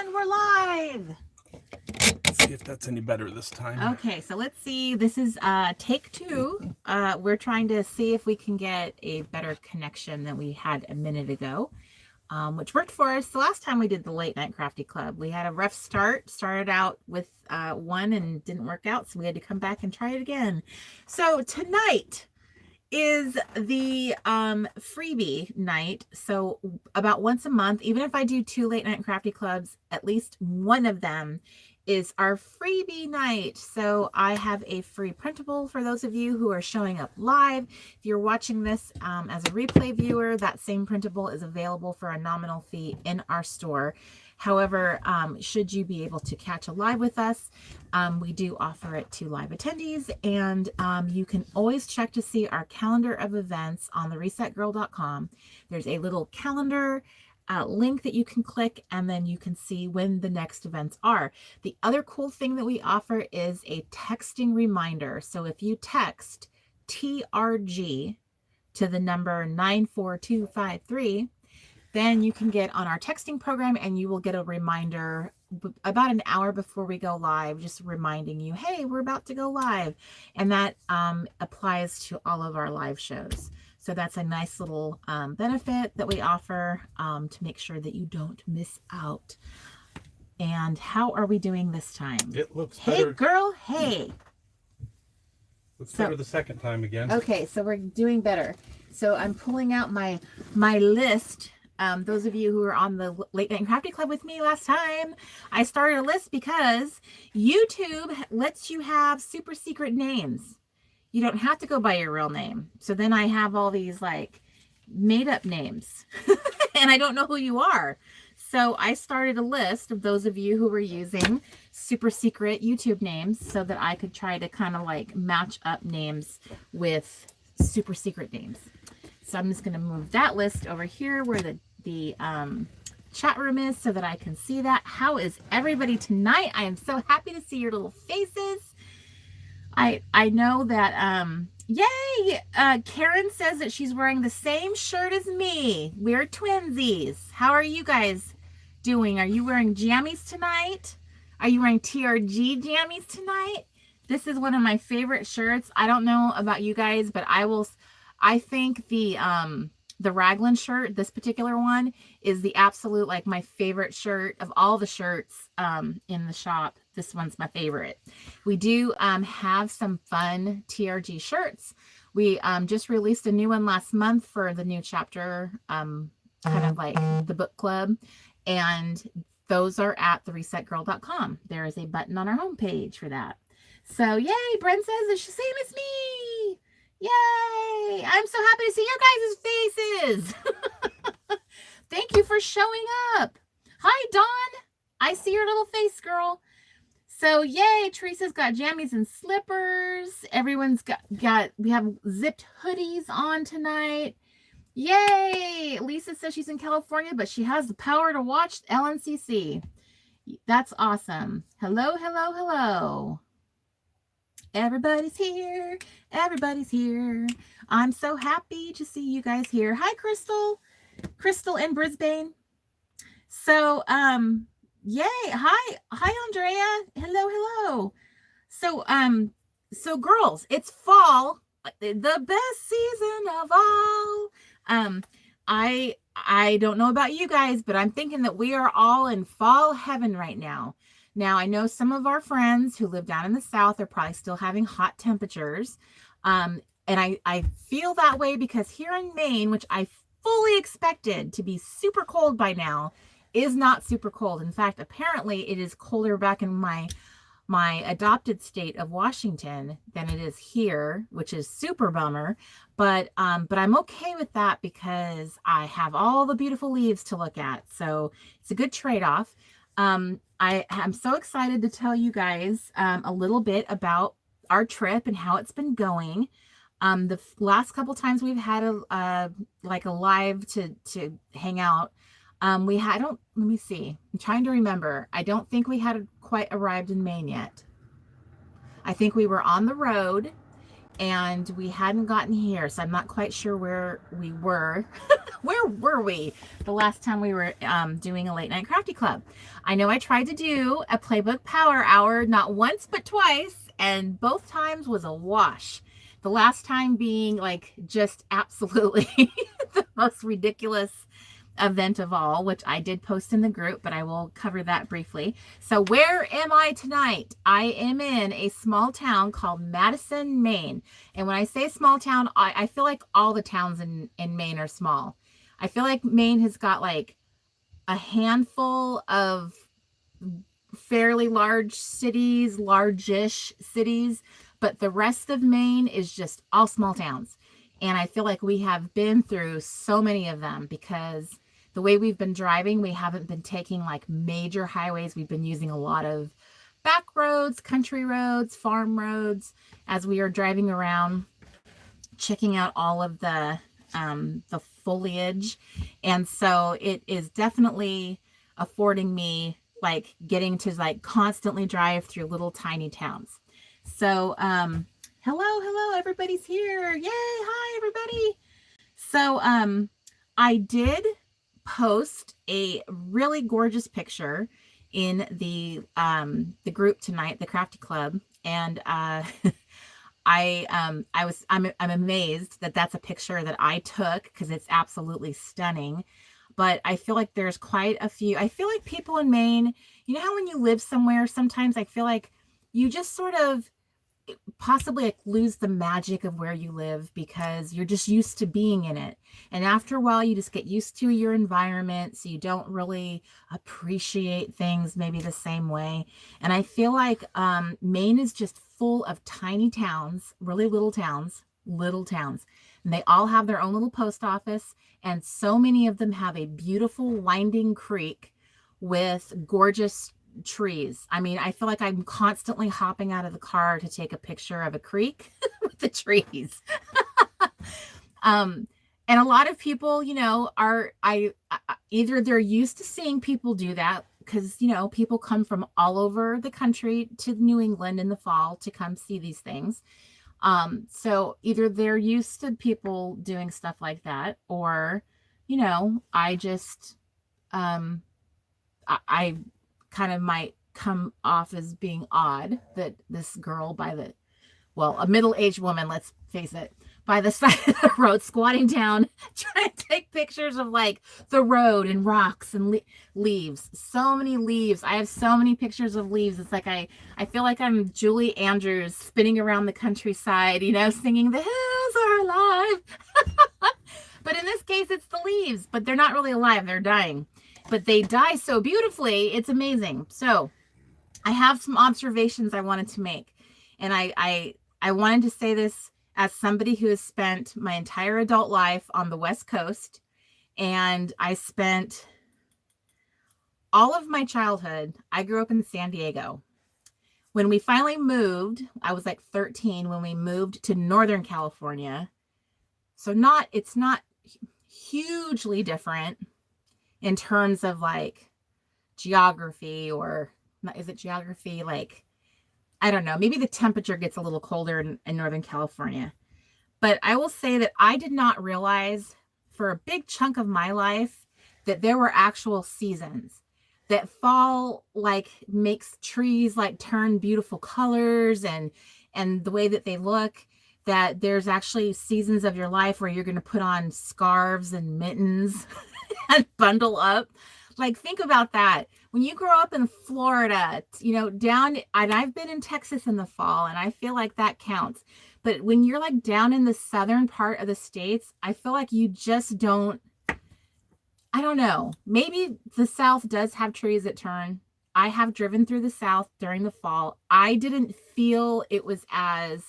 And we're live. Let's see if that's any better this time. Okay, so let's see. This is take two. We're trying to see if we can get a better connection than we had a minute ago, which worked for us. The last time we did the late night Crafty Club, we had a rough start. Started out with one and didn't work out, so we had to come back and try it again. So tonight is the freebie night. So about once a month, even if I do 2 late night Crafty Clubs, at least one of them is our freebie night. So I have a free printable for those of you who are showing up live. If you're watching this as a replay viewer, that same printable is available for a nominal fee in our store. However, should you be able to catch a live with us, we do offer it to live attendees, and you can always check to see our calendar of events on the resetgirl.com. There's a little calendar link that you can click, and then you can see when the next events are. The other cool thing that we offer is a texting reminder. So if you text TRG to the number 94253, then you can get on our texting program and you will get a reminder about an hour before we go live, just reminding you, hey, we're about to go live. And that applies to all of our live shows. So that's a nice little benefit that we offer to make sure that you don't miss out. And how are we doing this time? It looks better. better. Hey, girl, hey. Looks better the second time again. Okay, so we're doing better. So I'm pulling out my list. Those of you who were on the Late Night Crafty Club with me last time, I started a list because YouTube lets you have super secret names. You don't have to go by your real name. So then I have all these like made up names and I don't know who you are. So I started a list of those of you who were using super secret YouTube names so that I could try to kind of like match up names with super secret names. So I'm just going to move that list over here where the chat room is so that I can see that. How is everybody tonight? I am so happy to see your little faces. I know that, yay! Karen says that she's wearing the same shirt as me. We're twinsies. How are you guys doing? Are you wearing jammies tonight? Are you wearing TRG jammies tonight? This is one of my favorite shirts. I don't know about you guys, but I think the raglan shirt, this particular one, is the absolute, like, my favorite shirt of all the shirts in the shop. This one's my favorite. We do have some fun TRG shirts. We just released a new one last month for the new chapter, kind of like the book club. And those are at theresetgirl.com. There is a button on our homepage for that. So, yay, Brent says it's the same as me. Yay! I'm so happy to see your guys' faces. Thank you for showing up. Hi, Dawn. I see your little face, girl. So, yay, Teresa's got jammies and slippers. Everyone's got we have zipped hoodies on tonight. Yay! Lisa says she's in California, but she has the power to watch LNCC. That's awesome. Hello, hello, hello. Everybody's here. Everybody's here. I'm so happy to see you guys here. Hi, Crystal. Crystal in Brisbane. So, yay. Hi, Andrea. Hello, hello. So girls, it's fall, the best season of all. I don't know about you guys, but I'm thinking that we are all in fall heaven right now. Now, I know some of our friends who live down in the South are probably still having hot temperatures. And I feel that way because here in Maine, which I fully expected to be super cold by now, is not super cold. In fact, apparently it is colder back in my adopted state of Washington than it is here, which is super bummer. But I'm okay with that because I have all the beautiful leaves to look at. So it's a good trade-off. I am so excited to tell you guys a little bit about our trip and how it's been going. The last couple times we've had a live to hang out. Let me see. I'm trying to remember. I don't think we had quite arrived in Maine yet. I think we were on the road and we hadn't gotten here, so I'm not quite sure where we were. Where were we the last time we were doing a late night crafty club? I know I tried to do a playbook power hour not once but twice, and both times was a wash. The last time being like just absolutely the most ridiculous event of all, which I did post in the group, but I will cover that briefly. So where am I tonight? I am in a small town called Madison, Maine. And when I say small town, I feel like all the towns in Maine are small. I feel like Maine has got like a handful of fairly large cities, large-ish cities, but the rest of Maine is just all small towns. And I feel like we have been through so many of them because the way we've been driving, we haven't been taking like major highways. We've been using a lot of back roads, country roads, farm roads as we are driving around, checking out all of the foliage. And so it is definitely affording me like getting to like constantly drive through little tiny towns. So hello, everybody's here. Yay, hi everybody. So I did post a really gorgeous picture in the group tonight, the Crafty Club, and I'm amazed that that's a picture that I took because it's absolutely stunning. But I feel like there's quite a few. I feel like people in Maine, you know how when you live somewhere, sometimes I feel like you just sort of possibly like lose the magic of where you live because you're just used to being in it. And after a while, you just get used to your environment. So you don't really appreciate things maybe the same way. And I feel like Maine is just full of tiny towns, really little towns. And they all have their own little post office. And so many of them have a beautiful winding creek with gorgeous trees. I mean, I feel like I'm constantly hopping out of the car to take a picture of a creek with the trees. And a lot of people, you know, are either they're used to seeing people do that because, you know, people come from all over the country to New England in the fall to come see these things. So either they're used to people doing stuff like that, or, you know, I just, I kind of might come off as being odd that this girl a middle-aged woman, let's face it, by the side of the road, squatting down, trying to take pictures of like the road and rocks and leaves. So many leaves. I have so many pictures of leaves. It's like I feel like I'm Julie Andrews spinning around the countryside, you know, singing "The Hills Are Alive." But in this case, it's the leaves, but they're not really alive. They're dying. But they die so beautifully. It's amazing. So I have some observations I wanted to make. And I wanted to say this as somebody who has spent my entire adult life on the West Coast. And I spent all of my childhood. I grew up in San Diego. When we finally moved, I was like 13 when we moved to Northern California. So it's not hugely different in terms of like geography, or is it geography? Like, I don't know, maybe the temperature gets a little colder in Northern California. But I will say that I did not realize for a big chunk of my life that there were actual seasons, that fall like makes trees like turn beautiful colors and the way that they look, that there's actually seasons of your life where you're going to put on scarves and mittens and bundle up. Like, think about that. When you grow up in Florida, you know, and I've been in Texas in the fall, and I feel like that counts. But when you're like down in the southern part of the States, I feel like you just don't, I don't know. Maybe the South does have trees that turn. I have driven through the South during the fall. I didn't feel it was as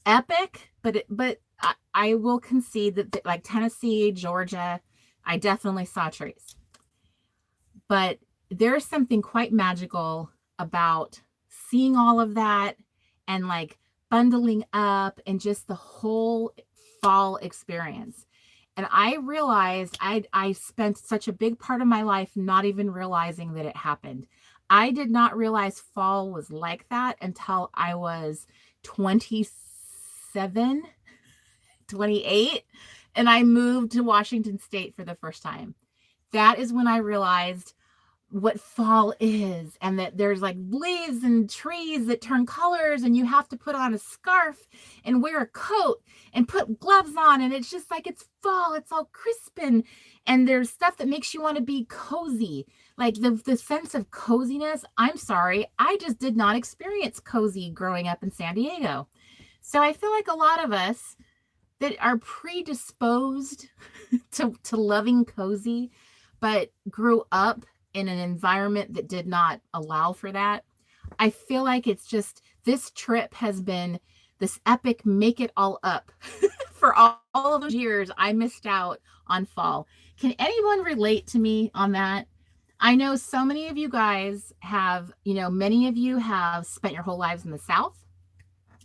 epic, but I will concede that like Tennessee, Georgia, I definitely saw trees. But there's something quite magical about seeing all of that and like bundling up and just the whole fall experience. And I realized I spent such a big part of my life not even realizing that it happened. I did not realize fall was like that until I was 26 27, 28, and I moved to Washington State for the first time. That is when I realized what fall is, and that there's like leaves and trees that turn colors, and you have to put on a scarf and wear a coat and put gloves on, and it's just like it's fall. It's all crisp, and there's stuff that makes you want to be cozy, like the sense of coziness. I'm sorry, I just did not experience cozy growing up in San Diego. So I feel like a lot of us that are predisposed to loving cozy, but grew up in an environment that did not allow for that. I feel like it's just, this trip has been this epic make it all up for all of those years I missed out on fall. Can anyone relate to me on that? I know so many of you guys have, many of you have spent your whole lives in the South.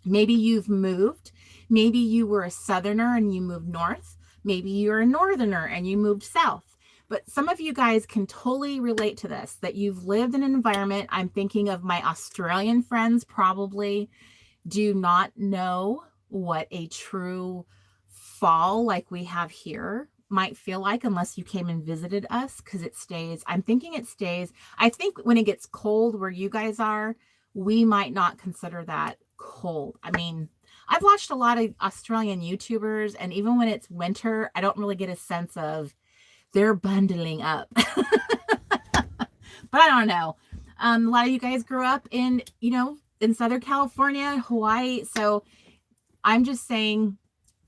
Maybe you've moved. Maybe you were a Southerner and you moved north. Maybe you're a Northerner and you moved south. But some of you guys can totally relate to this, that you've lived in an environment. I'm thinking of my Australian friends probably do not know what a true fall like we have here might feel like unless you came and visited us, because it stays. I'm thinking it stays. I think when it gets cold where you guys are, we might not consider that cold. I mean, I've watched a lot of Australian YouTubers, and even when it's winter, I don't really get a sense of they're bundling up. But I don't know. A lot of you guys grew up in, in Southern California, Hawaii. So I'm just saying,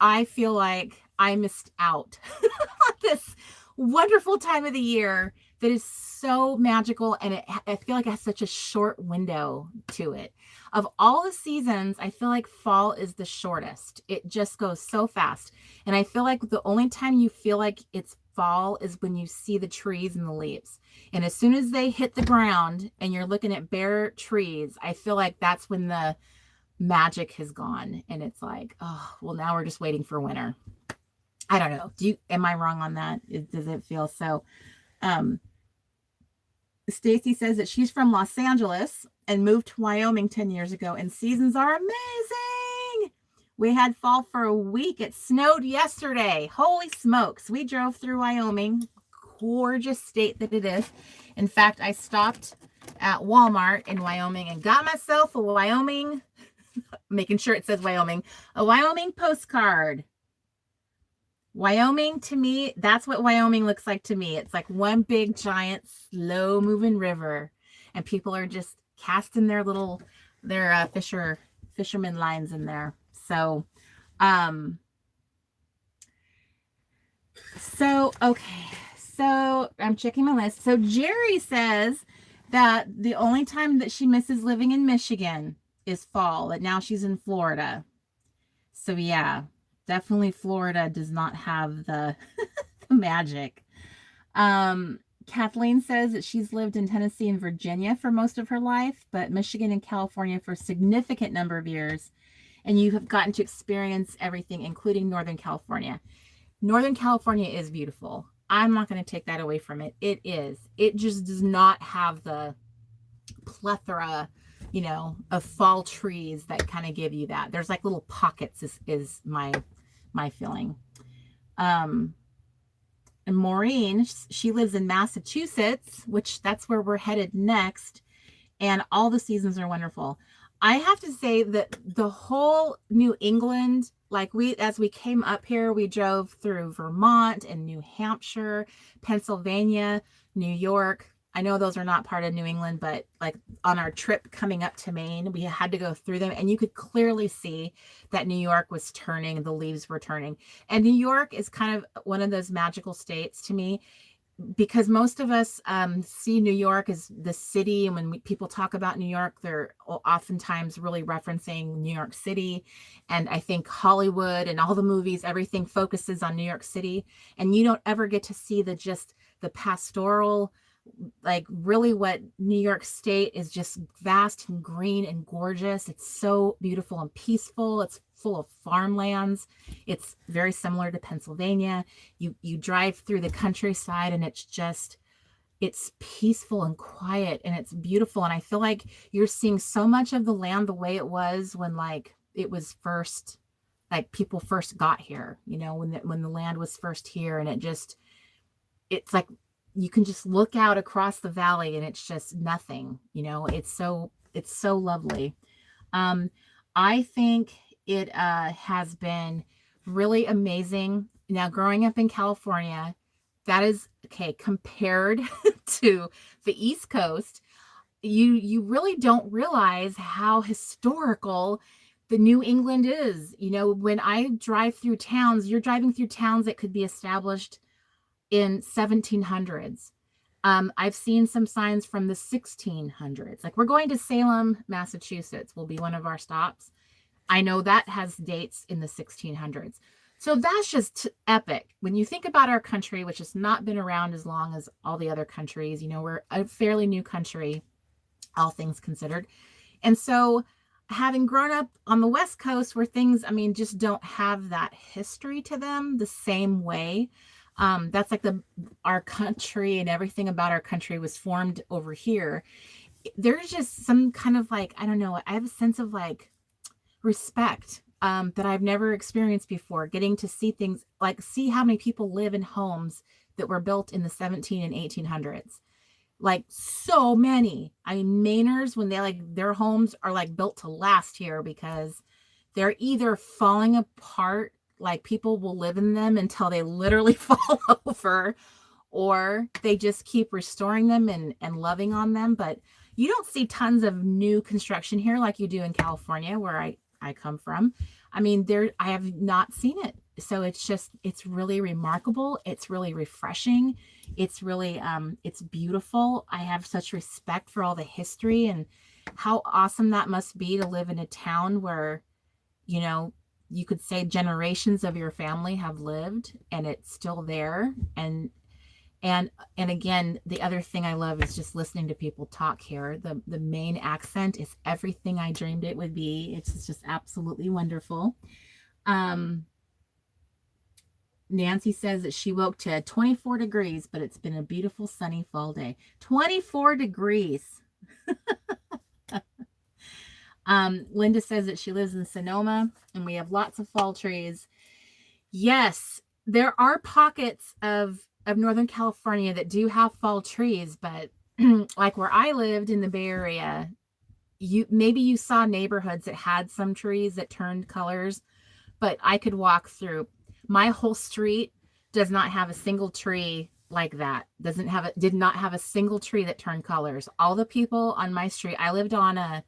I feel like I missed out on this wonderful time of the year that is so magical. And I feel like it has such a short window to it. Of all the seasons, I feel like fall is the shortest. It just goes so fast. And I feel like the only time you feel like it's fall is when you see the trees and the leaves. And as soon as they hit the ground and you're looking at bare trees, I feel like that's when the magic has gone. And it's like, oh, well, now we're just waiting for winter. I don't know. Am I wrong on that? Does it feel so? Stacy says that she's from Los Angeles and moved to Wyoming 10 years ago, and seasons are amazing. We had fall for a week. It snowed yesterday. Holy smokes. We drove through Wyoming. Gorgeous state that it is. In fact, I stopped at Walmart in Wyoming and got myself a Wyoming, making sure it says Wyoming, a Wyoming postcard. Wyoming, to me, that's what Wyoming looks like to me. It's like one big, giant, slow-moving river, and people are just casting their fisherman lines in there. So, okay. So I'm checking my list. So Jerry says that the only time that she misses living in Michigan is fall, that now she's in Florida. So yeah. Definitely Florida does not have the magic. Kathleen says that she's lived in Tennessee and Virginia for most of her life, but Michigan and California for a significant number of years. And you have gotten to experience everything, including Northern California. Northern California is beautiful. I'm not going to take that away from it. It is. It just does not have the plethora, of fall trees that kind of give you that. There's like little pockets is my feeling. And Maureen, she lives in Massachusetts, which that's where we're headed next. And all the seasons are wonderful. I have to say that the whole New England, as we came up here, we drove through Vermont and New Hampshire, Pennsylvania, New York. I know those are not part of New England, but like on our trip coming up to Maine, we had to go through them, and you could clearly see that New York was turning, the leaves were turning. And New York is kind of one of those magical states to me, because most of us see New York as the city. And when people talk about New York, they're oftentimes really referencing New York City. And I think Hollywood and all the movies, everything focuses on New York City. And you don't ever get to see the pastoral, like really what New York State is, just vast and green and gorgeous. It's so beautiful and peaceful. It's full of farmlands. It's very similar to Pennsylvania. You drive through the countryside, and it's peaceful and quiet, and it's beautiful. And I feel like you're seeing so much of the land the way it was when it was first like people first got here, you know, when the land was first here, and it's like you can just look out across the valley and it's just nothing, you know. It's so lovely. I think it has been really amazing. Now, growing up in California, that is okay compared to the East Coast. You really don't realize how historical the New England is. You know, when I drive through towns, you're driving through towns that could be established in 1700s. I've seen some signs from the 1600s. Like we're going to Salem, Massachusetts will be one of our stops. I know that has dates in the 1600s. So that's just epic. When you think about our country, which has not been around as long as all the other countries, you know, we're a fairly new country, all things considered. And so having grown up on the West Coast where things, I mean, just don't have that history to them the same way. That's like our country, and everything about our country was formed over here. There's just some kind of like, I don't know, I have a sense of like respect that I've never experienced before, getting to see things, like see how many people live in homes that were built in the 17 and 1800s. Like so many. I mean, Mainers, when they like their homes are like built to last here, because they're either falling apart, like people will live in them until they literally fall over, or they just keep restoring them and loving on them. But you don't see tons of new construction here like you do in California, where I come from. I mean, I have not seen it. So it's really remarkable. It's really refreshing. It's really, it's beautiful. I have such respect for all the history, and how awesome that must be to live in a town where, you know, you could say generations of your family have lived and it's still there. And again, the other thing I love is just listening to people talk here. The main accent is everything I dreamed it would be. It's just absolutely wonderful. Nancy says that she woke to 24 degrees, but it's been a beautiful sunny fall day. 24 degrees. Linda says that she lives in Sonoma and we have lots of fall trees. Yes, there are pockets of Northern California that do have fall trees, but like where I lived in the Bay Area, maybe you saw neighborhoods that had some trees that turned colors, but I could walk through. My whole street does not have a single tree like that. Did not have a single tree that turned colors. All the people on my street, I lived on a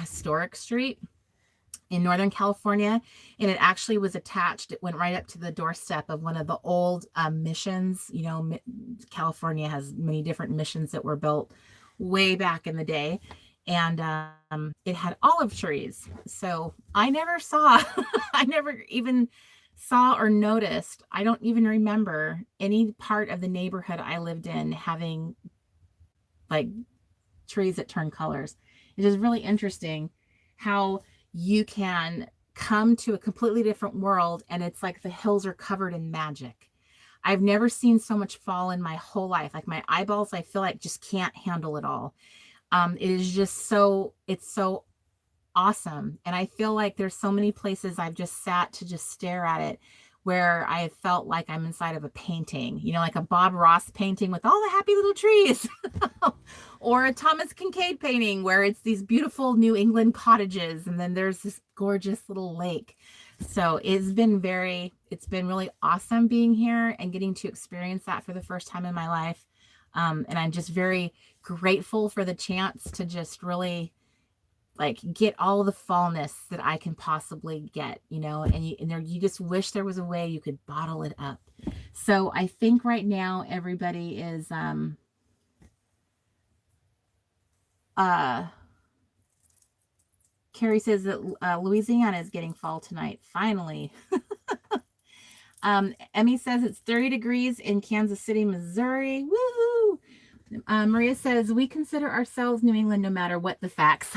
historic street in Northern California, and it actually was attached. It went right up to the doorstep of one of the old missions. You know, California has many different missions that were built way back in the day, and it had olive trees. So I never even saw or noticed. I don't even remember any part of the neighborhood I lived in having like trees that turn colors. It is really interesting how you can come to a completely different world and it's like the hills are covered in magic. I've never seen so much fall in my whole life. Like my eyeballs, I feel like just can't handle it all. It is just it's so awesome. And I feel like there's so many places I've just sat to just stare at it, where I have felt like I'm inside of a painting, you know, like a Bob Ross painting with all the happy little trees, or a Thomas Kincaid painting where it's these beautiful New England cottages and then there's this gorgeous little lake. So it's been really awesome being here and getting to experience that for the first time in my life. And I'm just very grateful for the chance to just really like get all the fallness that I can possibly get, you know, and you just wish there was a way you could bottle it up. So I think right now everybody is, Carrie says that Louisiana is getting fall tonight. Finally. Emmy says it's 30 degrees in Kansas City, Missouri. Woohoo! Maria says we consider ourselves New England no matter what the facts.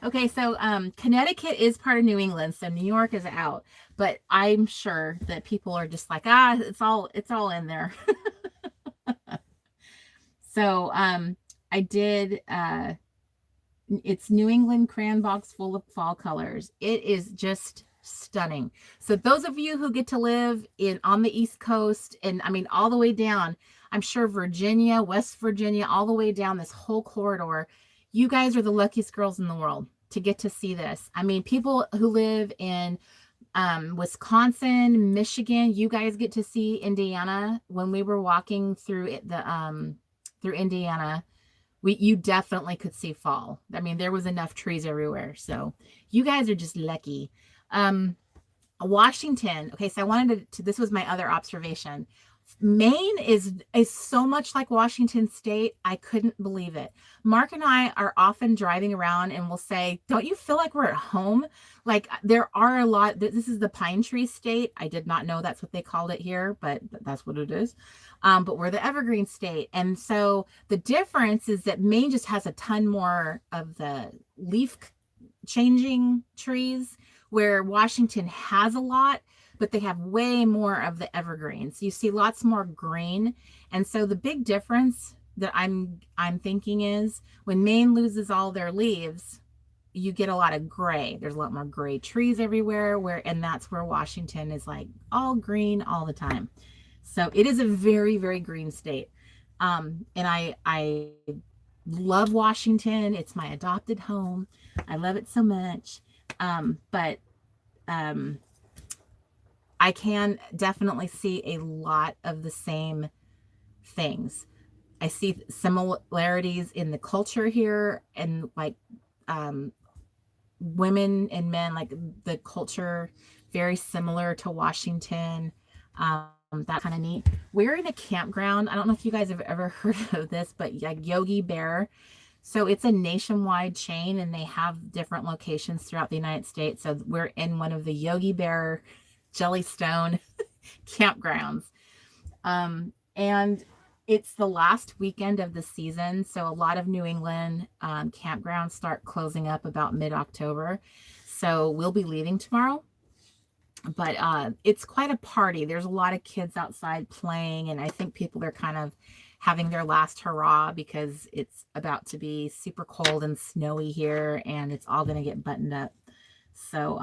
Okay, so Connecticut is part of New England, so New York is out. But I'm sure that people are just like, it's all in there. So I did It's New England crayon box full of fall colors. It is just stunning. So those of you who get to live on the East Coast, and I mean all the way down, I'm sure Virginia, West Virginia, all the way down this whole corridor, you guys are the luckiest girls in the world to get to see this. I mean, people who live in Wisconsin, Michigan, you guys get to see Indiana. When we were walking through through Indiana, you definitely could see fall. I mean, there was enough trees everywhere. So you guys are just lucky. Washington. Okay, so I wanted to this was my other observation. Maine is so much like Washington State. I couldn't believe it. Mark and I are often driving around and we'll say, don't you feel like we're at home? Like there are a lot, this is the pine tree state. I did not know that's what they called it here, but that's what it is. But we're the evergreen state. And so the difference is that Maine just has a ton more of the leaf changing trees, where Washington has a lot, but they have way more of the evergreens. You see lots more green. And so the big difference that I'm thinking is when Maine loses all their leaves, you get a lot of gray. There's a lot more gray trees everywhere, and that's where Washington is like all green all the time. So it is a very, very green state. And I love Washington. It's my adopted home. I love it so much. But I can definitely see a lot of the same things. I see similarities in the culture here, and like women and men, like the culture very similar to Washington. That kind of neat. We're in a campground. I don't know if you guys have ever heard of this, but like Yogi Bear. So it's a nationwide chain and they have different locations throughout the United States. So we're in one of the Yogi Bear Jellystone campgrounds. And it's the last weekend of the season. So a lot of New England campgrounds start closing up about mid-October. So we'll be leaving tomorrow. But it's quite a party. There's a lot of kids outside playing. And I think people are kind of having their last hurrah because it's about to be super cold and snowy here. And it's all going to get buttoned up. So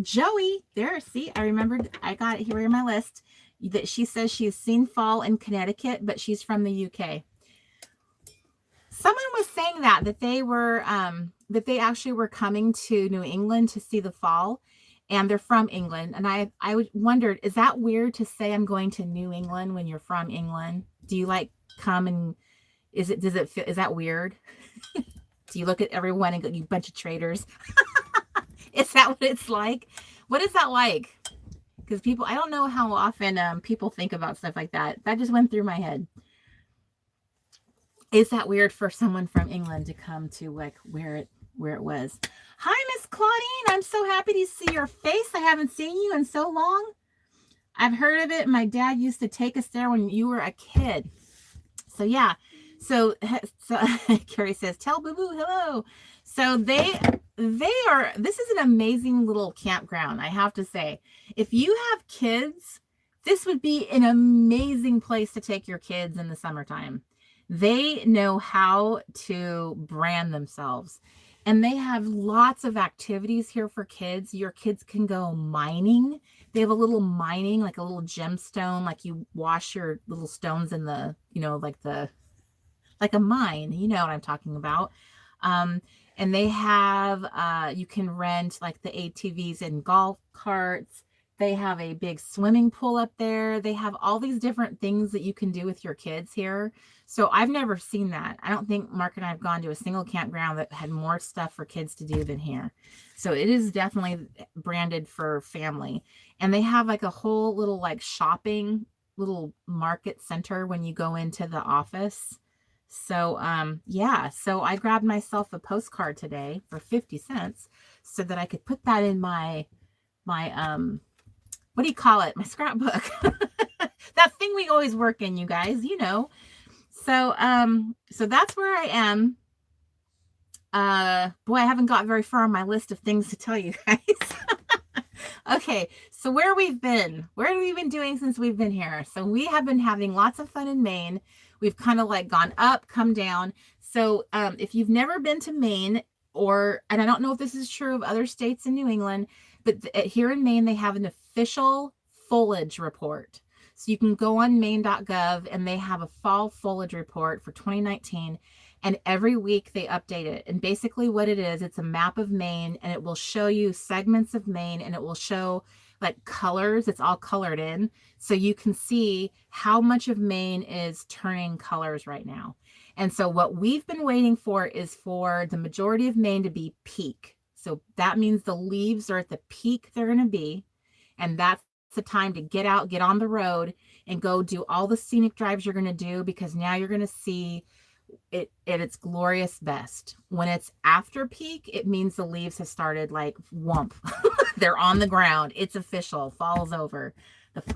Joey there, see, I remembered, I got it here in my list that she says she's seen fall in Connecticut, but she's from the UK. Someone was saying that they were that they actually were coming to New England to see the fall, and they're from England. And I wondered, is that weird to say I'm going to New England when you're from England? Do you like come and is that weird? Do you look at everyone and go, you bunch of traitors? Is that what it's like? What is that like? Because people, I don't know how often people think about stuff like that. That just went through my head. Is that weird for someone from England to come to like where it was? Hi, Miss Claudine. I'm so happy to see your face. I haven't seen you in so long. I've heard of it. My dad used to take us there when you were a kid. So yeah. So Carrie says, tell Boo Boo hello. So they are, this is an amazing little campground, I have to say. If you have kids, this would be an amazing place to take your kids in the summertime. They know how to brand themselves. And they have lots of activities here for kids. Your kids can go mining. They have a little mining, like a little gemstone, like you wash your little stones in the, like a mine. You know what I'm talking about. And they have, you can rent like the ATVs and golf carts. They have a big swimming pool up there. They have all these different things that you can do with your kids here. So I've never seen that. I don't think Mark and I have gone to a single campground that had more stuff for kids to do than here. So it is definitely branded for family. And they have like a whole little like shopping, little market center when you go into the office. So, yeah, so I grabbed myself a postcard today for 50 cents so that I could put that in my, what do you call it? My scrapbook. That thing we always work in, you guys, So, so that's where I am. Boy, I haven't got very far on my list of things to tell you guys. Okay, so where we've been, what have we been doing since we've been here? So we have been having lots of fun in Maine. We've kind of like gone up, come down. So if you've never been to Maine, and I don't know if this is true of other states in New England, but here in Maine, they have an official foliage report. So you can go on maine.gov and they have a fall foliage report for 2019. And every week they update it. And basically what it is, it's a map of Maine, and it will show you segments of Maine, and it will show like colors. It's all colored in. So you can see how much of Maine is turning colors right now. And so what we've been waiting for is for the majority of Maine to be peak. So that means the leaves are at the peak they're going to be. And that's the time to get out, get on the road, and go do all the scenic drives you're going to do, because now you're going to see it at its glorious best. When it's after peak, it means the leaves have started like whomp. They're on the ground. It's official. Fall's over.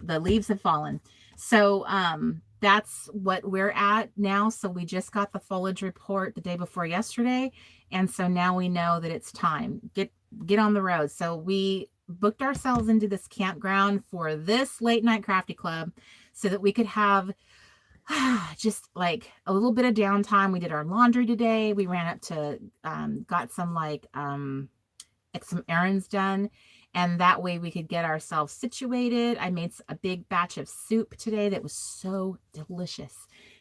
The leaves have fallen. So that's what we're at now. So we just got the foliage report the day before yesterday. And so now we know that it's time. Get on the road. So we booked ourselves into this campground for this late night crafty club so that we could have just like a little bit of downtime. We did our laundry today. We ran up to got some some errands done, and that way we could get ourselves situated. I made a big batch of soup today that was so delicious.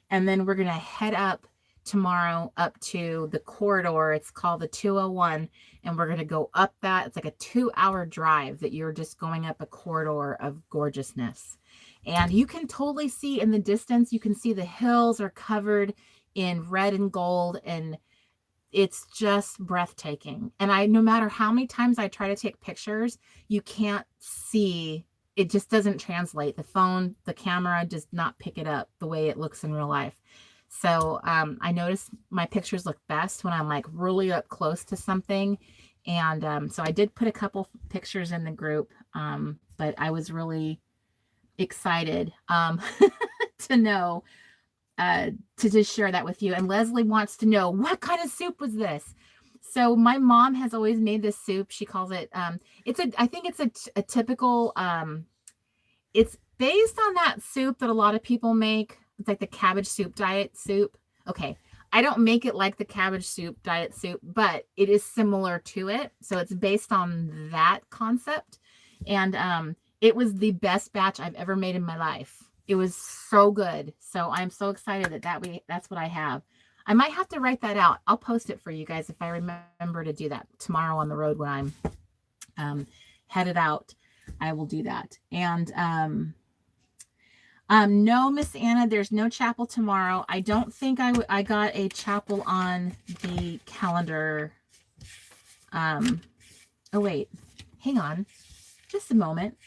And then we're gonna head up tomorrow up to the corridor. It's called the 201, and we're gonna go up that. It's like a 2-hour drive that you're just going up a corridor of gorgeousness. And you can totally see in the distance, you can see the hills are covered in red and gold, and it's just breathtaking. And no matter how many times I try to take pictures, you can't see, it just doesn't translate. The camera does not pick it up the way it looks in real life. So I noticed my pictures look best when I'm like really up close to something. And so I did put a couple pictures in the group, but I was really excited to know, to just share that with you. And Leslie wants to know, what kind of soup was this? So my mom has always made this soup. She calls it, I think it's a typical, it's based on that soup that a lot of people make. It's like the cabbage soup diet soup. Okay. I don't make it like the cabbage soup diet soup, but it is similar to it. So it's based on that concept. And, it was the best batch I've ever made in my life. It was so good. So I'm so excited that's what I have. I might have to write that out. I'll post it for you guys if I remember to do that tomorrow on the road when I'm headed out. I will do that. And no, Miss Anna, there's no chapel tomorrow. I don't think I got a chapel on the calendar. Oh wait, hang on, just a moment.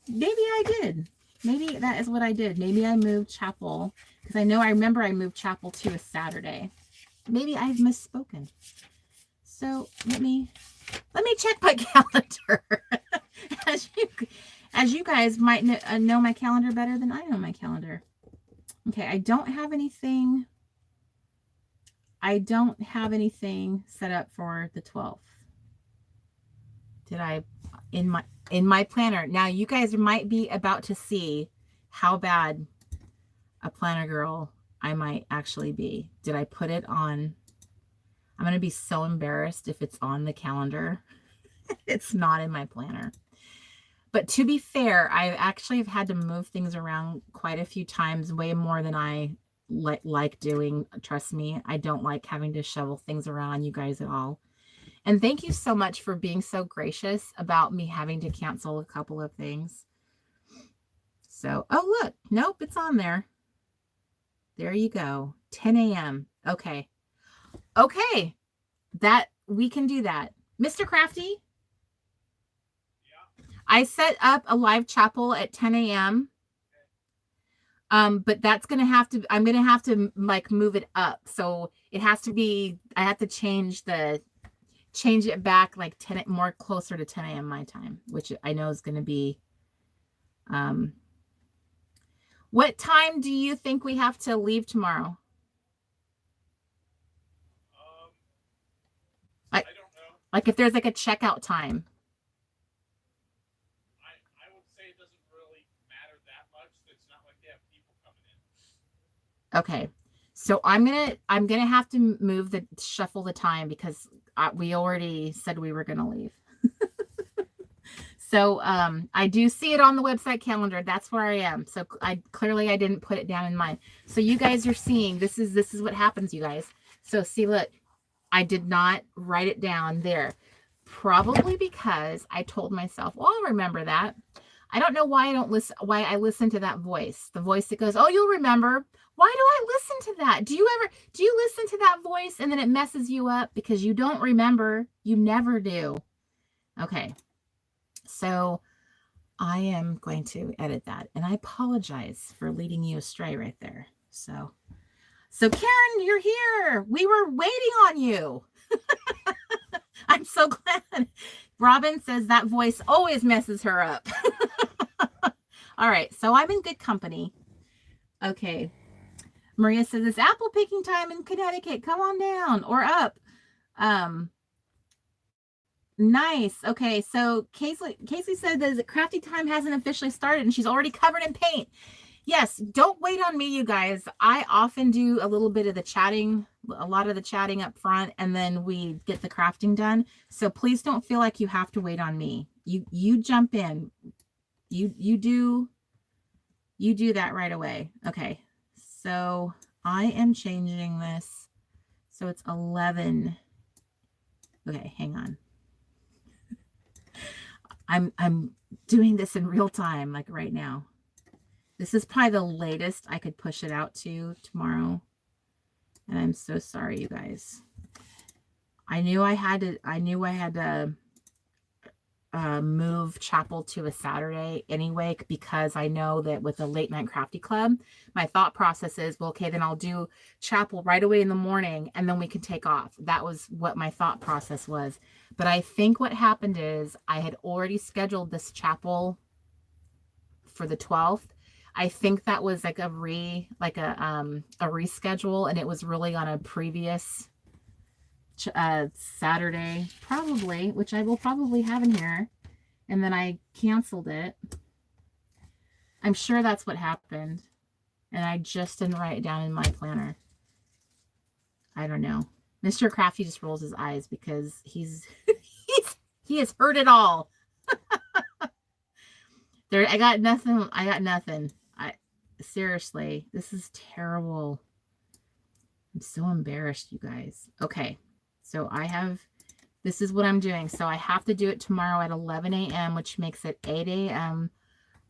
Maybe I did. Maybe that is what I did. Maybe I moved chapel, because I remember I moved chapel to a Saturday. Maybe I've misspoken. So let me check my calendar. as you guys might know my calendar better than I know my calendar. Okay, I don't have anything set up for the 12th. Did I in my planner? Now you guys might be about to see how bad a planner girl I might actually be. Did I put it on? I'm going to be so embarrassed if it's on the calendar. It's not in my planner. But to be fair, I actually have had to move things around quite a few times, way more than I like doing. Trust me, I don't like having to shovel things around you guys at all. And thank you so much for being so gracious about me having to cancel a couple of things. So, oh, look. Nope, it's on there. There you go. 10 a.m. Okay. Okay. We can do that. Mr. Crafty? Yeah. I set up a live chapel at 10 a.m. But that's going to have to, I'm going to have to like move it up. So it has to be, I have to change it back like 10, more closer to 10 a.m. my time, which I know is going to be, what time do you think we have to leave tomorrow? I don't know. Like if there's like a checkout time. Okay. So I'm gonna have to shuffle the time because we already said we were gonna leave. So I do see it on the website calendar. That's where I am. So I didn't put it down in mine. So you guys are seeing this is what happens, you guys. So see, look, I did not write it down there. Probably because I told myself, well, I'll remember that. I don't know why I listen to that voice. The voice that goes, oh, you'll remember. Why do I listen to that? Do you listen to that voice and then it messes you up because you don't remember? You never do. Okay. So I am going to edit that. And I apologize for leading you astray right there. So Karen, you're here. We were waiting on you. I'm so glad. Robin says that voice always messes her up. All right. So I'm in good company. Okay. Maria says it's apple picking time in Connecticut. Come on down or up. Nice. Okay. So Casey said that Crafty Time hasn't officially started and she's already covered in paint. Yes. Don't wait on me, you guys. I often do a little bit of the chatting, a lot of the chatting up front, and then we get the crafting done. So please don't feel like you have to wait on me. You jump in. You do that right away. Okay. So I am changing this. So it's 11. Okay, hang on. I'm doing this in real time, like right now. This is probably the latest I could push it out to tomorrow. And I'm so sorry, you guys. I knew I had to move chapel to a Saturday anyway, because I know that with the late night crafty club, my thought process is, well, okay, then I'll do chapel right away in the morning and then we can take off. That was what my thought process was. But I think what happened is I had already scheduled this chapel for the 12th. I think that was like a reschedule, and it was really on a previous Saturday, probably, which I will probably have in here, and then I canceled it. I'm sure that's what happened, and I just didn't write it down in my planner. I don't know. Mr. Crafty just rolls his eyes because he has heard it all. I got nothing. Seriously, this is terrible. I'm so embarrassed, you guys. Okay. So this is what I'm doing. So I have to do it tomorrow at 11 a.m., which makes it 8 a.m.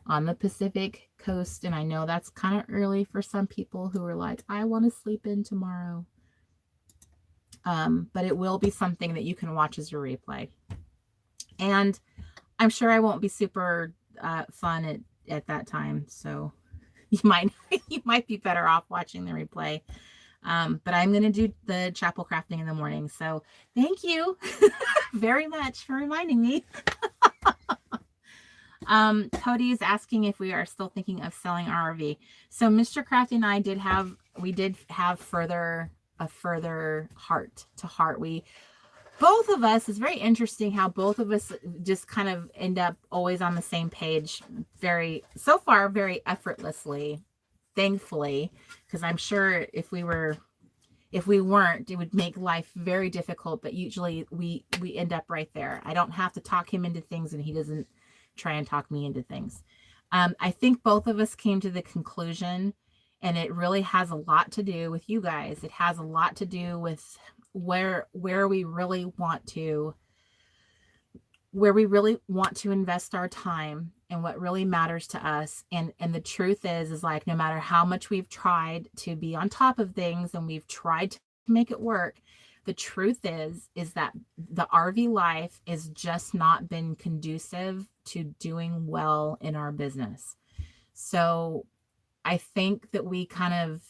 on the Pacific Coast. And I know that's kind of early for some people who are like, I want to sleep in tomorrow. But it will be something that you can watch as your replay. And I'm sure I won't be super fun at that time. So you might be better off watching the replay. But I'm going to do the chapel crafting in the morning. So thank you very much for reminding me. Cody is asking if we are still thinking of selling our RV. So Mr. Crafty and I did have a further heart to heart. Both of us, it's very interesting how both of us just kind of end up always on the same page so far very effortlessly, thankfully, because I'm sure if we weren't, it would make life very difficult, but usually we end up right there. I don't have to talk him into things and he doesn't try and talk me into things. I think both of us came to the conclusion, and it really has a lot to do with you guys. It has a lot to do with where we really want to invest our time and what really matters to us. And the truth is like, no matter how much we've tried to be on top of things and we've tried to make it work, the truth is that the RV life has just not been conducive to doing well in our business. So I think that we kind of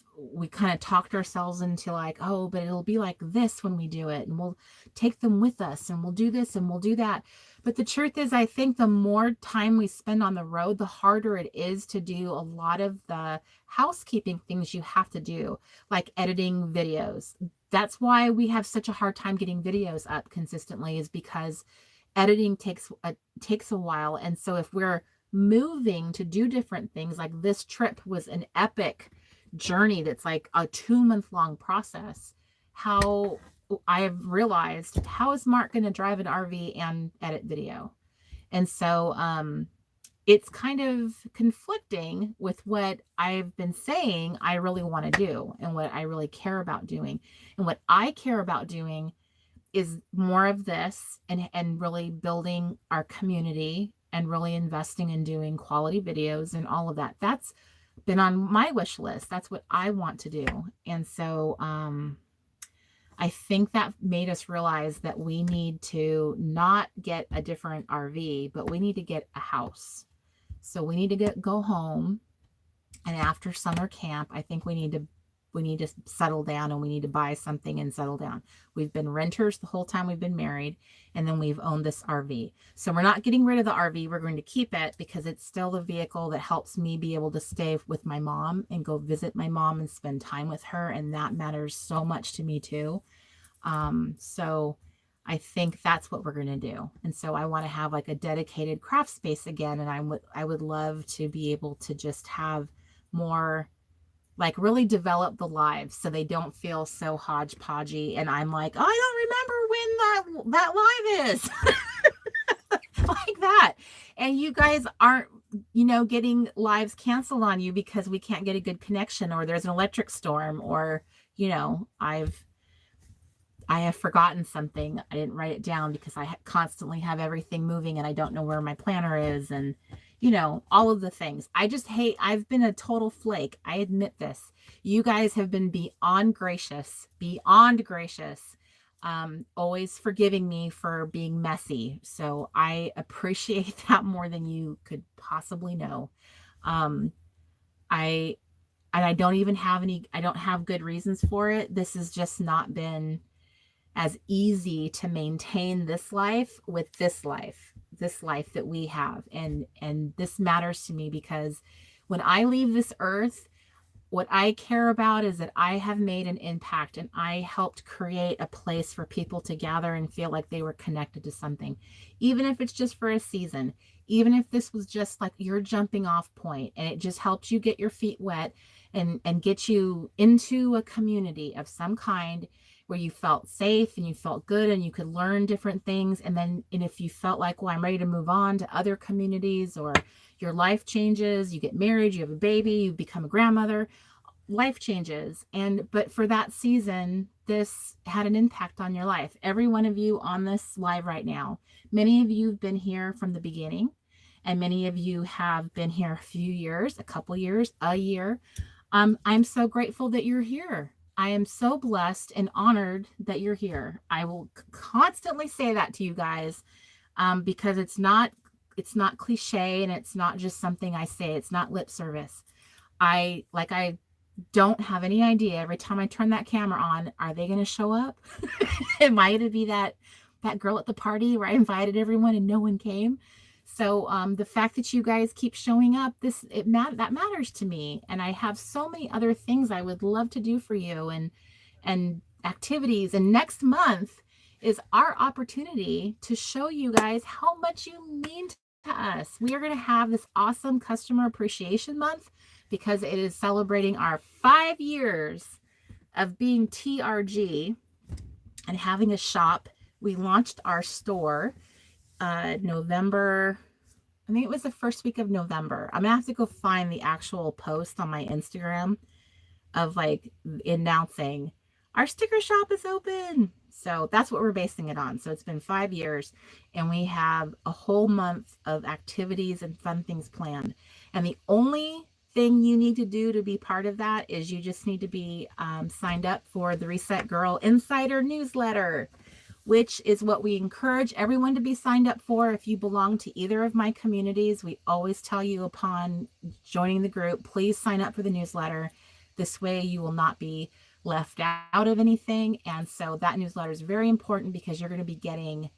talked ourselves into like, oh, but it'll be like this when we do it, and we'll take them with us, and we'll do this and we'll do that. But the truth is, I think the more time we spend on the road, the harder it is to do a lot of the housekeeping things you have to do, like editing videos. That's why we have such a hard time getting videos up consistently, is because editing takes a while. And so if we're moving to do different things, like this trip was an epic journey that's like a 2-month long process, how I have realized, how is Mark going to drive an RV and edit video? And so it's kind of conflicting with what I've been saying I really want to do and what I really care about doing. And what I care about doing is more of this, and really building our community and really investing in doing quality videos and all of that. That's been on my wish list. That's what I want to do. And so I think that made us realize that we need to not get a different RV, but we need to get a house. So we need to go home, and after summer camp, I think we need to settle down, and we need to buy something and settle down. We've been renters the whole time we've been married, and then we've owned this RV. So we're not getting rid of the RV. We're going to keep it because it's still the vehicle that helps me be able to stay with my mom and go visit my mom and spend time with her. And that matters so much to me too. So I think that's what we're going to do. And so I want to have like a dedicated craft space again. And I would love to be able to just have more, like, really develop the lives so they don't feel so hodgepodgey. And I'm like, I don't remember when that live is. Like that. And you guys aren't, getting lives canceled on you because we can't get a good connection, or there's an electric storm, or, I have forgotten something. I didn't write it down because I constantly have everything moving and I don't know where my planner is, and, all of the things. I've been a total flake. I admit this. You guys have been beyond gracious, always forgiving me for being messy. So I appreciate that more than you could possibly know. I don't have good reasons for it. This has just not been as easy to maintain this life with this life that we have. And this matters to me because when I leave this earth, what I care about is that I have made an impact, and I helped create a place for people to gather and feel like they were connected to something, even if it's just for a season, even if this was just like your jumping off point and it just helped you get your feet wet and get you into a community of some kind where you felt safe and you felt good and you could learn different things. And if you felt like, well, I'm ready to move on to other communities, or your life changes, you get married, you have a baby, you become a grandmother, life changes. But for that season, this had an impact on your life. Every one of you on this live right now, many of you have been here from the beginning, and many of you have been here a few years, a couple years, a year. I'm so grateful that you're here. I am so blessed and honored that you're here. I will constantly say that to you guys, because it's not cliche, and it's not just something I say. It's not lip service. I don't have any idea. Every time I turn that camera on, are they going to show up? Am I going to be that girl at the party where I invited everyone and no one came? So the fact that you guys keep showing up, that matters to me. And I have so many other things I would love to do for you, and activities. And next month is our opportunity to show you guys how much you mean to us. We are going to have this awesome customer appreciation month because it is celebrating our 5 years of being TRG and having a shop. We launched our store November, I think it was the first week of November. I'm gonna have to go find the actual post on my Instagram of like announcing our sticker shop is open. So that's what we're basing it on. So it's been 5 years, and we have a whole month of activities and fun things planned. And the only thing you need to do to be part of that is you just need to be signed up for the Reset Girl Insider newsletter, which is what we encourage everyone to be signed up for. If you belong to either of my communities, we always tell you upon joining the group, please sign up for the newsletter. This way you will not be left out of anything. And so that newsletter is very important because you're going to be getting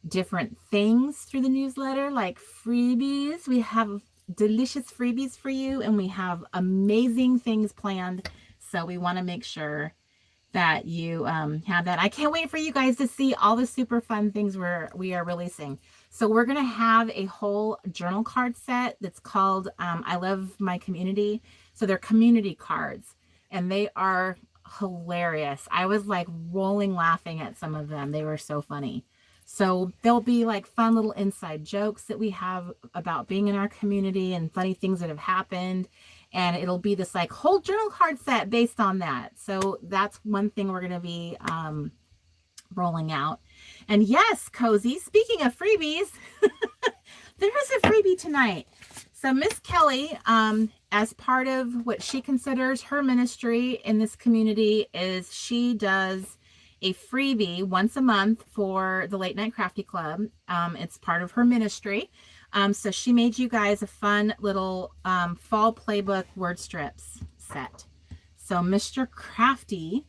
different things through the newsletter, like freebies. We have delicious freebies for you, and we have amazing things planned. So we want to make sure that you have that. I can't wait for you guys to see all the super fun things we are releasing. So we're going to have a whole journal card set that's called I Love My Community. So they're community cards, and they are hilarious. I was like rolling laughing at some of them. They were so funny. So there'll be like fun little inside jokes that we have about being in our community and funny things that have happened. And it'll be this like whole journal card set based on that. So that's one thing we're going to be rolling out. And yes, Cozy, speaking of freebies, there is a freebie tonight. So Miss Kelly, as part of what she considers her ministry in this community, is she does a freebie once a month for the Late Night Crafty Club. It's part of her ministry. So she made you guys a fun little fall playbook word strips set. So Mr. Crafty,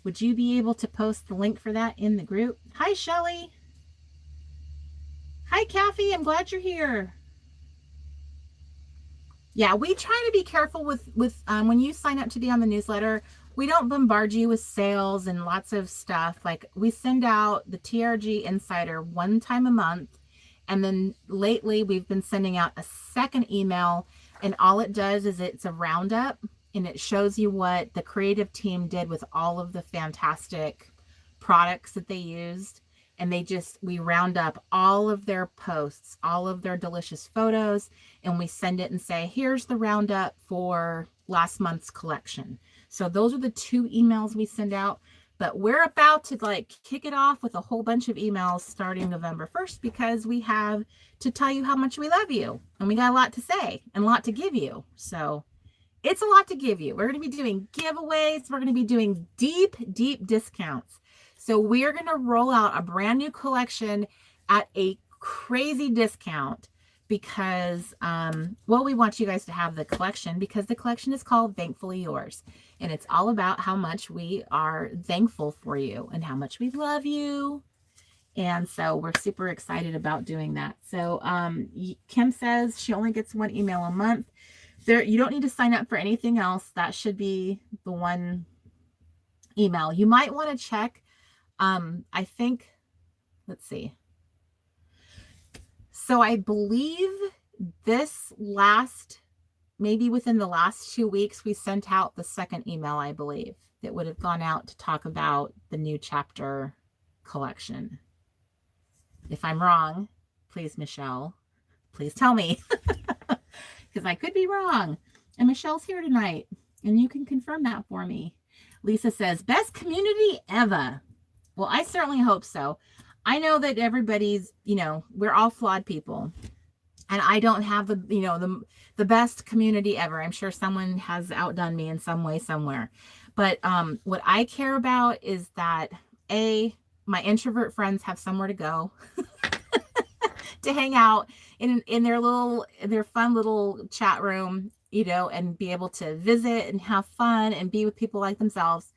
would you be able to post the link for that in the group? Hi, Shelly. Hi, Kathy. I'm glad you're here. Yeah, we try to be careful with when you sign up to be on the newsletter. We don't bombard you with sales and lots of stuff. Like, we send out the TRG Insider one time a month. And then lately we've been sending out a second email, and all it does is it's a roundup, and it shows you what the creative team did with all of the fantastic products that they used. And we round up all of their posts, all of their delicious photos, and we send it and say, here's the roundup for last month's collection. So those are the 2 emails we send out. But we're about to like kick it off with a whole bunch of emails starting November 1st, because we have to tell you how much we love you. And we got a lot to say and a lot to give you. So it's a lot to give you. We're going to be doing giveaways. We're going to be doing deep, deep discounts. So we are going to roll out a brand new collection at a crazy discount because, well, we want you guys to have the collection, because the collection is called Thankfully Yours. And it's all about how much we are thankful for you and how much we love you. And so we're super excited about doing that. So Kim says she only gets 1 email a month. You don't need to sign up for anything else. That should be the 1 email. You might want to check. I think, let's see. So I believe maybe within the last 2 weeks, we sent out the second email, I believe, that would have gone out to talk about the new chapter collection. If I'm wrong, please, Michelle, please tell me, because I could be wrong. And Michelle's here tonight, and you can confirm that for me. Lisa says, best community ever. Well, I certainly hope so. I know that everybody's, we're all flawed people, and I don't have the best community ever. I'm sure someone has outdone me in some way somewhere. But what I care about is that my introvert friends have somewhere to go to hang out in their fun little chat room, and be able to visit and have fun and be with people like themselves.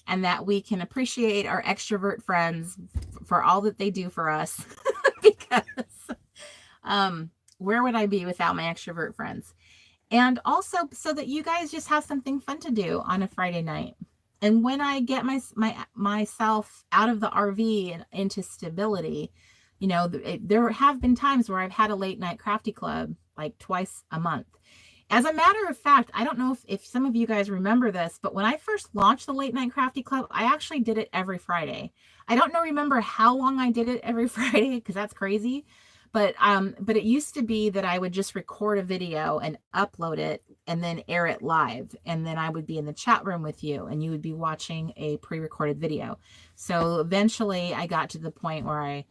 And that we can appreciate our extrovert friends for all that they do for us. Because where would I be without my extrovert friends? And also so that you guys just have something fun to do on a Friday night. And when I get myself out of the RV and into stability, there have been times where I've had a late night crafty club like twice a month. As a matter of fact, I don't know if some of you guys remember this, but when I first launched the Late Night Crafty Club, I actually did it every Friday. I don't remember how long I did it every Friday, because that's crazy. But it used to be that I would just record a video and upload it and then air it live. And then I would be in the chat room with you, and you would be watching a pre-recorded video. So eventually I got to the point where I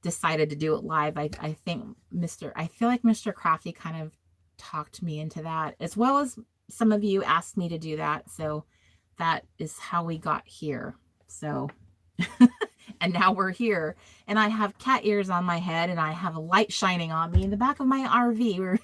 decided to do it live. I feel like Mr. Crafty kind of talked me into that, as well as some of you asked me to do that. So that is how we got here. So and now we're here, and I have cat ears on my head, and I have a light shining on me in the back of my RV where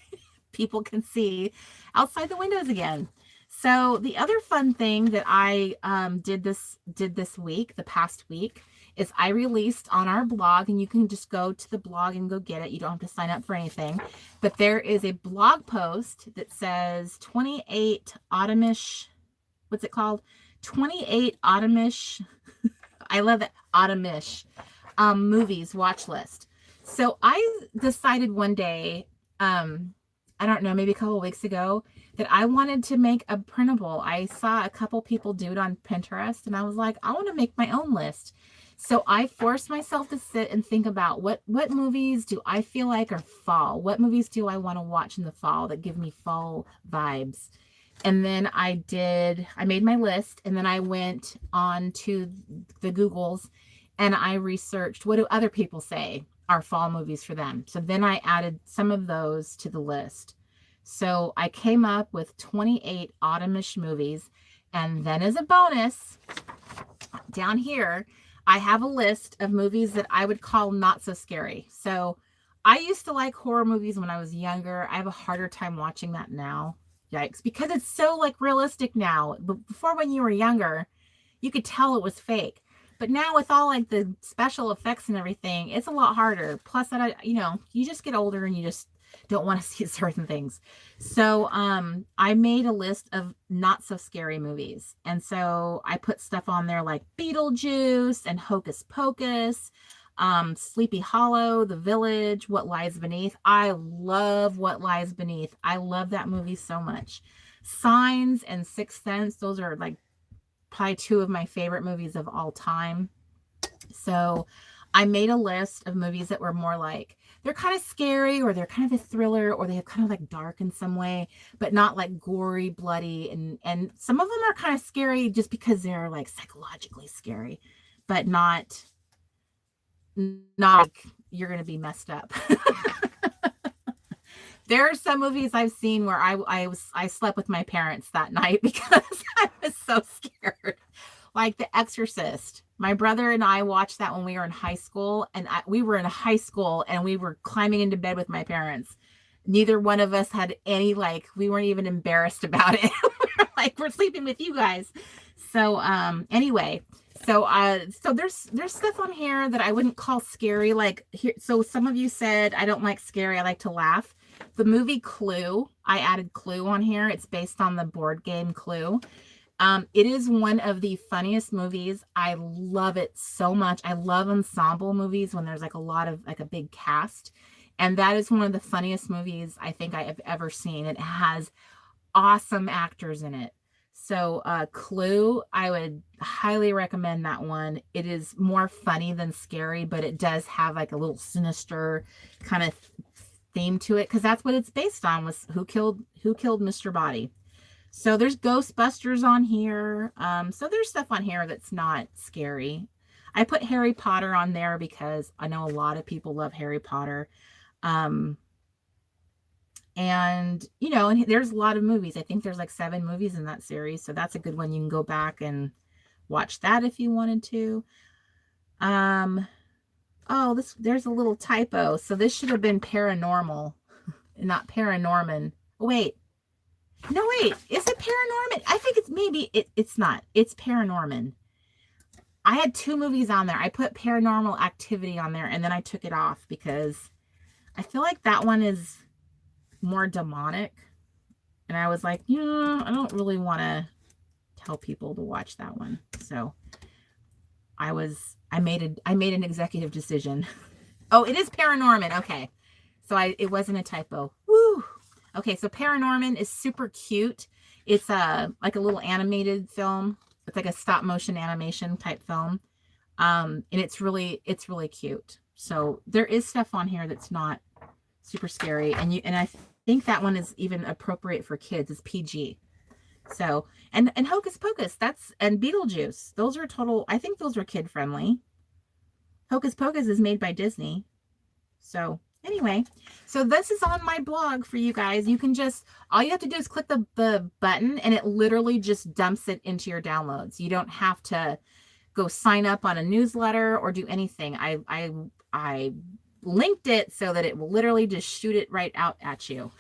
people can see outside the windows again. So the other fun thing that I did this week, the past week, is I released on our blog, and you can just go to the blog and go get it. You don't have to sign up for anything, but there is a blog post that says 28 autumnish, what's it called? 28 autumnish, I love it, autumnish movies watch list. So I decided one day, I don't know, maybe a couple of weeks ago, that I wanted to make a printable. I saw a couple people do it on Pinterest, and I was like, I want to make my own list. So I forced myself to sit and think about what movies do I feel like are fall? What movies do I want to watch in the fall that give me fall vibes? And then I made my list, and then I went on to the Googles and I researched, what do other people say are fall movies for them? So then I added some of those to the list. So I came up with 28 autumnish movies. And then as a bonus, down here, I have a list of movies that I would call not so scary. So I used to like horror movies when I was younger. I have a harder time watching that now. Yikes. Because it's so like realistic now. But before, when you were younger, you could tell it was fake. But now with all like the special effects and everything, it's a lot harder. Plus that, you just get older and you just don't want to see certain things. So I made a list of not so scary movies. And so I put stuff on there like Beetlejuice and Hocus Pocus, Sleepy Hollow, The Village, What Lies Beneath. I love What Lies Beneath. I love that movie so much. Signs and Sixth Sense, those are like probably two of my favorite movies of all time. So I made a list of movies that were more like, they're kind of scary, or they're kind of a thriller, or they have kind of like dark in some way, but not like gory, bloody. And some of them are kind of scary just because they're like psychologically scary, but not like you're going to be messed up. There are some movies I've seen where I slept with my parents that night because I was so scared. Like The Exorcist. My brother and I watched that when we were in high school, and we were in high school and we were climbing into bed with my parents. Neither one of us had any, like, we weren't even embarrassed about it. We're sleeping with you guys. So anyway, so there's stuff on here that I wouldn't call scary. Like here, so some of you said I don't like scary, I like to laugh. The movie Clue, I added Clue on here. It's based on the board game Clue. It is one of the funniest movies. I love it so much. I love ensemble movies when there's like a lot of like a big cast. And that is one of the funniest movies I think I have ever seen. It has awesome actors in it. So Clue, I would highly recommend that one. It is more funny than scary, but it does have like a little sinister kind of theme to it, because that's what it's based on, was who killed Mr. Body. So there's Ghostbusters on here. So there's stuff on here that's not scary. I put Harry Potter on there because I know a lot of people love Harry Potter. And and there's a lot of movies. I think there's like 7 movies in that series. So that's a good one. You can go back and watch that if you wanted to. Oh, there's a little typo. So this should have been paranormal, not paranorman. Wait. No, wait. Is it paranorman? I think it's not. It's paranorman. I had 2 movies on there. I put Paranormal Activity on there, and then I took it off because I feel like that one is more demonic. And I was like, I don't really want to tell people to watch that one. So I made an executive decision. Oh, it is Paranorman. Okay. So it wasn't a typo. Woo. Okay, so Paranorman is super cute. It's like a little animated film. It's like a stop motion animation type film. And it's really cute. So there is stuff on here that's not super scary. And I think that one is even appropriate for kids. It's PG. So, and Hocus Pocus, and Beetlejuice, those are I think those are kid friendly. Hocus Pocus is made by Disney. So anyway, so this is on my blog for you guys. You can all you have to do is click the button, and it literally just dumps it into your downloads. You don't have to go sign up on a newsletter or do anything. I linked it so that it will literally just shoot it right out at you.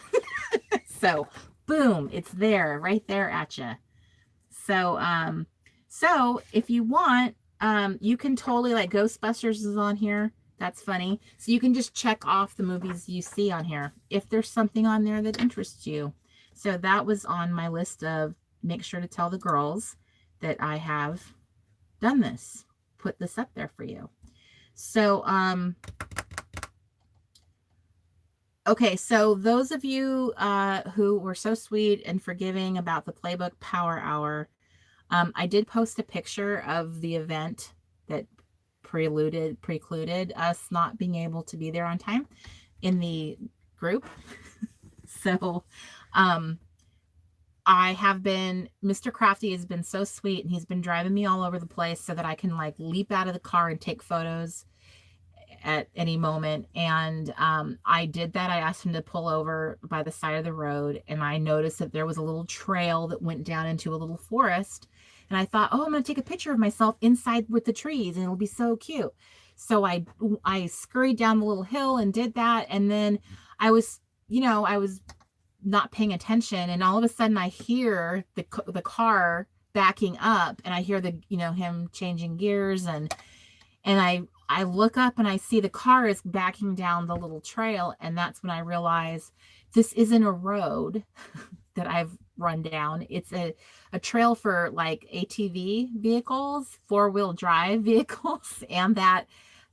So boom, it's there, right there at you. So, so if you want, you can totally, like, Ghostbusters is on here. That's funny. So you can just check off the movies you see on here if there's something on there that interests you. So that was on my list of make sure to tell the girls that I have done this, put this up there for you. So, Okay, so those of you who were so sweet and forgiving about the Playbook Power Hour, I did post a picture of the event that precluded us not being able to be there on time in the group. So Mr. Crafty has been so sweet, and he's been driving me all over the place so that I can like leap out of the car and take photos at any moment. And I did that. I asked him to pull over by the side of the road, and I noticed that there was a little trail that went down into a little forest. And I thought, oh, I'm going to take a picture of myself inside with the trees, and it'll be so cute. So I scurried down the little hill and did that. And then I was not paying attention, and all of a sudden I hear the car backing up, and I hear him changing gears, and I look up and I see the car is backing down the little trail, and that's when I realize this isn't a road that I've run down. It's a trail for like ATV vehicles, four-wheel drive vehicles, and that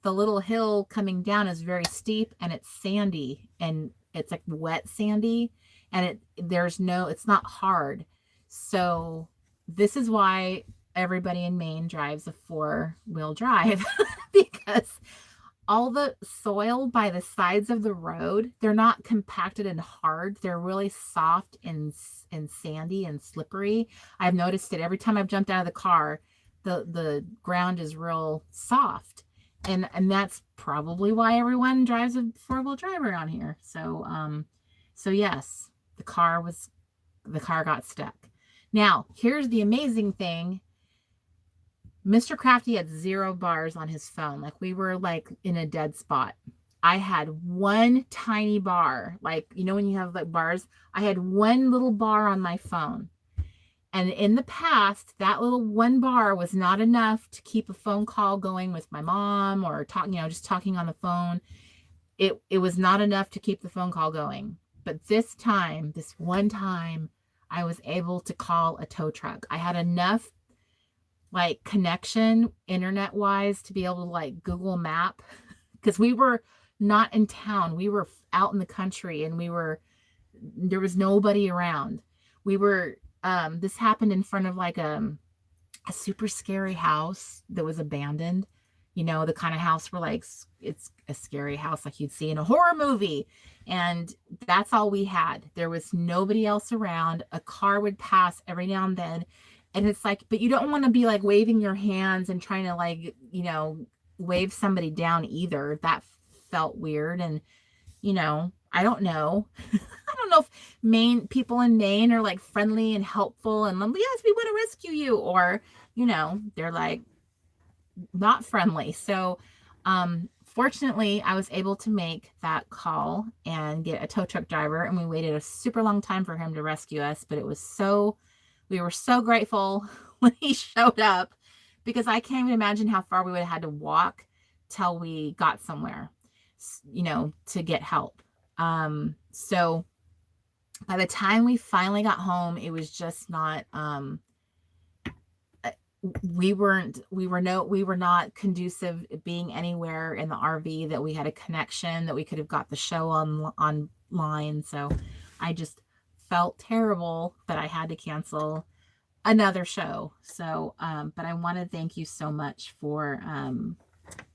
the little hill coming down is very steep, and it's sandy, and it's like wet sandy, and it's not hard. So this is why everybody in Maine drives a four-wheel drive because all the soil by the sides of the road, they're not compacted and hard. They're really soft and sandy and slippery. I've noticed it every time I've jumped out of the car, the ground is real soft. And that's probably why everyone drives a four-wheel drive around here. So yes, the car got stuck. Now, here's the amazing thing. Mr. Crafty had 0 bars on his phone. Like, we were like in a dead spot. I had one tiny bar. Like, when you have like bars, I had one little bar on my phone. And in the past, that little one bar was not enough to keep a phone call going with my mom, or just talking on the phone. It was not enough to keep the phone call going. But this one time, I was able to call a tow truck. I had enough like connection internet wise to be able to like Google Map, because we were not in town. We were out in the country, and there was nobody around. This happened in front of like a super scary house that was abandoned. The kind of house where like it's a scary house like you'd see in a horror movie. And that's all we had. There was nobody else around. A car would pass every now and then. And it's like, but you don't want to be like waving your hands and trying to like, wave somebody down either. That felt weird. And, I don't know. I don't know if people in Maine are like friendly and helpful and like, yes, we want to rescue you. Or, they're like not friendly. So, fortunately, I was able to make that call and get a tow truck driver, and we waited a super long time for him to rescue us, but we were so grateful when he showed up, because I can't even imagine how far we would have had to walk till we got somewhere, to get help. So by the time we finally got home, it was just not, we were not conducive being anywhere in the RV that we had a connection that we could have got the show online. So I just felt terrible that I had to cancel another show. So, but I want to thank you so much for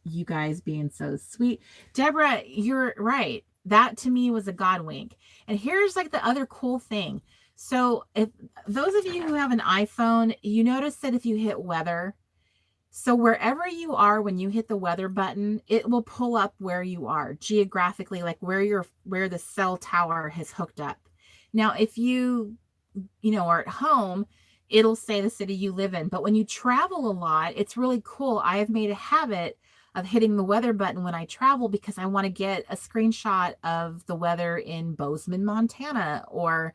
you guys being so sweet. Deborah, you're right. That to me was a God wink. And here's like the other cool thing. So if those of you who have an iPhone, you notice that if you hit weather, so wherever you are, when you hit the weather button, it will pull up where you are geographically, like where the cell tower has hooked up. Now, if you are at home, it'll say the city you live in. But when you travel a lot, it's really cool. I have made a habit of hitting the weather button when I travel, because I want to get a screenshot of the weather in Bozeman, Montana, or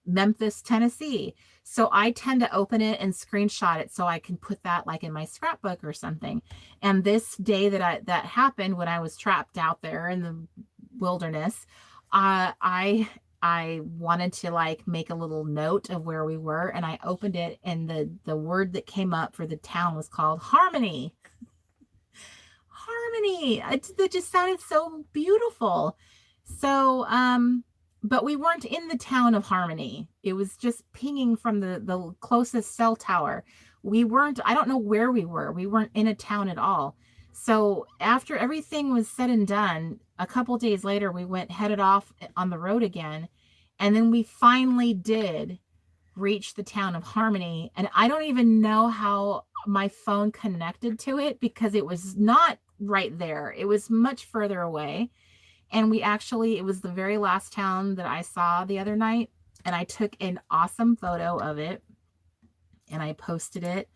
Memphis, Tennessee. So I tend to open it and screenshot it so I can put that like in my scrapbook or something. And this day that happened, when I was trapped out there in the wilderness, I wanted to like make a little note of where we were, and I opened it, and the word that came up for the town was called Harmony. harmony. It just sounded so beautiful. So, but we weren't in the town of Harmony. It was just pinging from the closest cell tower. I don't know where we were. We weren't in a town at all. So after everything was said and done, a couple days later, we headed off on the road again. And then we finally did reach the town of Harmony. And I don't even know how my phone connected to it because it was not right there. It was much further away. And it was the very last town that I saw the other night. And I took an awesome photo of it and I posted it.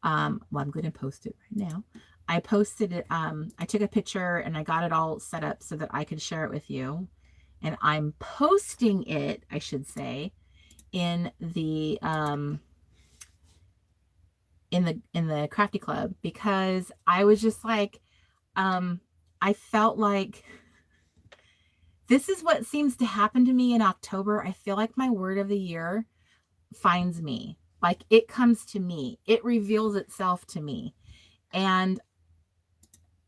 I'm going to post it right now. I posted it. I took a picture and I got it all set up so that I could share it with you. And I'm posting it, I should say, in the Crafty Club because I was just like, I felt like this is what seems to happen to me in October. I feel like my word of the year finds me. Like it comes to me. It reveals itself to me. And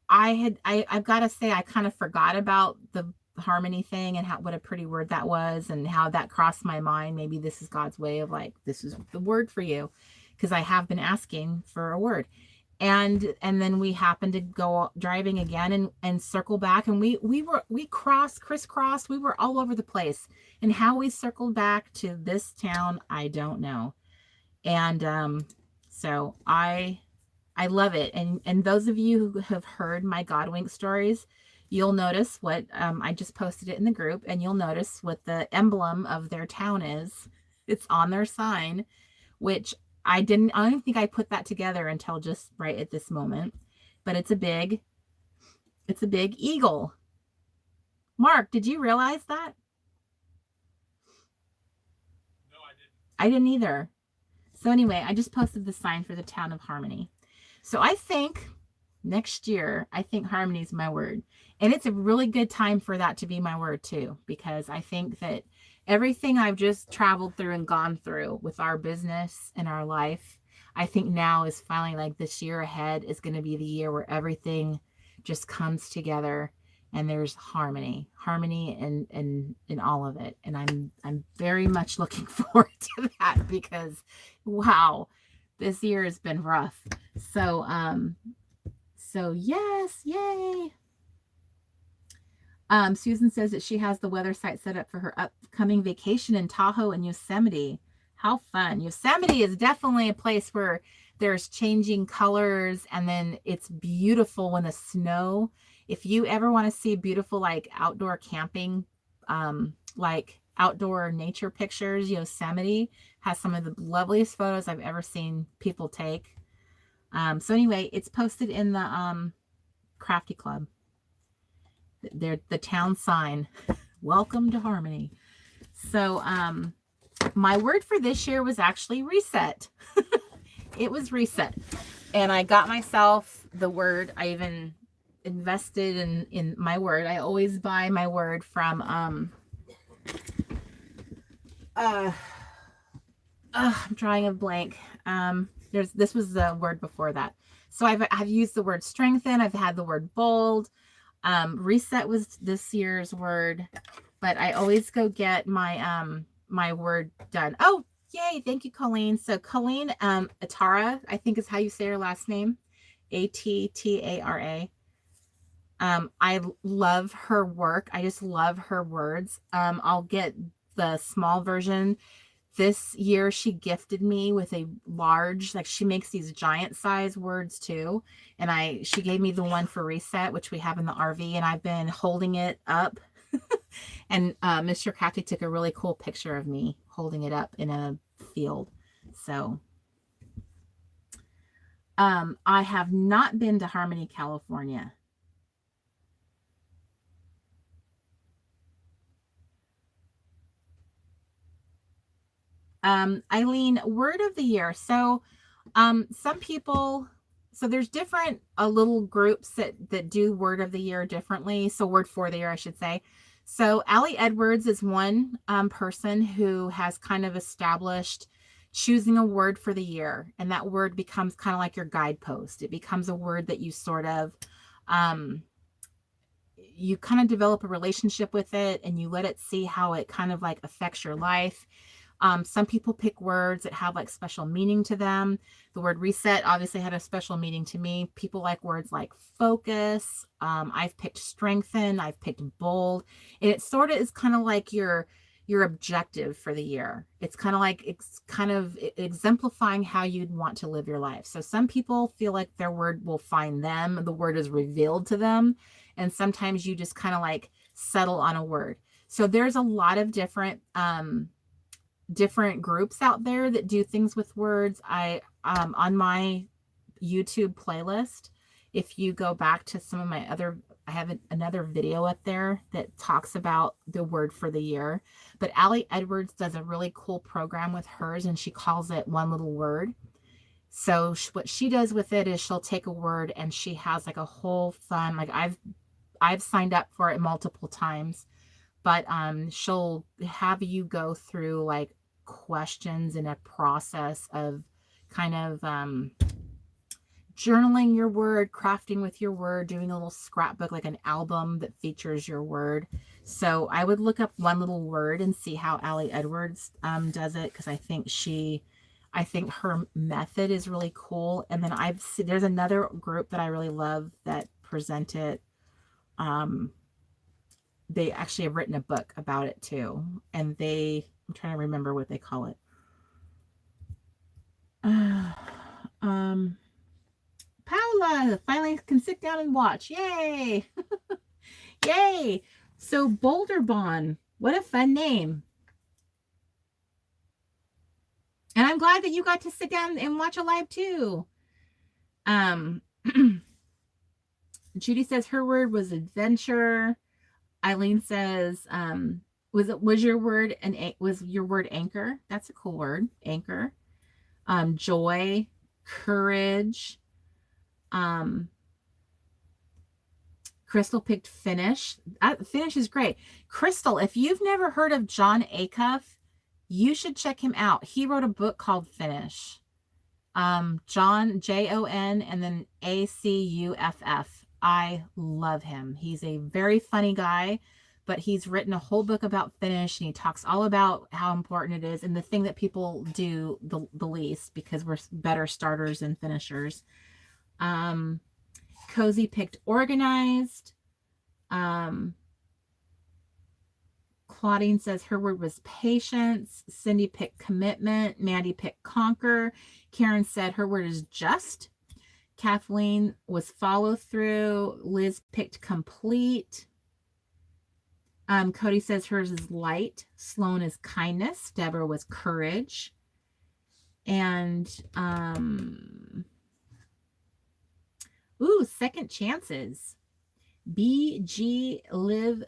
I've got to say, I kind of forgot about the harmony thing and what a pretty word that was and how that crossed my mind. Maybe this is God's way of like, this is the word for you. Because I have been asking for a word. And then we happened to go driving again and circle back. And we crisscrossed. We were all over the place. And how we circled back to this town, I don't know. And so I love it. And those of you who have heard my Godwink stories, you'll notice what I just posted it in the group. And you'll notice what the emblem of their town is. It's on their sign, which I don't think I put that together until just right at this moment, but it's a big eagle. Mark, did you realize that? No, I didn't. I didn't either. So anyway, I just posted the sign for the town of Harmony. So I think next year, I think harmony is my word. And it's a really good time for that to be my word too, because I think that everything I've just traveled through and gone through with our business and our life, I think now is finally like this year ahead is going to be the year where everything just comes together and there's harmony in all of it. And I'm very much looking forward to that because wow, this year has been rough. So yes, yay. Susan says that she has the weather site set up for her upcoming vacation in Tahoe and Yosemite. How fun. Yosemite is definitely a place where there's changing colors and then it's beautiful when the snow. If you ever want to see beautiful like outdoor camping, like outdoor nature pictures, Yosemite has some of the loveliest photos I've ever seen people take. So anyway, it's posted in the Crafty Club. They're the town sign. Welcome to Harmony. So my word for this year was actually reset. It was reset. And I got myself the word. I even invested in my word. I always buy my word from I'm drawing a blank. This was the word before that. So I've used the word strengthen. I've had the word bold. Reset was this year's word, but I always go get my my word done. Oh, yay, thank you, Colleen. So Colleen Atara, I think is how you say her last name, Attara. I love her work. I just love her words. I'll get the small version. This year she gifted me with a large, like she makes these giant size words too. And she gave me the one for reset, which we have in the RV, and I've been holding it up. And Mr. Crafty took a really cool picture of me holding it up in a field. So I have not been to Harmony, California. Eileen, word of the year. So some people, so there's different little groups that do word of the year differently. So word for the year, I should say. So Allie Edwards is one person who has kind of established choosing a word for the year. And that word becomes kind of like your guidepost. It becomes a word that you sort of You kind of develop a relationship with it and you let it see how it kind of like affects your life. Some people pick words that have like special meaning to them. The word reset obviously had a special meaning to me. People like words like focus. I've picked strengthen. I've picked bold. And it sort of is kind of like your objective for the year. It's kind of like it's kind of exemplifying how you'd want to live your life. So some people feel like their word will find them. The word is revealed to them. And sometimes you just kind of like settle on a word. So there's a lot of different groups out there that do things with words. I on my YouTube playlist, if you go back to some of my other, I have another video up there that talks about the word for the year. But Allie Edwards does a really cool program with hers, and she calls it One Little Word. So what she does with it is she'll take a word and she has like a whole fun, like I've signed up for it multiple times, but she'll have you go through like questions in a process of kind of journaling your word, crafting with your word, doing a little scrapbook, like an album that features your word. So I would look up One Little Word and see how Allie Edwards does it, because I think her method is really cool. And then there's another group that I really love that present it. They actually have written a book about it too. And I'm trying to remember what they call it. Paula finally can sit down and watch. Yay. Yay. So Boulder Bond, what a fun name. And I'm glad that you got to sit down and watch a live too. Judy says her word was adventure. Eileen says, was your word anchor? That's a cool word, anchor. Joy, courage. Crystal picked finish. Finish is great. Crystal, if you've never heard of Jon Acuff, you should check him out. He wrote a book called Finish. Jon, Jon, and then Acuff. I love him. He's a very funny guy, but he's written a whole book about finish, and he talks all about how important it is and the thing that people do the least, because we're better starters than finishers. Cozy picked organized. Claudine says her word was patience. Cindy picked commitment. Mandy picked conquer. Karen said her word is just. Kathleen was follow through. Liz picked complete. Cody says hers is light. Sloan is kindness. Deborah was courage. And second chances. BG live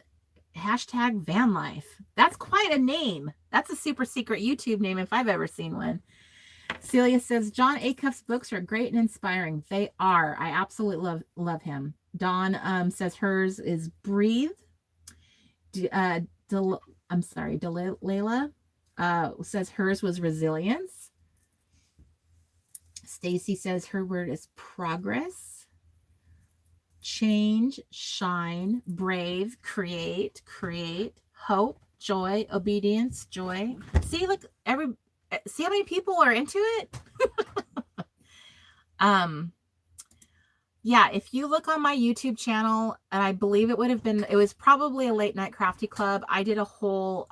hashtag van life. That's quite a name. That's a super secret YouTube name if I've ever seen one. Celia says Jon Acuff's books are great and inspiring. They are. I absolutely love him. Dawn says hers is breathe. Delilah says hers was resilience. Stacy says her word is progress. Change, shine, brave, create, hope, joy, obedience, joy. See, look, see how many people are into it? Yeah, if you look on my YouTube channel, and I believe it was probably a late night crafty club. I did a whole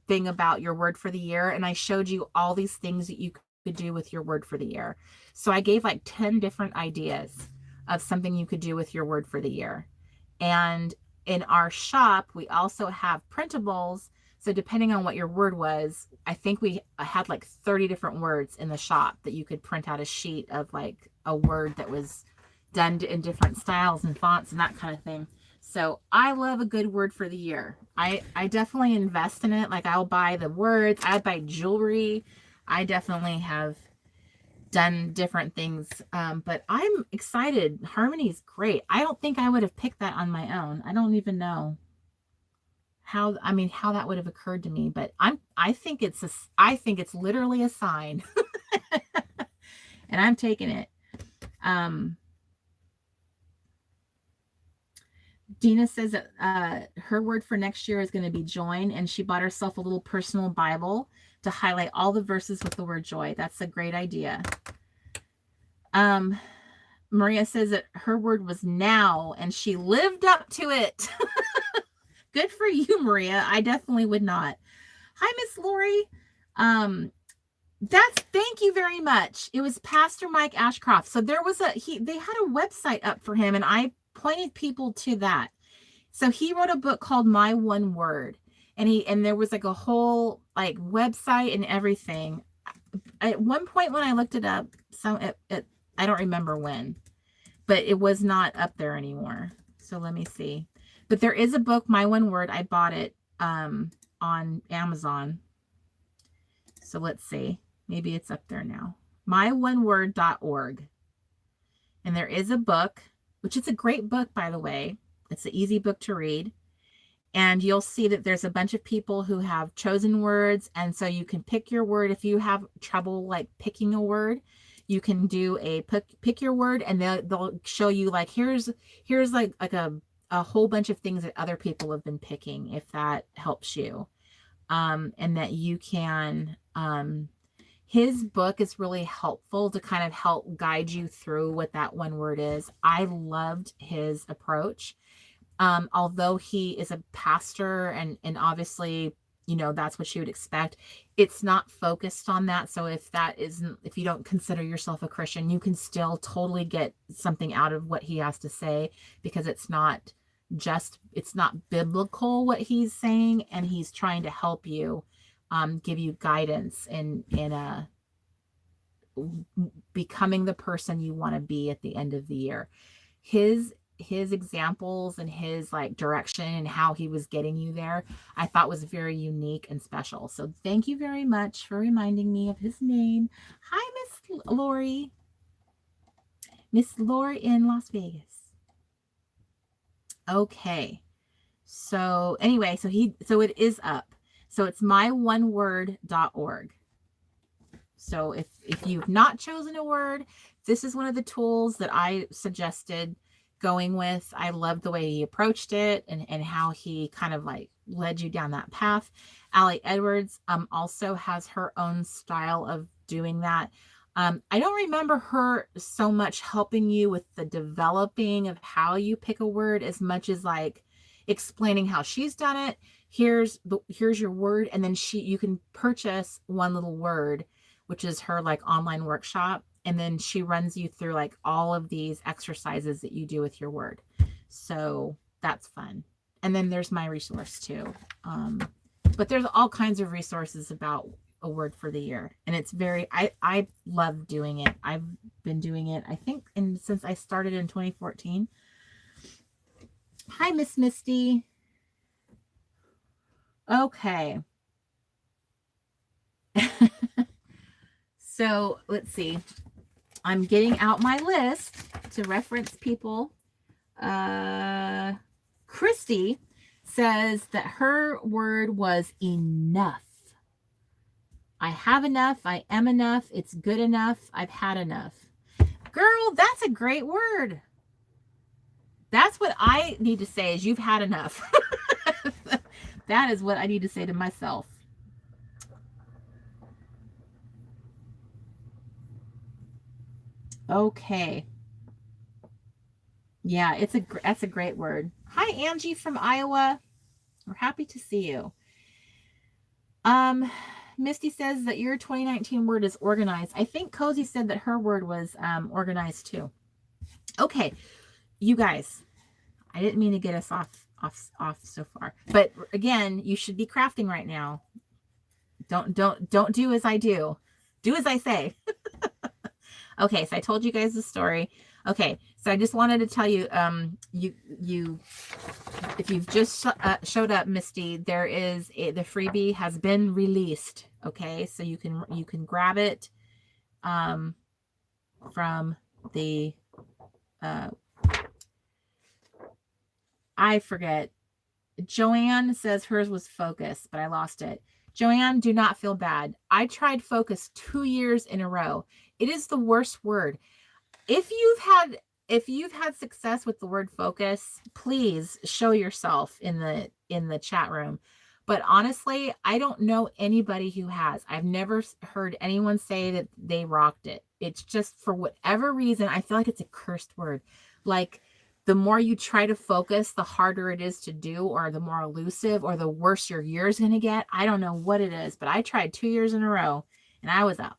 thing about your word for the year, and I showed you all these things that you could do with your word for the year. So I gave like 10 different ideas of something you could do with your word for the year. And in our shop, we also have printables. So depending on what your word was, I think we had like 30 different words in the shop that you could print out a sheet of, like a word that was done in different styles and fonts and that kind of thing. So I love a good word for the year. I definitely invest in it. Like I'll buy the words, I buy jewelry. I definitely have done different things. But I'm excited. Harmony's great. I don't think I would have picked that on my own. I don't even know how that would have occurred to me, but I think it's literally a sign. And I'm taking it. Dina says that her word for next year is going to be join, and she bought herself a little personal Bible to highlight all the verses with the word joy. That's a great idea. Maria says that her word was now, and she lived up to it. Good for you, Maria. I definitely would not. Hi, Miss Lori. Thank you very much. It was Pastor Mike Ashcroft. So there was they had a website up for him, and I pointed people to that. So he wrote a book called My One Word, and there was like a whole like website and everything. At one point when I looked it up, I don't remember when, but it was not up there anymore. So let me see. But there is a book, My One Word. I bought it on Amazon. So let's see. Maybe it's up there now. myoneWord.org. And there is a book, which is a great book, by the way. It's an easy book to read. And you'll see that there's a bunch of people who have chosen words. And so you can pick your word. If you have trouble like picking a word, you can do a pick your word, and they'll show you like, here's like a whole bunch of things that other people have been picking, if that helps you. And that you can, his book is really helpful to kind of help guide you through what that one word is. I loved his approach. Although he is a pastor and obviously, you know, that's what you would expect. It's not focused on that. So if you don't consider yourself a Christian, you can still totally get something out of what he has to say, because it's not biblical what he's saying, and he's trying to help you, give you guidance in becoming the person you want to be at the end of the year. His examples and his like direction and how he was getting you there, I thought was very unique and special. So thank you very much for reminding me of his name. Hi, Miss Lori. Miss Lori in Las Vegas. Okay. So anyway, so it is up. So it's myoneWord.org. So if you've not chosen a word, this is one of the tools that I suggested going with. I loved the way he approached it and how he kind of like led you down that path. Allie Edwards also has her own style of doing that. I don't remember her so much helping you with the developing of how you pick a word as much as like explaining how she's done it. Here's your word, and then you can purchase one little word, which is her like online workshop. And then she runs you through like all of these exercises that you do with your word. So that's fun. And then there's my resource too. But there's all kinds of resources about a word for the year. And it's I love doing it. I've been doing it, I think, since I started in 2014. Hi, Miss Misty. Okay. So let's see. I'm getting out my list to reference people. Christy says that her word was enough. I have enough. I am enough. It's good enough. I've had enough. Girl, that's a great word. That's what I need to say is you've had enough. That is what I need to say to myself. Okay. Yeah, that's a great word. Hi, Angie from Iowa. We're happy to see you. Misty says that your 2019 word is organized. I think Cozy said that her word was organized too. Okay, you guys, I didn't mean to get us off so far, but again, you should be crafting right now. Don't do as I do. Do as I say. Okay, so I told you guys the story. Okay, so I just wanted to tell you, if you've just showed up, Misty, there is the freebie has been released. Okay, so you can grab it from the I forget. Joanne says hers was focus, but I lost it. Joanne, do not feel bad. I tried focus 2 years in a row. It is the worst word. If you've had if you've had success with the word focus, please show yourself in the chat room. But honestly, I don't know anybody who has. I've never heard anyone say that they rocked it. It's just, for whatever reason, I feel like it's a cursed word. Like, the more you try to focus, the harder it is to do, or the more elusive, or the worse your year is going to get. I don't know what it is, but I tried 2 years in a row and I was a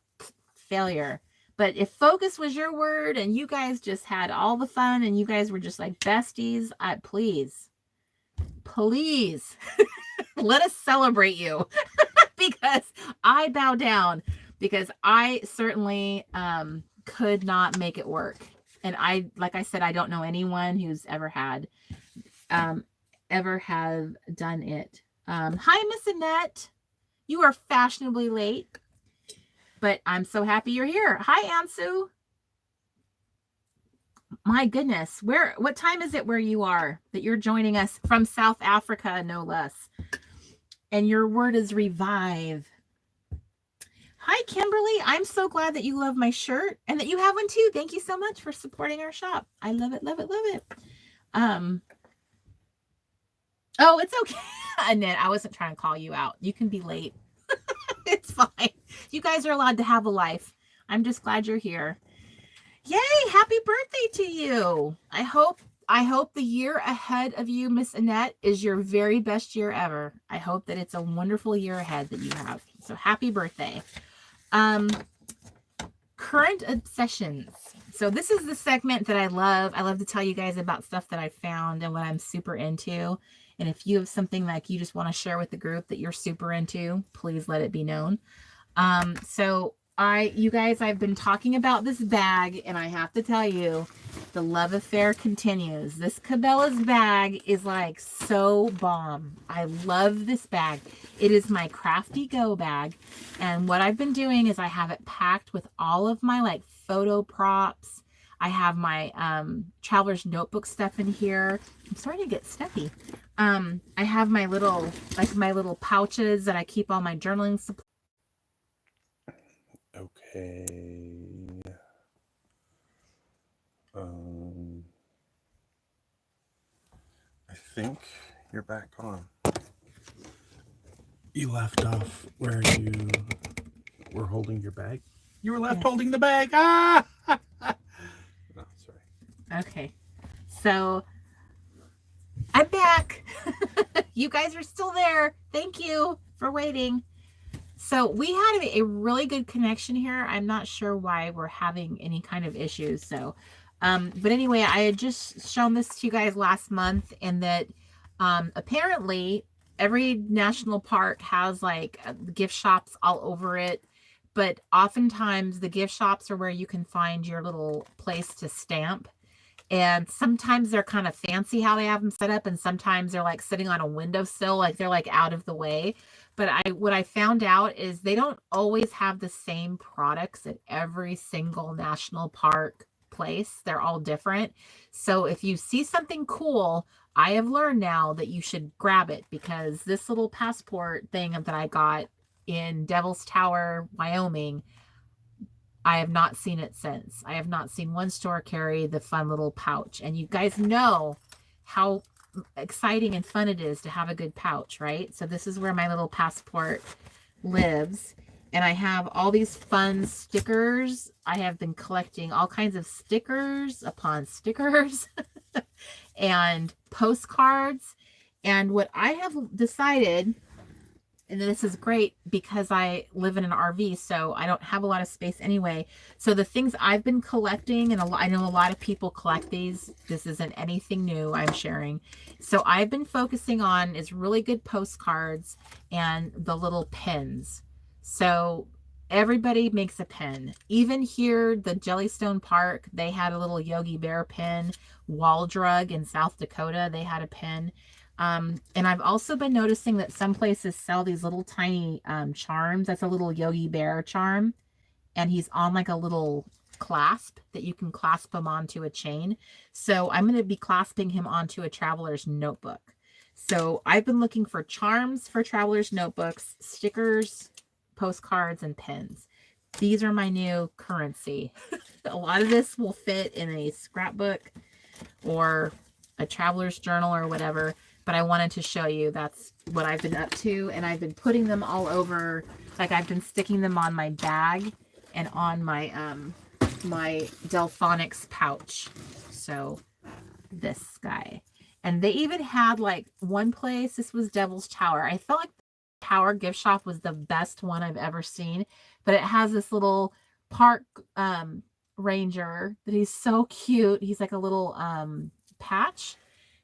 failure. But if focus was your word and you guys just had all the fun and you guys were just like besties, please let us celebrate you. Because I bow down, because I certainly could not make it work. And like I said, I don't know anyone who's ever have done it. Hi, Miss Annette. You are fashionably late, but I'm so happy you're here. Hi, Ansu. My goodness, what time is it where you are, that you're joining us from South Africa, no less? And your word is revive. Hi, Kimberly. I'm so glad that you love my shirt and that you have one too. Thank you so much for supporting our shop. I love it, love it, love it. Oh, it's okay. Annette, I wasn't trying to call you out. You can be late. It's fine. You guys are allowed to have a life. I'm just glad you're here. Yay, happy birthday to you. I hope the year ahead of you, Miss Annette, is your very best year ever. I hope that it's a wonderful year ahead that you have. So happy birthday. Current obsessions. So this is the segment that I love. I love to tell you guys about stuff that I found and what I'm super into. And if you have something like you just want to share with the group that you're super into, please let it be known. You guys, I've been talking about this bag, and I have to tell you, the love affair continues. This Cabela's bag is like so bomb. I love this bag. It is my Crafty Go bag. And what I've been doing is I have it packed with all of my like photo props. I have my traveler's notebook stuff in here. I'm starting to get stuffy. I have my little pouches that I keep all my journaling supplies. Okay. I think you're back on. You left off where you were holding your bag. You were left holding the bag. Ah! No, sorry. Okay. So I'm back. You guys are still there. Thank you for waiting. So we had a really good connection here. I'm not sure why we're having any kind of issues. So, but anyway, I had just shown this to you guys last month, and that apparently every national park has like gift shops all over it. But oftentimes the gift shops are where you can find your little place to stamp. And sometimes they're kind of fancy how they have them set up. And sometimes they're like sitting on a windowsill, like they're like out of the way. But what I found out is they don't always have the same products at every single national park place. They're all different. So if you see something cool, I have learned now that you should grab it, because this little passport thing that I got in Devil's Tower, Wyoming, I have not seen it since. I have not seen one store carry the fun little pouch. And you guys know how exciting and fun it is to have a good pouch, right? So this is where my little passport lives. And I have all these fun stickers. I have been collecting all kinds of stickers upon stickers and postcards. And what I have decided, and this is great because I live in an RV, so I don't have a lot of space anyway. So the things I've been collecting, and I know a lot of people collect these. This isn't anything new I'm sharing. So I've been focusing on is really good postcards and the little pins. So everybody makes a pin. Even here, the Jellystone Park, they had a little Yogi Bear pin. Wall Drug in South Dakota, they had a pin. And I've also been noticing that some places sell these little tiny charms. That's a little Yogi Bear charm. And he's on like a little clasp that you can clasp him onto a chain. So I'm going to be clasping him onto a traveler's notebook. So I've been looking for charms for traveler's notebooks, stickers, postcards, and pins. These are my new currency. A lot of this will fit in a scrapbook or a traveler's journal or whatever, but I wanted to show you that's what I've been up to, and I've been putting them all over, like I've been sticking them on my bag and on my my Delphonics pouch. So this guy. And they even had like one place, this was Devil's Tower. I felt like the Tower gift shop was the best one I've ever seen, but it has this little park ranger that he's so cute. He's like a little patch,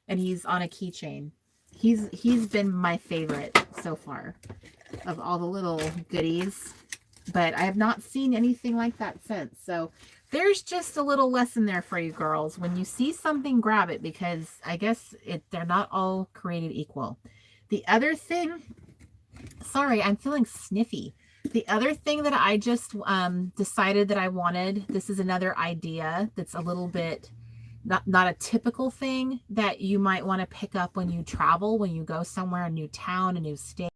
and he's on a keychain. He's been my favorite so far of all the little goodies, but I have not seen anything like that since. So there's just a little lesson there for you girls. When you see something, grab it, because I guess they're not all created equal. The other thing, sorry, I'm feeling sniffy. The other thing that I just decided that I wanted, this is another idea that's a little bit not a typical thing that you might want to pick up when you travel, when you go somewhere, a new town, a new state,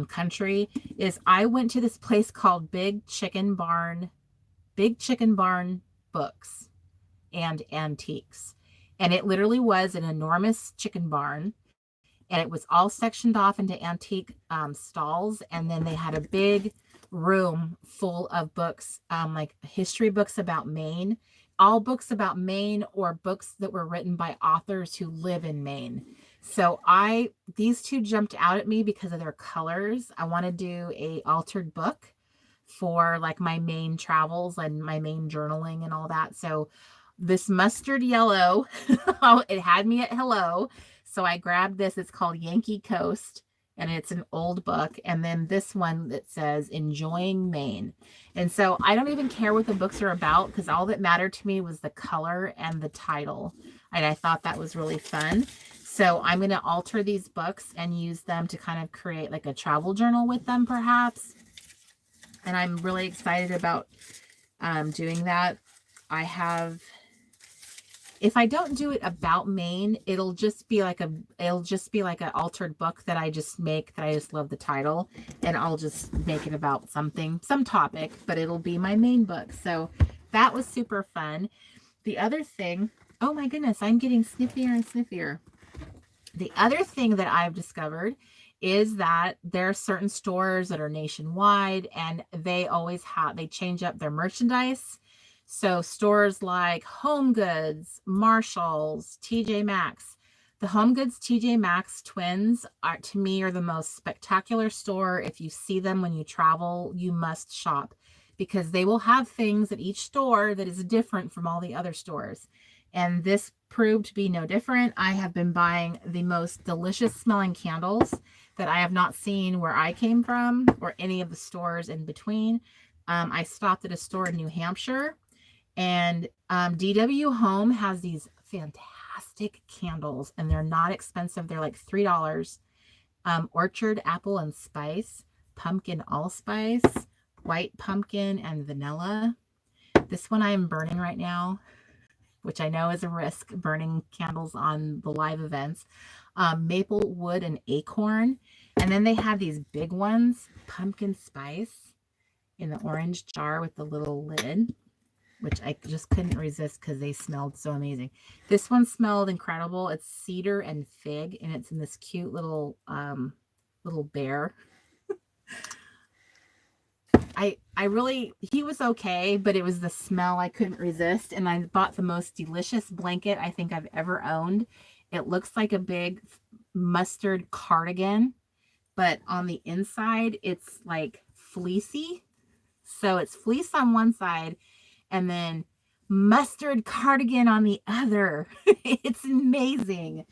country, is I went to this place called Big Chicken Barn Books and Antiques. And it literally was an enormous chicken barn, and it was all sectioned off into antique stalls. And then they had a big room full of books, like history books about Maine, all books about Maine, or books that were written by authors who live in Maine. So these two jumped out at me because of their colors. I want to do a altered book for like my Maine travels and my Maine journaling and all that. So this mustard yellow, it had me at hello. So I grabbed this. It's called Yankee Coast, and it's an old book. And then this one that says Enjoying Maine. And so I don't even care what the books are about, because all that mattered to me was the color and the title. And I thought that was really fun. So I'm going to alter these books and use them to kind of create like a travel journal with them, perhaps. And I'm really excited about doing that. If I don't do it about Maine, it'll just be like an altered book that I just make, that I just love the title, and I'll just make it about some topic, but it'll be my Maine book. So that was super fun. The other thing, oh my goodness, I'm getting sniffier and sniffier. The other thing that I've discovered is that there are certain stores that are nationwide, and they change up their merchandise. So stores like Home Goods, Marshalls, TJ Maxx. The Home Goods TJ Maxx twins are, to me, are the most spectacular store. If you see them when you travel, you must shop, because they will have things at each store that is different from all the other stores. And this proved to be no different. I have been buying the most delicious smelling candles that I have not seen where I came from, or any of the stores in between. I stopped at a store in New Hampshire, and DW Home has these fantastic candles, and they're not expensive. They're like $3. Orchard apple and spice, pumpkin allspice, white pumpkin and vanilla. This one I am burning right now, which I know is a risk, burning candles on the live events. Maple wood and acorn. And then they have these big ones, pumpkin spice, in the orange jar with the little lid, which I just couldn't resist because they smelled so amazing. This one smelled incredible. It's cedar and fig, and it's in this cute little bear. He was okay, but it was the smell I couldn't resist. And I bought the most delicious blanket I think I've ever owned. It looks like a big mustard cardigan, but on the inside, it's like fleecy. So it's fleece on one side and then mustard cardigan on the other. It's amazing.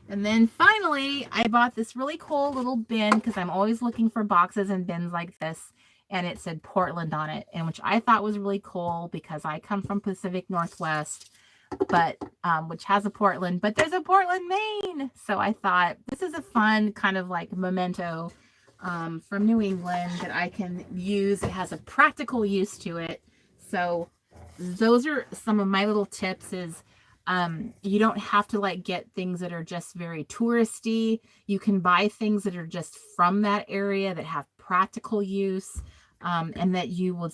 And then finally, I bought this really cool little bin, because I'm always looking for boxes and bins like this. And it said Portland on it, and which I thought was really cool, because I come from Pacific Northwest, but which has a Portland, but there's a Portland, Maine. So I thought this is a fun kind of like memento from New England that I can use. It has a practical use to it. So those are some of my little tips. Is you don't have to like get things that are just very touristy. You can buy things that are just from that area that have practical use, and that you will,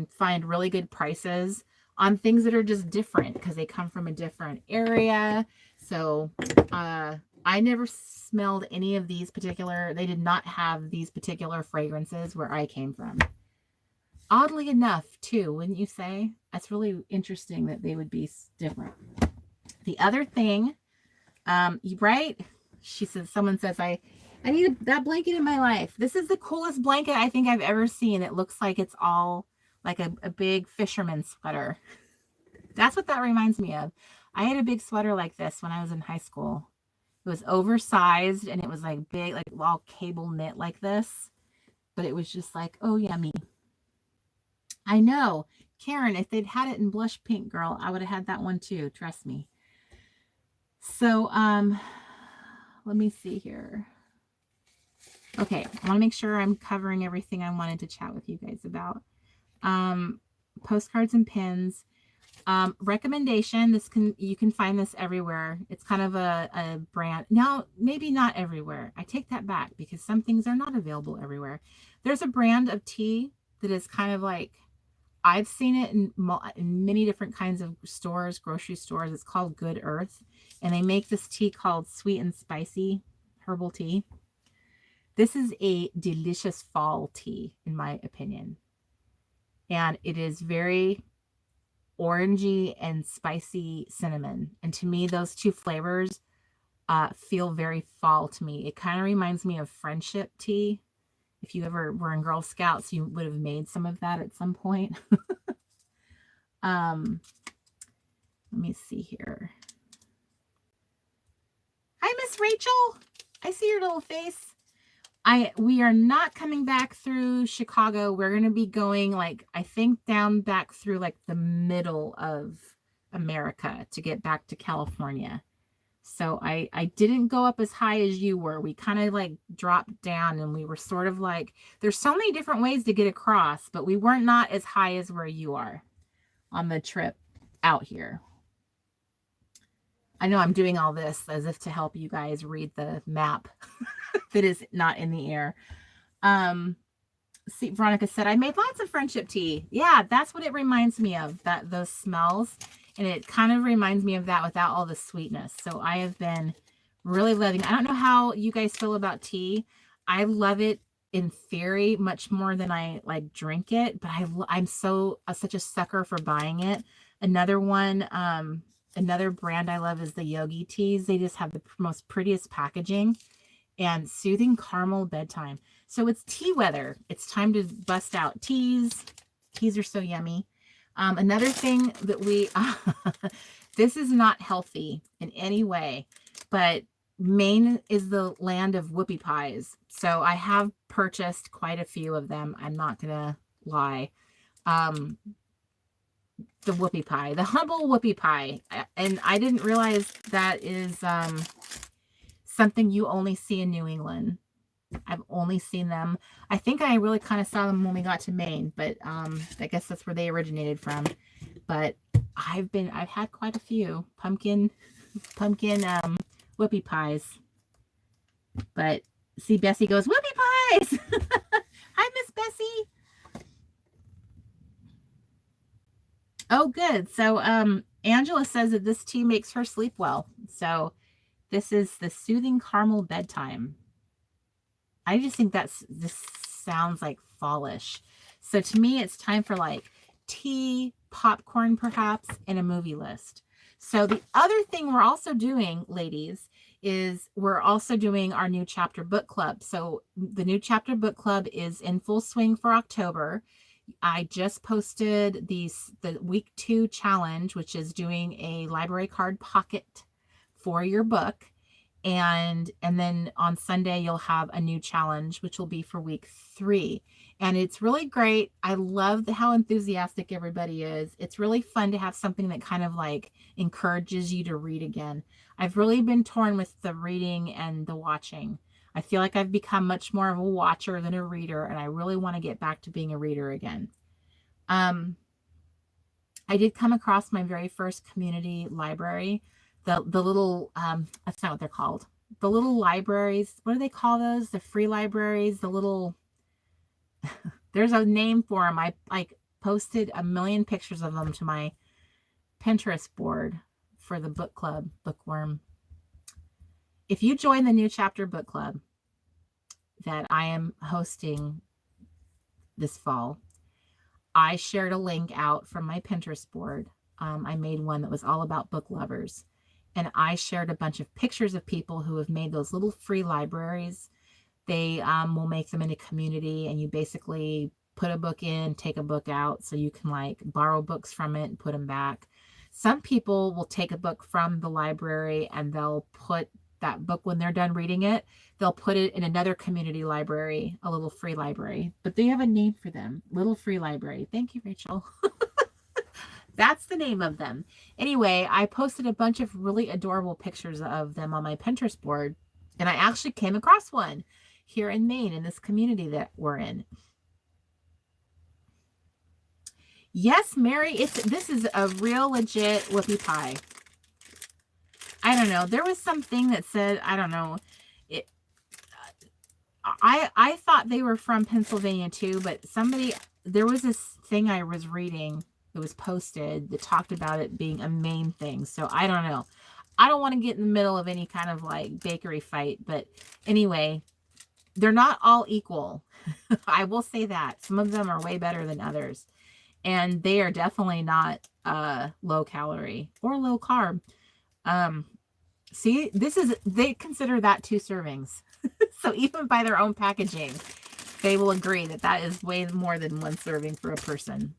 find really good prices on things that are just different because they come from a different area. So I never smelled any of these particular, they did not have these particular fragrances where I came from. Oddly enough, too, wouldn't you say? That's really interesting that they would be different. The other thing, right? She says, someone says, I need that blanket in my life. This is the coolest blanket I think I've ever seen. It looks like it's all like a big fisherman sweater. That's what that reminds me of. I had a big sweater like this when I was in high school. It was oversized and it was like big, like all cable knit like this. But it was just like, oh, yummy. I know. Karen, if they'd had it in blush pink, girl, I would have had that one too. Trust me. So, let me see here. Okay, I want to make sure I'm covering everything I wanted to chat with you guys about. Postcards and pins. Recommendation. You can find this everywhere. It's kind of a brand. Now, maybe not everywhere. I take that back because some things are not available everywhere. There's a brand of tea that is kind of like, I've seen it in many different kinds of stores, grocery stores. It's called Good Earth. And they make this tea called Sweet and Spicy Herbal Tea. This is a delicious fall tea, in my opinion. And it is very orangey and spicy cinnamon. And to me, those two flavors feel very fall to me. It kind of reminds me of friendship tea. If you ever were in Girl Scouts, you would have made some of that at some point. Let me see here. Hi, Miss Rachel. I see your little face. We are not coming back through Chicago. We're going to be going I think down back through the middle of America to get back to California. So I didn't go up as high as you were. We kind of dropped down and we were sort of there's so many different ways to get across, but we weren't not as high as where you are on the trip out here. I know I'm doing all this as if to help you guys read the map that is not in the air. See, Veronica said, I made lots of friendship tea. Yeah, that's what it reminds me of, those smells. And it kind of reminds me of that without all the sweetness. So I have been really loving, I don't know how you guys feel about tea. I love it in theory much more than I drink it, but I'm such a sucker for buying it. Another one, another brand I love is the Yogi teas. They just have the most prettiest packaging and soothing caramel bedtime. So it's tea weather. It's time to bust out teas. Teas are so yummy. Another thing that this is not healthy in any way, but Maine is the land of Whoopie Pies. So I have purchased quite a few of them. I'm not going to lie. The Whoopie Pie, the humble Whoopie Pie. And I didn't realize that is something you only see in New England. I've only seen them. I think I really kind of saw them when we got to Maine, but I guess that's where they originated from. But I've had quite a few pumpkin Whoopie Pies. But see, Bessie goes, Whoopie Pies! Hi, Miss Bessie. Oh, good. So Angela says that this tea makes her sleep well. So this is the soothing caramel bedtime. I just think this sounds like fallish. So to me, it's time for tea, popcorn, perhaps, and a movie list. So the other thing we're also doing, ladies, is we're also doing our new chapter book club. So the new chapter book club is in full swing for October. I just posted the week 2 challenge, which is doing a library card pocket for your book. And then on Sunday, you'll have a new challenge, which will be for week 3. And it's really great. I love how enthusiastic everybody is. It's really fun to have something that kind of encourages you to read again. I've really been torn with the reading and the watching. I feel like I've become much more of a watcher than a reader, and I really want to get back to being a reader again. I did come across my very first community library. The little, that's not what they're called. The little libraries, what do they call those? The free libraries, the little, there's a name for them. I posted a million pictures of them to my Pinterest board for the book club, Bookworm. If you join the New Chapter Book Club that I am hosting this fall, I shared a link out from my Pinterest board. I made one that was all about book lovers. And I shared a bunch of pictures of people who have made those little free libraries. They will make them in a community, and you basically put a book in, take a book out, so you can like borrow books from it and put them back. Some people will take a book from the library and they'll put that book, when they're done reading it, they'll put it in another community library, a little free library. But they have a name for them, little free library. Thank you, Rachel. That's the name of them. Anyway, I posted a bunch of really adorable pictures of them on my Pinterest board, and I actually came across one here in Maine in this community that we're in. Yes, Mary, this is a real legit Whoopie Pie. I don't know. There was something that said, I don't know. I thought they were from Pennsylvania too, but there was this thing I was reading that was posted that talked about it being a Maine thing. So I don't know. I don't want to get in the middle of any kind of like bakery fight, but anyway, they're not all equal. I will say that. Some of them are way better than others. And they are definitely not low calorie or low carb. See, they consider that 2 servings. So even by their own packaging, they will agree that that is way more than 1 serving for a person.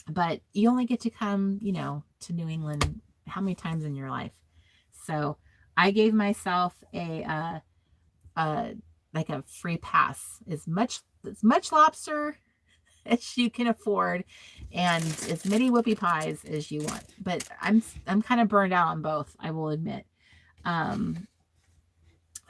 But you only get to come, to New England how many times in your life? So I gave myself a free pass, as much lobster as you can afford and as many Whoopie Pies as you want. But I'm kind of burned out on both, I will admit.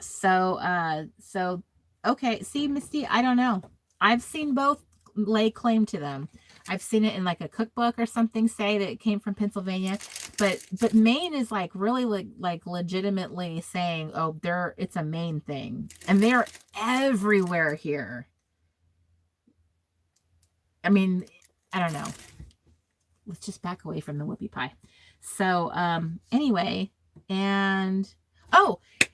So okay, see, Misty, I don't know. I've seen both lay claim to them. I've seen it in like a cookbook or something say that it came from Pennsylvania, but Maine is like really like legitimately saying, oh, it's a Maine thing, and they're everywhere here. I mean, I don't know. Let's just back away from the Whoopie Pie. So anyway, and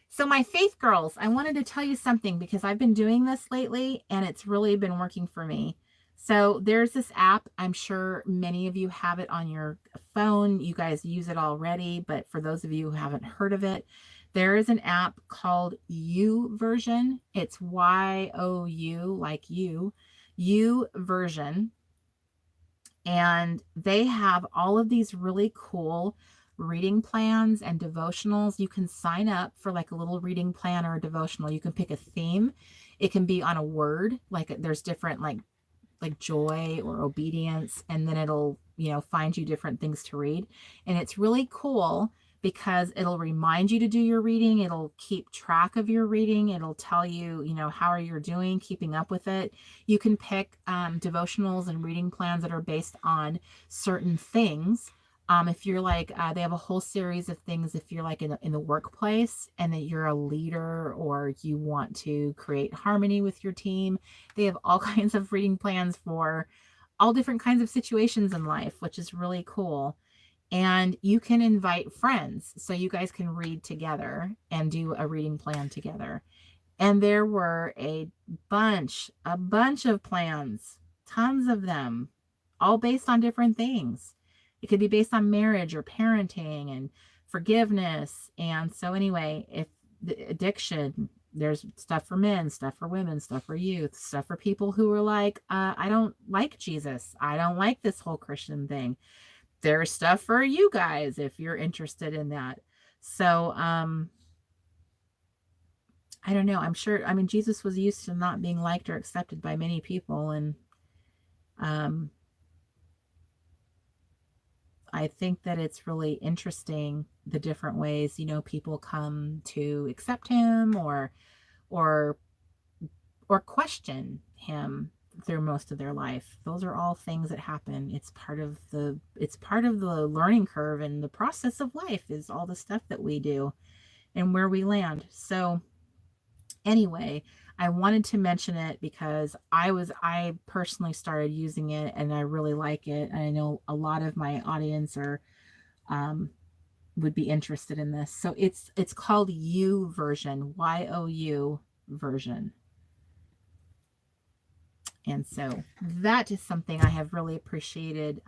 so my faith girls, I wanted to tell you something because I've been doing this lately and it's really been working for me. So there's this app. I'm sure many of you have it on your phone. You guys use it already, but for those of you who haven't heard of it, there is an app called YouVersion. It's YOU, like YouVersion. And they have all of these really cool reading plans and devotionals. You can sign up for like a little reading plan or a devotional. You can pick a theme. It can be on a word, like there's different like joy or obedience, and then it'll find you different things to read. And it's really cool because it'll remind you to do your reading. It'll keep track of your reading. It'll tell you, how are you doing, keeping up with it. You can pick devotionals and reading plans that are based on certain things. If you're like, they have a whole series of things. If you're like in the workplace and that you're a leader or you want to create harmony with your team, they have all kinds of reading plans for all different kinds of situations in life, which is really cool. And you can invite friends so you guys can read together and do a reading plan together. And there were a bunch of plans, tons of them, all based on different things. It could be based on marriage or parenting and forgiveness. And so anyway, if the addiction, there's stuff for men, stuff for women, stuff for youth, stuff for people who are like, I don't like Jesus. I don't like this whole Christian thing. There's stuff for you guys if you're interested in that. So, I don't know. I'm sure, Jesus was used to not being liked or accepted by many people. And, I think that it's really interesting the different ways, people come to accept him or question him through most of their life. Those are all things that happen. It's part of the learning curve, and the process of life is all the stuff that we do and where we land. So anyway, I wanted to mention it because I personally started using it and I really like it. And I know a lot of my audience are would be interested in this. So it's called You version, YOU version. And so that is something I have really appreciated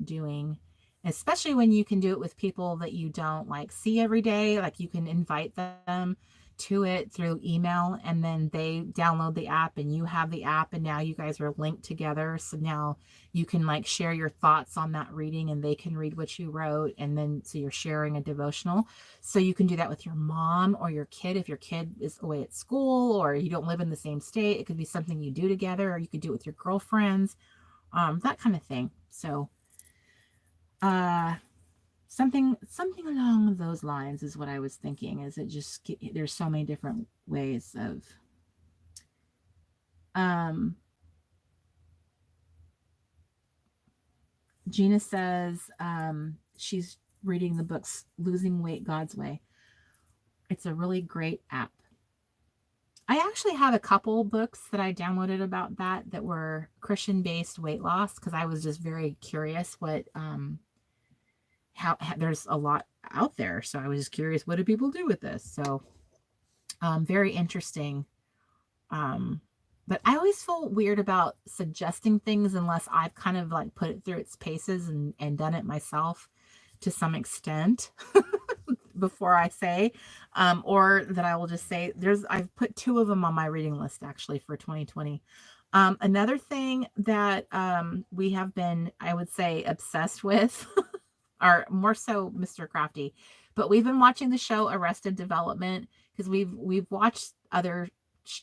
doing, especially when you can do it with people that you don't like see every day. Like you can invite them to it through email, and then they download the app and you have the app, and now you guys are linked together. So now you can like share your thoughts on that reading, and they can read what you wrote, and then so you're sharing a devotional. So you can do that with your mom or your kid if your kid is away at school or you don't live in the same state. It could be something you do together, or you could do it with your girlfriends, that kind of thing. So something along those lines is what I was thinking. Is it just, there's so many different ways of Gina says she's reading the books Losing Weight God's Way. It's a really great app. I actually have a couple books that I downloaded about that were Christian-based weight loss, because I was just very curious what how there's a lot out there. So I was just curious, what do people do with this? So very interesting. But I always feel weird about suggesting things unless I've kind of like put it through its paces and done it myself to some extent before I say, or that I will just say I've put 2 of them on my reading list actually for 2020. Another thing that we have been, I would say, obsessed with, or more so Mr. Crafty, but we've been watching the show Arrested Development, because we've watched other,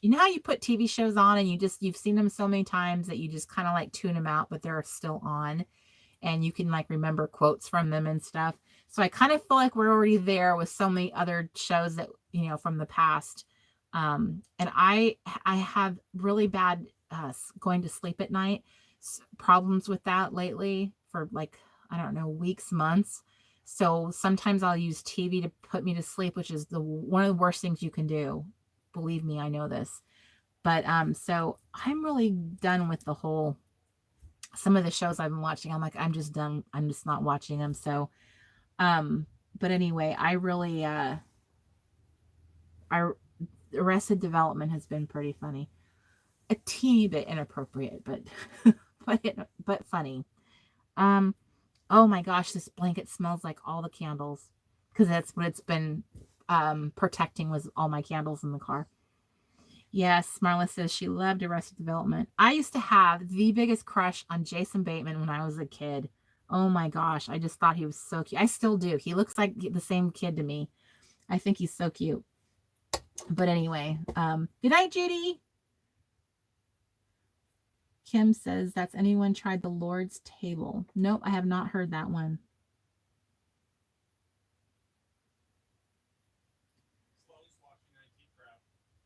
you know how you put TV shows on and you've seen them so many times that you just kind of like tune them out, but they're still on and you can like remember quotes from them and stuff. So I kind of feel like we're already there with so many other shows that, you know, from the past. And I have really bad going to sleep at night problems with that lately for like, I don't know, weeks, months. So sometimes I'll use TV to put me to sleep, which is one of the worst things you can do. Believe me, I know this. But so I'm really done with some of the shows I've been watching. I'm like, I'm just done. I'm just not watching them. So but anyway, I really Arrested Development has been pretty funny. A teeny bit inappropriate, but but funny. Oh my gosh, this blanket smells like all the candles, because that's what it's been protecting, was all my candles in the car. Yes, Marla says she loved Arrested Development. I used to have the biggest crush on Jason Bateman when I was a kid. Oh my gosh, I just thought he was so cute. I still do. He looks like the same kid to me. I think he's so cute. But anyway, good night, Judy. Kim says, that's anyone tried the Lord's Table? Nope, I have not heard that one.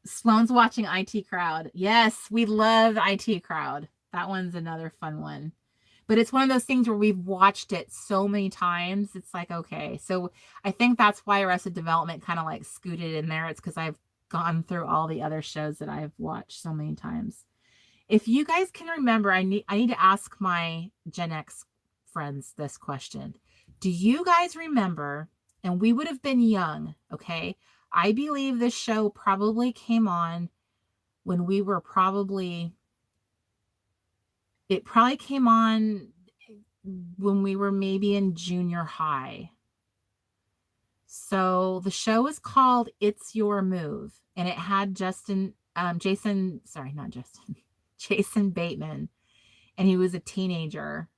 Sloan's watching IT Crowd. Yes, we love IT Crowd. That one's another fun one. But it's one of those things where we've watched it so many times. It's like, okay. So I think that's why Arrested Development kind of like scooted in there. It's because I've gone through all the other shows that I've watched so many times. If you guys can remember, I need to ask my Gen X friends this question. Do you guys remember, and we would have been young, okay? I believe this show probably came on when we were it probably came on when we were maybe in junior high. So the show is called It's Your Move, and it had Jason Bateman, and he was a teenager.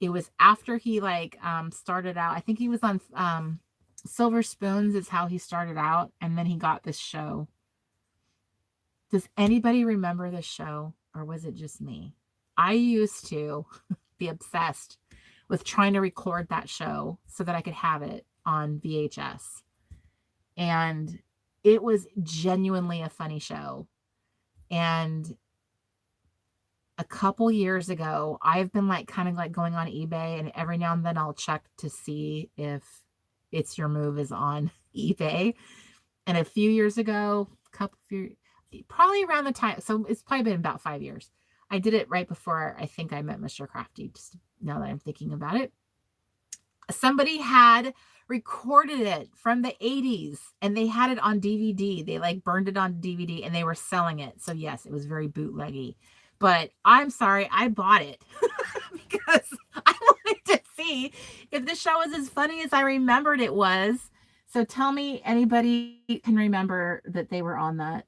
It was after he started out. I think he was on Silver Spoons is how he started out, and then he got this show. Does anybody remember this show, or was it just me? I used to be obsessed with trying to record that show so that I could have it on VHS. And it was genuinely a funny show. And a couple years ago, I've been kind of going on eBay, and every now and then I'll check to see if It's Your Move is on eBay. And a few years ago, probably around the time, so it's probably been about 5 years. I did it right before I think I met Mr. Crafty, just now that I'm thinking about it. somebody had recorded it from the 80s and they had it on DVD. They like burned it on DVD and they were selling it. So yes, it was very bootleggy. But I'm sorry, I bought it because I wanted to see if the show was as funny as I remembered it was. So tell me anybody can remember that they were on that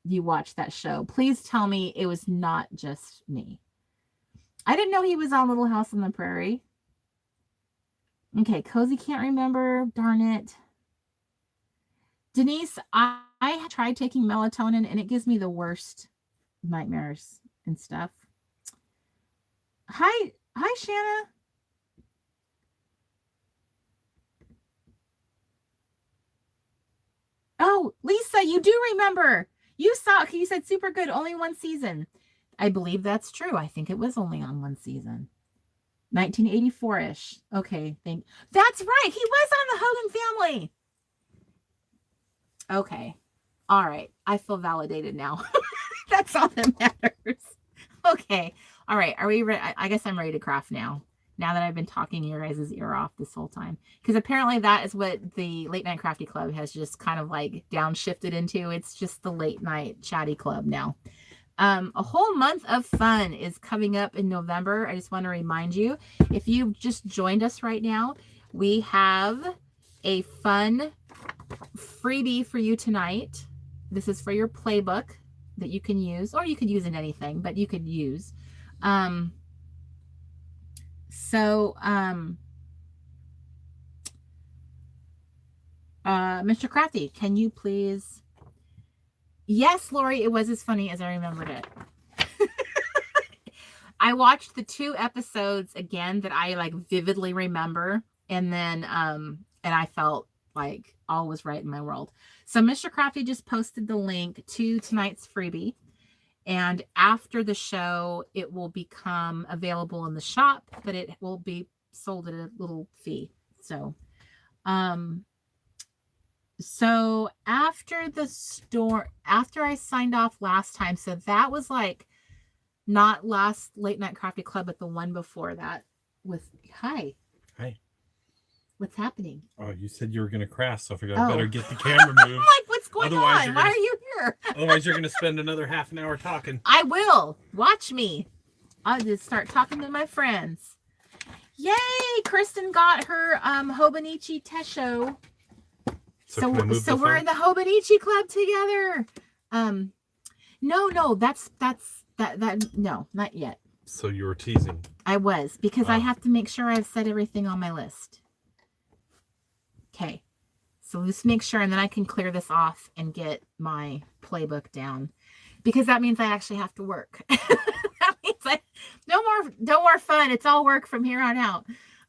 you watched that show. Please tell me it was not just me. I didn't know he was on Little House on the Prairie. Okay, Cozy can't remember. Darn it. Denise, I tried taking melatonin and it gives me the worst nightmares and stuff. Hi, Shanna. Oh, Lisa, you do remember. You said super good, only one season. I believe that's true. I think it was only on one season. 1984-ish. Okay, that's right. He was on the Hogan Family. Okay. All right. I feel validated now. That's all that matters. Okay. All right. Are we ready? I guess I'm ready to craft now. Now that I've been talking your guys' ear off this whole time. Because apparently that is what the Late Night Crafty Club has just kind of like downshifted into. It's just the late night chatty club now. A whole month of fun is coming up in November. I just want to remind you, if you've just joined us right now, we have a fun freebie for you tonight. This is for your playbook that you can use, or you could use in anything, but you could use. Mr. Crafty, can you please... Yes, Lori, it was as funny as I remembered it. I watched the 2 episodes again that I like vividly remember, and then and I felt like all was right in my world. So Mr. Crafty just posted the link to tonight's freebie, and after the show it will become available in the shop, but it will be sold at a little fee. So so after I signed off last time, so that was like not last Late Night Crafty Club, but the one before that with Hi. What's happening? Oh, you said you were going to craft, so I figured I better get the camera moved. I'm like, what's going on? Why are you here? Otherwise, you're going to spend another half an hour talking. I will. Watch me. I'll just start talking to my friends. Yay! Kristen got her Hobonichi Tesho. So we're in the Hobonichi Club together. No, that's no, not yet. So you were teasing. I was, because I have to make sure I've said everything on my list. Okay. So let's make sure, and then I can clear this off and get my playbook down, because that means I actually have to work. That means no more fun. It's all work from here on out.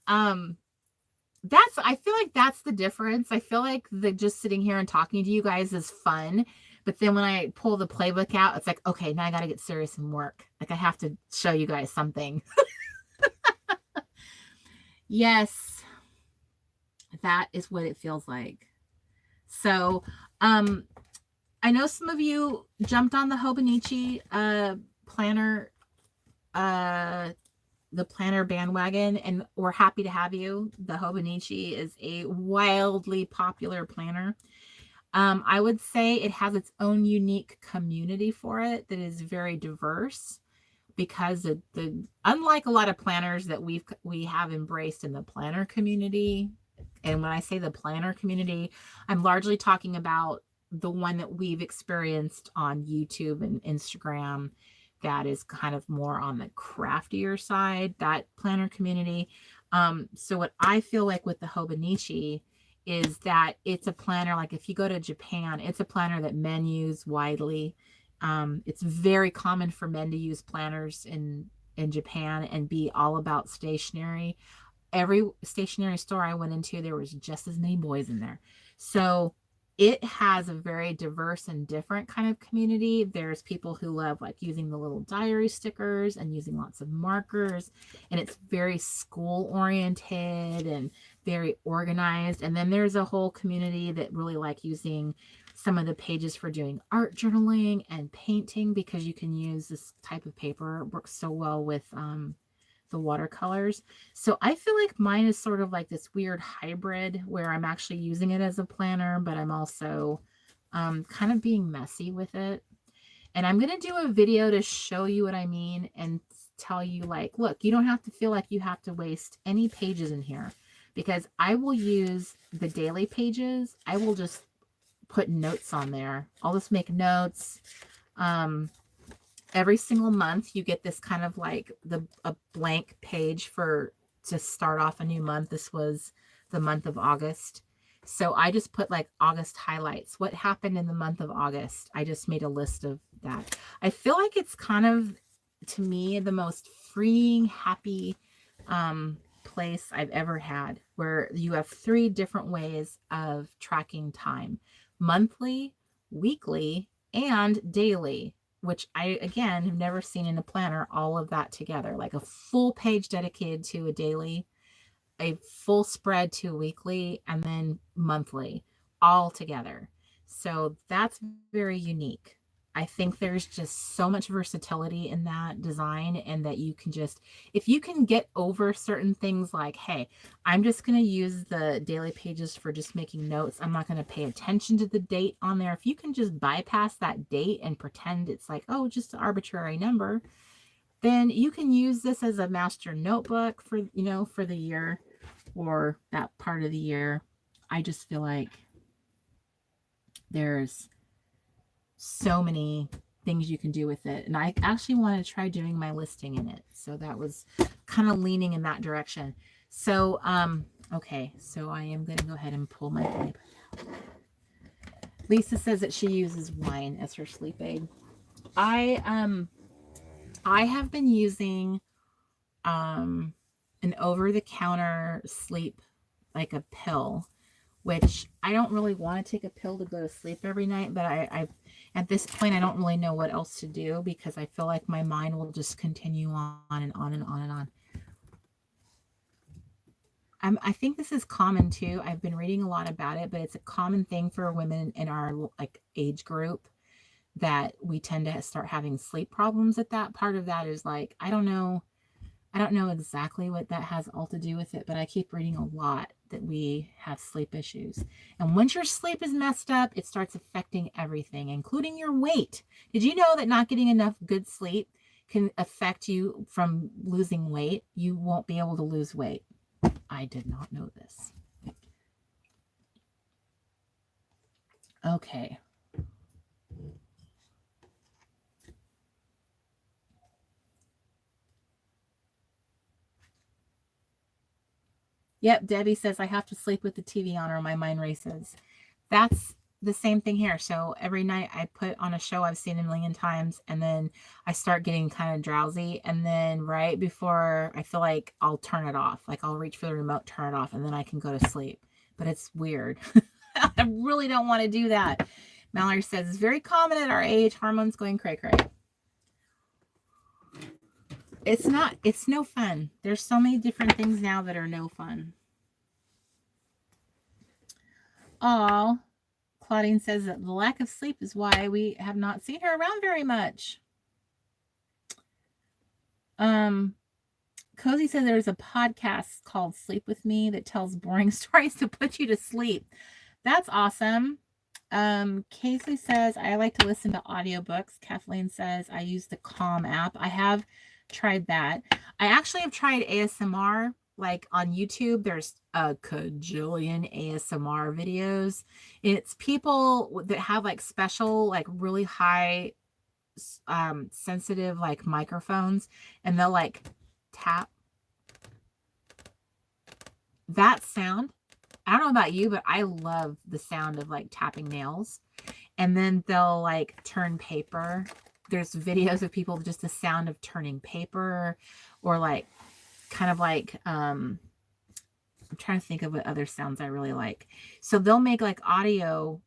I feel like that's the difference. I feel like just sitting here and talking to you guys is fun. But then when I pull the playbook out, it's like, okay, now I got to get serious and work. Like I have to show you guys something. Yes, that is what it feels like. So, I know some of you jumped on the Hobonichi planner, the planner bandwagon, and we're happy to have you. The Hobonichi is a wildly popular planner. I would say it has its own unique community for it that is very diverse, because unlike a lot of planners that we have embraced in the planner community, and when I say the planner community, I'm largely talking about the one that we've experienced on YouTube and Instagram, that is kind of more on the craftier side, that planner community. So what I feel like with the Hobonichi is that it's a planner, like if you go to Japan, it's a planner that men use widely. It's very common for men to use planners in Japan and be all about stationery. Every stationery store I went into, there was just as many boys in there. So it has a very diverse and different kind of community. There's people who love like using the little diary stickers and using lots of markers, and it's very school oriented and very organized. And then there's a whole community that really like using some of the pages for doing art journaling and painting, because you can use this type of paper. It works so well with the watercolors. So I feel like mine is sort of like this weird hybrid where I'm actually using it as a planner, but I'm also kind of being messy with it. And I'm going to do a video to show you what I mean and tell you, like, look, you don't have to feel like you have to waste any pages in here, because I will use the daily pages. I will just put notes on there. I'll just make notes. Every single month you get this kind of like a blank page to start off a new month. This was the month of August. So I just put like August highlights. What happened in the month of August? I just made a list of that. I feel like it's kind of, to me, the most freeing, happy place I've ever had, where you have 3 different ways of tracking time: monthly, weekly, and daily, which I, again, have never seen in a planner, all of that together, like a full page dedicated to a daily, a full spread to weekly, and then monthly, all together. So that's very unique. I think there's just so much versatility in that design, and that you can just, if you can get over certain things like, hey, I'm just going to use the daily pages for just making notes, I'm not going to pay attention to the date on there. If you can just bypass that date and pretend it's like, oh, just an arbitrary number, then you can use this as a master notebook for, for the year or that part of the year. I just feel like there's so many things you can do with it. And I actually want to try doing my listing in it. So that was kind of leaning in that direction. So, okay. So I am going to go ahead and pull my playbook out. Lisa says that she uses wine as her sleep aid. I have been using, an over-the-counter sleep, like a pill, which I don't really want to take a pill to go to sleep every night, but I at this point, I don't really know what else to do, because I feel like my mind will just continue on and on and on and on. I think this is common too. I've been reading a lot about it, but it's a common thing for women in our like age group, that we tend to start having sleep problems. At that part of that is like, I don't know exactly what that has all to do with it, but I keep reading a lot that we have sleep issues. And once your sleep is messed up, it starts affecting everything, including your weight. Did you know that not getting enough good sleep can affect you from losing weight? You won't be able to lose weight. I did not know this. Okay. Yep, Debbie says I have to sleep with the TV on or my mind races. That's the same thing here. So every night I put on a show I've seen a million times, and then I start getting kind of drowsy. And then right before I feel like I'll turn it off, like I'll reach for the remote, turn it off, and then I can go to sleep. But it's weird. I really don't want to do that. Mallory says it's very common at our age, hormones going cray-cray. It's no fun. There's so many different things now that are no fun. Oh, Claudine says that the lack of sleep is why we have not seen her around very much. Cozy says there's a podcast called Sleep With Me that tells boring stories to put you to sleep. That's awesome. Casey says I like to listen to audiobooks. Kathleen says I use the Calm app. I have tried that. I actually have tried ASMR, like on YouTube. There's a cajillion ASMR videos. It's people that have like special, like really high sensitive like microphones, and they'll like tap. That sound, I don't know about you, but I love the sound of like tapping nails. And then they'll like turn paper. There's videos of people, just the sound of turning paper, or like kind of like I'm trying to think of what other sounds I really like. So they'll make like audio,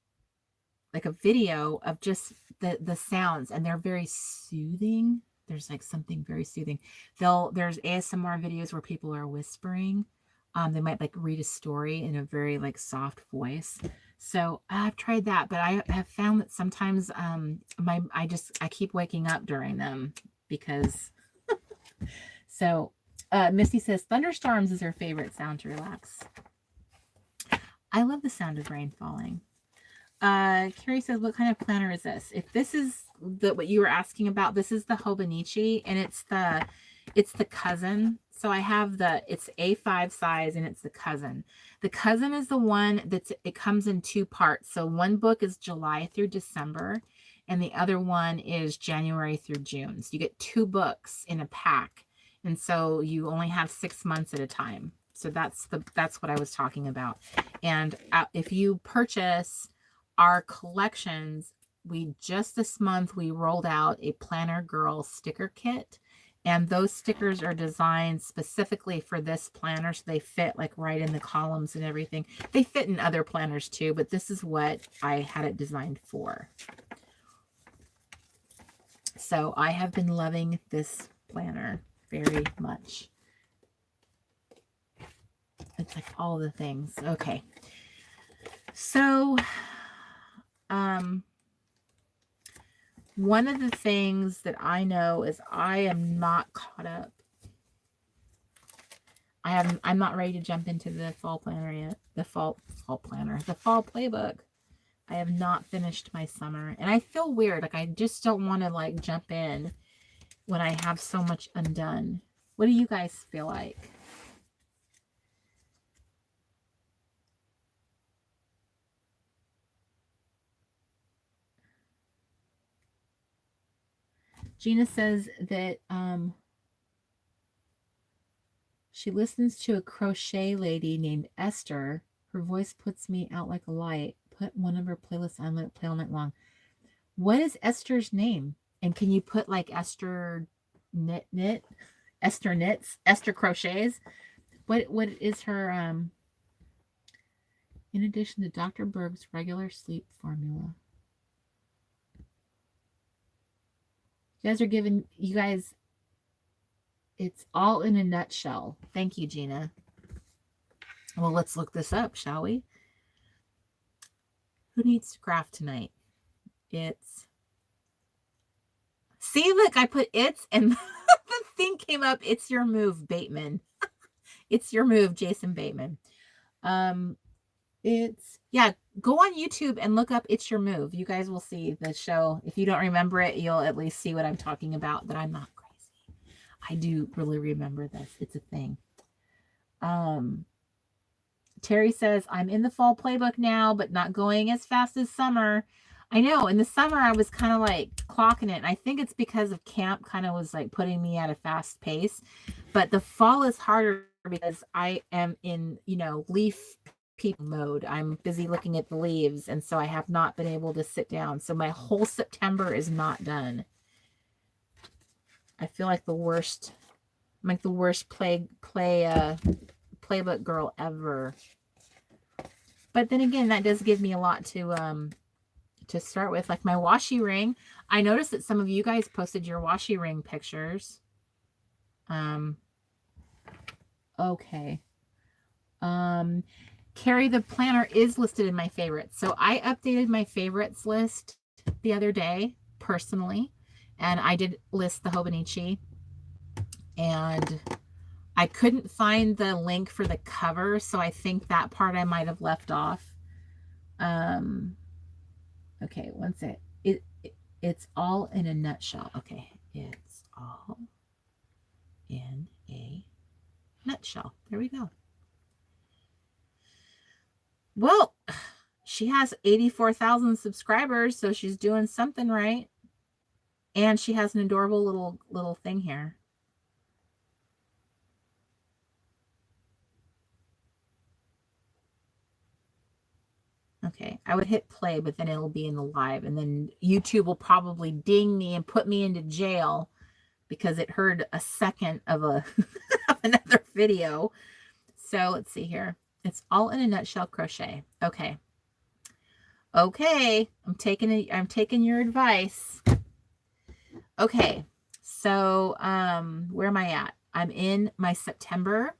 like a video of just the sounds, and they're very soothing. There's like something very soothing. There's ASMR videos where people are whispering. They might like read a story in a very like soft voice. So I've tried that, but I have found that sometimes I keep waking up during them, because so Misty says thunderstorms is her favorite sound to relax. I love the sound of rain falling. Carrie says, what kind of planner is this? If this is what you were asking about, this is the Hobonichi, and it's the cousin. So I have it's A5 size, and it's the cousin. The cousin is the one it comes in 2 parts. So one book is July through December, and the other one is January through June. So you get 2 books in a pack. And so you only have 6 months at a time. So that's what I was talking about. And if you purchase our collections, just this month, we rolled out a Planner Girl sticker kit. And those stickers are designed specifically for this planner. So they fit like right in the columns and everything. They fit in other planners too, but this is what I had it designed for. So I have been loving this planner very much. It's like all the things. Okay. So, one of the things that I know is I am not caught up. I'm not ready to jump into the fall planner yet. The fall planner, the fall playbook. I have not finished my summer, and I feel weird. Like I just don't want to like jump in when I have so much undone. What do you guys feel like? Gina says that she listens to a crochet lady named Esther. Her voice puts me out like a light. Put one of her playlists on, let it play all night long. What is Esther's name? And can you put like Esther knit? Esther knits? Esther crochets? What is her in addition to Dr. Berg's regular sleep formula? You guys, it's all in a nutshell. Thank you, Gina. Well, let's look this up, shall we? Who needs to craft tonight? See, look, I put it's, and the thing came up. It's your move, Bateman. It's your move, Jason Bateman. Go on YouTube and look up It's Your Move. You guys will see the show. If you don't remember it, you'll at least see what I'm talking about, that I'm not crazy. I do really remember this. It's a thing. Terry says, I'm in the fall playbook now, but not going as fast as summer. I know. In the summer, I was kind of like clocking it. And I think it's because of camp kind of was like putting me at a fast pace. But the fall is harder because I am in, leaf people mode. I'm busy looking at the leaves. And so I have not been able to sit down. So my whole September is not done. I feel like the worst. I'm like the worst playbook girl ever. But then again, that does give me a lot to start with. Like my washi ring. I noticed that some of you guys posted your washi ring pictures. Okay. Carrie, the planner is listed in my favorites. So I updated my favorites list the other day personally, and I did list the Hobonichi, and I couldn't find the link for the cover, so I think that part I might have left off. Okay, one sec. It's all in a nutshell. Okay, it's all in a nutshell. There we go. Well, she has 84,000 subscribers, so she's doing something right. And she has an adorable little thing here. Okay, I would hit play, but then it'll be in the live, and then YouTube will probably ding me and put me into jail because it heard a second of of another video. So let's see here. It's all in a nutshell crochet. Okay. Okay, I'm taking your advice. Okay, so where am I at? I'm in my September.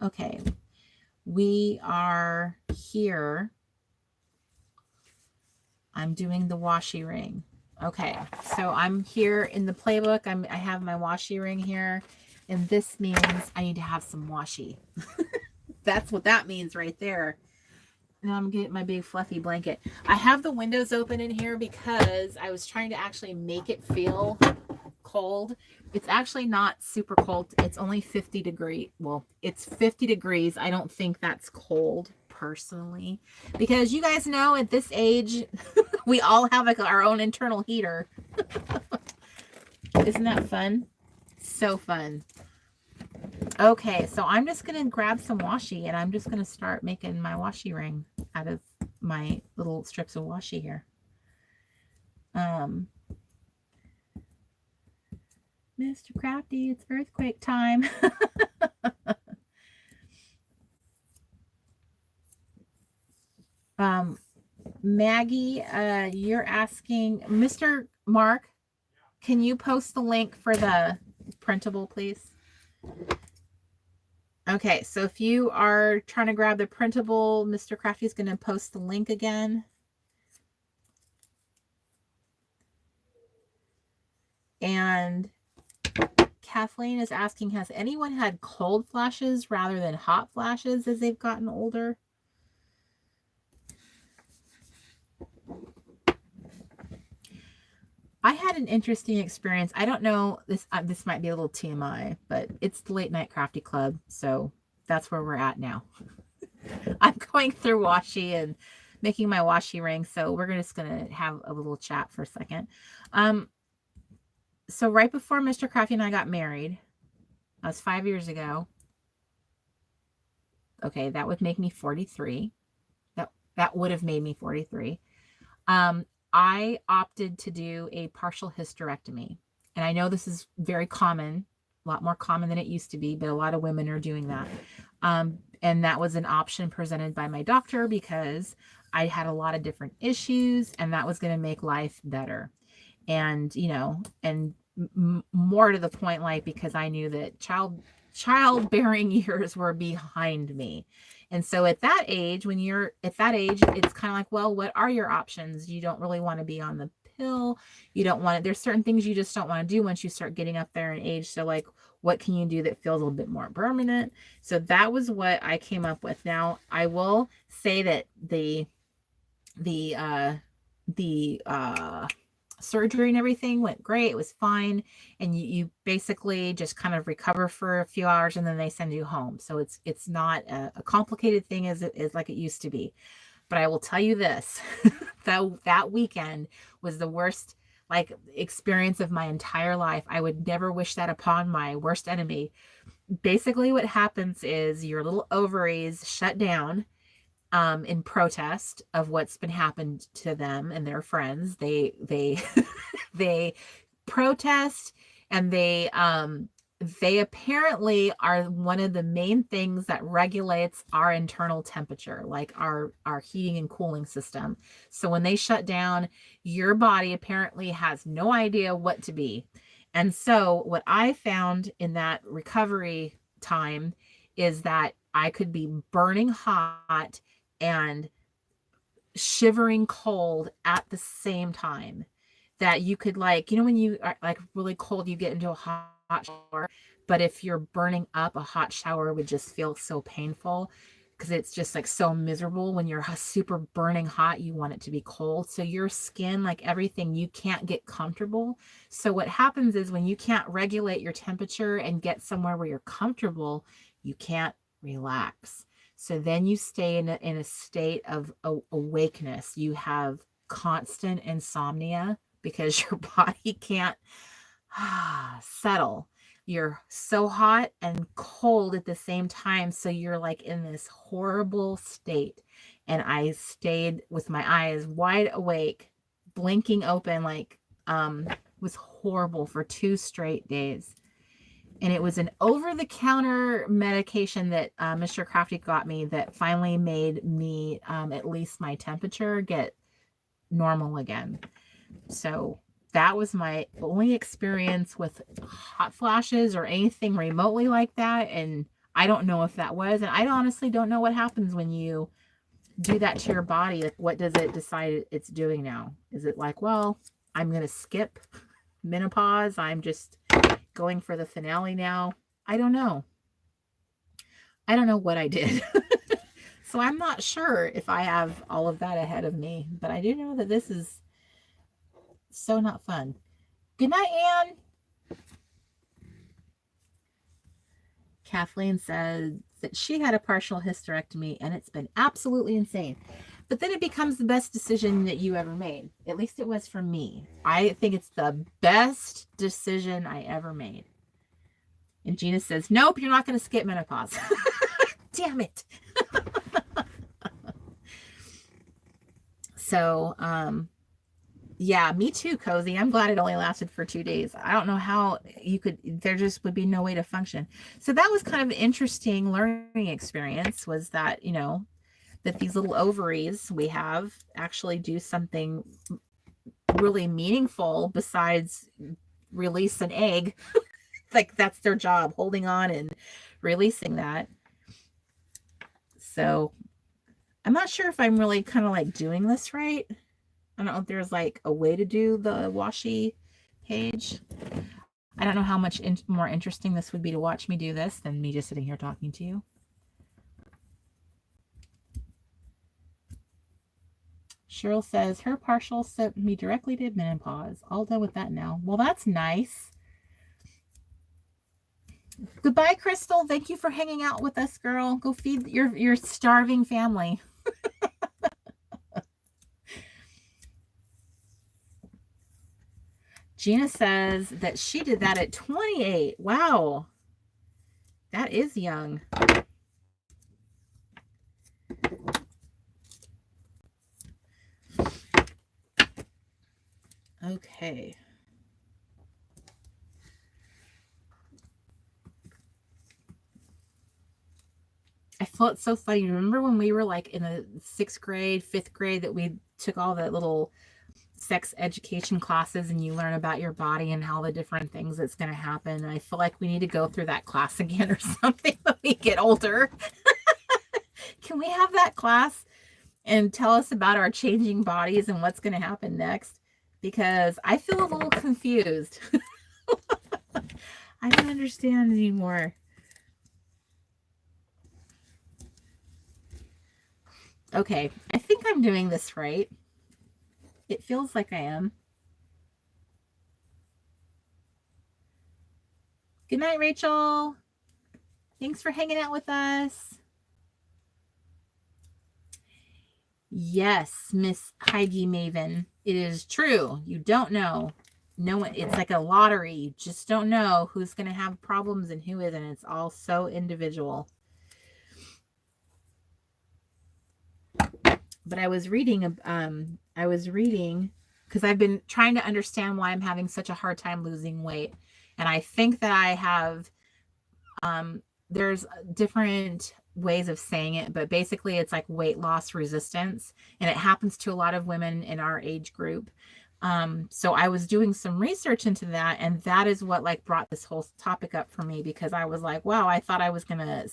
Okay, we are here I'm doing the washi ring. Okay, so I'm here in the playbook. I have my washi ring here, and this means I need to have some washi. That's what that means right there. Now I'm getting my big fluffy blanket. I have the windows open in here because I was trying to actually make it feel cold. It's actually not super cold. It's only 50 degrees. Well, it's 50 degrees. I don't think that's cold personally, because you guys know at this age, we all have like our own internal heater. Isn't that fun? So fun. Okay, so I'm just going to grab some washi and I'm just going to start making my washi ring out of my little strips of washi here. Mr. Crafty, it's earthquake time. Maggie, you're asking, Mr. Mark, can you post the link for the printable, please? Okay, so if you are trying to grab the printable, Mr. Crafty is going to post the link again. And Kathleen is asking, has anyone had cold flashes rather than hot flashes as they've gotten older? I had an interesting experience. I don't know, this might be a little TMI, but it's the Late Night Crafty Club, so that's where we're at now. I'm going through washi and making my washi ring, so we're just going to have a little chat for a second. So right before Mr. Crafty and I got married, that was 5 years ago. Okay, that would make me 43. That would have made me 43. I opted to do a partial hysterectomy. And I know this is very common, a lot more common than it used to be, but a lot of women are doing that. And that was an option presented by my doctor because I had a lot of different issues and that was going to make life better. And, you know, and more to the point, like, because I knew that childbearing years were behind me. And so at that age, when you're at that age, it's kind of like, well, what are your options? You don't really want to be on the pill. You don't want to, there's certain things you just don't want to do once you start getting up there in age. So like, what can you do that feels a little bit more permanent? So that was what I came up with. Now, I will say that the surgery and everything went great. It was fine. And you basically just kind of recover for a few hours and then they send you home. So it's not a complicated thing as it is like it used to be. But I will tell you this, that weekend was the worst like experience of my entire life. I would never wish that upon my worst enemy. Basically what happens is your little ovaries shut down in protest of what's been happened to them and their friends. They they protest, and they apparently are one of the main things that regulates our internal temperature, like our heating and cooling system. So when they shut down, your body apparently has no idea what to be. And so what I found in that recovery time is that I could be burning hot and shivering cold at the same time. That you could, like, you know, when you are like really cold, you get into a hot shower, but if you're burning up, a hot shower would just feel so painful because it's just like so miserable. When you're super burning hot, you want it to be cold. So your skin, like everything, you can't get comfortable. So what happens is when you can't regulate your temperature and get somewhere where you're comfortable, you can't relax. So then you stay in a state of awakeness. You have constant insomnia because your body can't settle. You're so hot and cold at the same time. So you're like in this horrible state. And I stayed with my eyes wide awake, blinking open, like was horrible for 2 straight days. And it was an over-the-counter medication that Mr. Crafty got me that finally made me, at least my temperature, get normal again. So that was my only experience with hot flashes or anything remotely like that. And I don't know if that was. And I honestly don't know what happens when you do that to your body, like what does it decide it's doing now? Is it like, well, I'm going to skip menopause. I'm just going for the finale now. I don't know. I don't know what I did. So I'm not sure if I have all of that ahead of me, but I do know that this is so not fun. Good night, Anne. Kathleen says that she had a partial hysterectomy and it's been absolutely insane. But then it becomes the best decision that you ever made. At least it was for me. I think it's the best decision I ever made. And Gina says, nope, you're not going to skip menopause. Damn it. So, yeah, me too, Cozy. I'm glad it only lasted for 2 days. I don't know how you could, there just would be no way to function. So that was kind of an interesting learning experience, was that, you know, that these little ovaries we have actually do something really meaningful besides release an egg. Like that's their job, holding on and releasing that. So I'm not sure if I'm really kind of like doing this right. I don't know if there's like a way to do the washi page. I don't know how much more interesting this would be to watch me do this than me just sitting here talking to you. Cheryl says her partial sent me directly to menopause. All done with that now. Well, that's nice. Goodbye, Crystal. Thank you for hanging out with us, girl. Go feed your starving family. Gina says that she did that at 28. Wow. That is young. Okay. I felt so funny. Remember when we were like in the 6th grade, 5th grade, that we took all the little sex education classes and you learn about your body and how the different things that's going to happen. And I feel like we need to go through that class again or something when we get older. Can we have that class and tell us about our changing bodies and what's going to happen next? Because I feel a little confused. I don't understand anymore. Okay, I think I'm doing this right. It feels like I am. Good night, Rachel. Thanks for hanging out with us. Yes, Miss Heidi Maven. It is true. You don't know. No one, it's like a lottery. You just don't know who's going to have problems and who isn't. It's all so individual. But I was reading because I've been trying to understand why I'm having such a hard time losing weight. And I think that I have, there's different ways of saying it, but basically it's like weight loss resistance. And it happens to a lot of women in our age group. So I was doing some research into that, and that is what like brought this whole topic up for me, because I was like, wow, I thought I was going to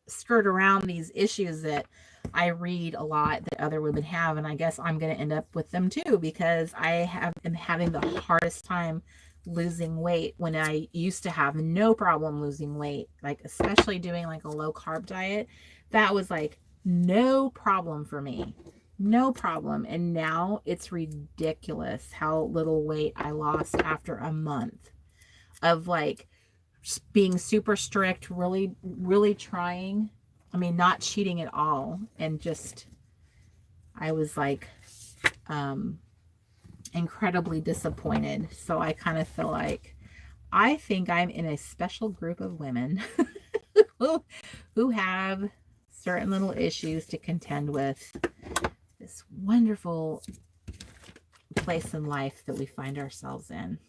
skirt around these issues that I read a lot that other women have. And I guess I'm going to end up with them too, because I am having the hardest time losing weight when I used to have no problem losing weight, like especially doing like a low carb diet. That was like no problem for me. No problem. And now it's ridiculous how little weight I lost after a month of like being super strict, really, really trying. I mean, not cheating at all. And just, I was like, incredibly disappointed. So I kind of feel like I think I'm in a special group of women who have certain little issues to contend with this wonderful place in life that we find ourselves in.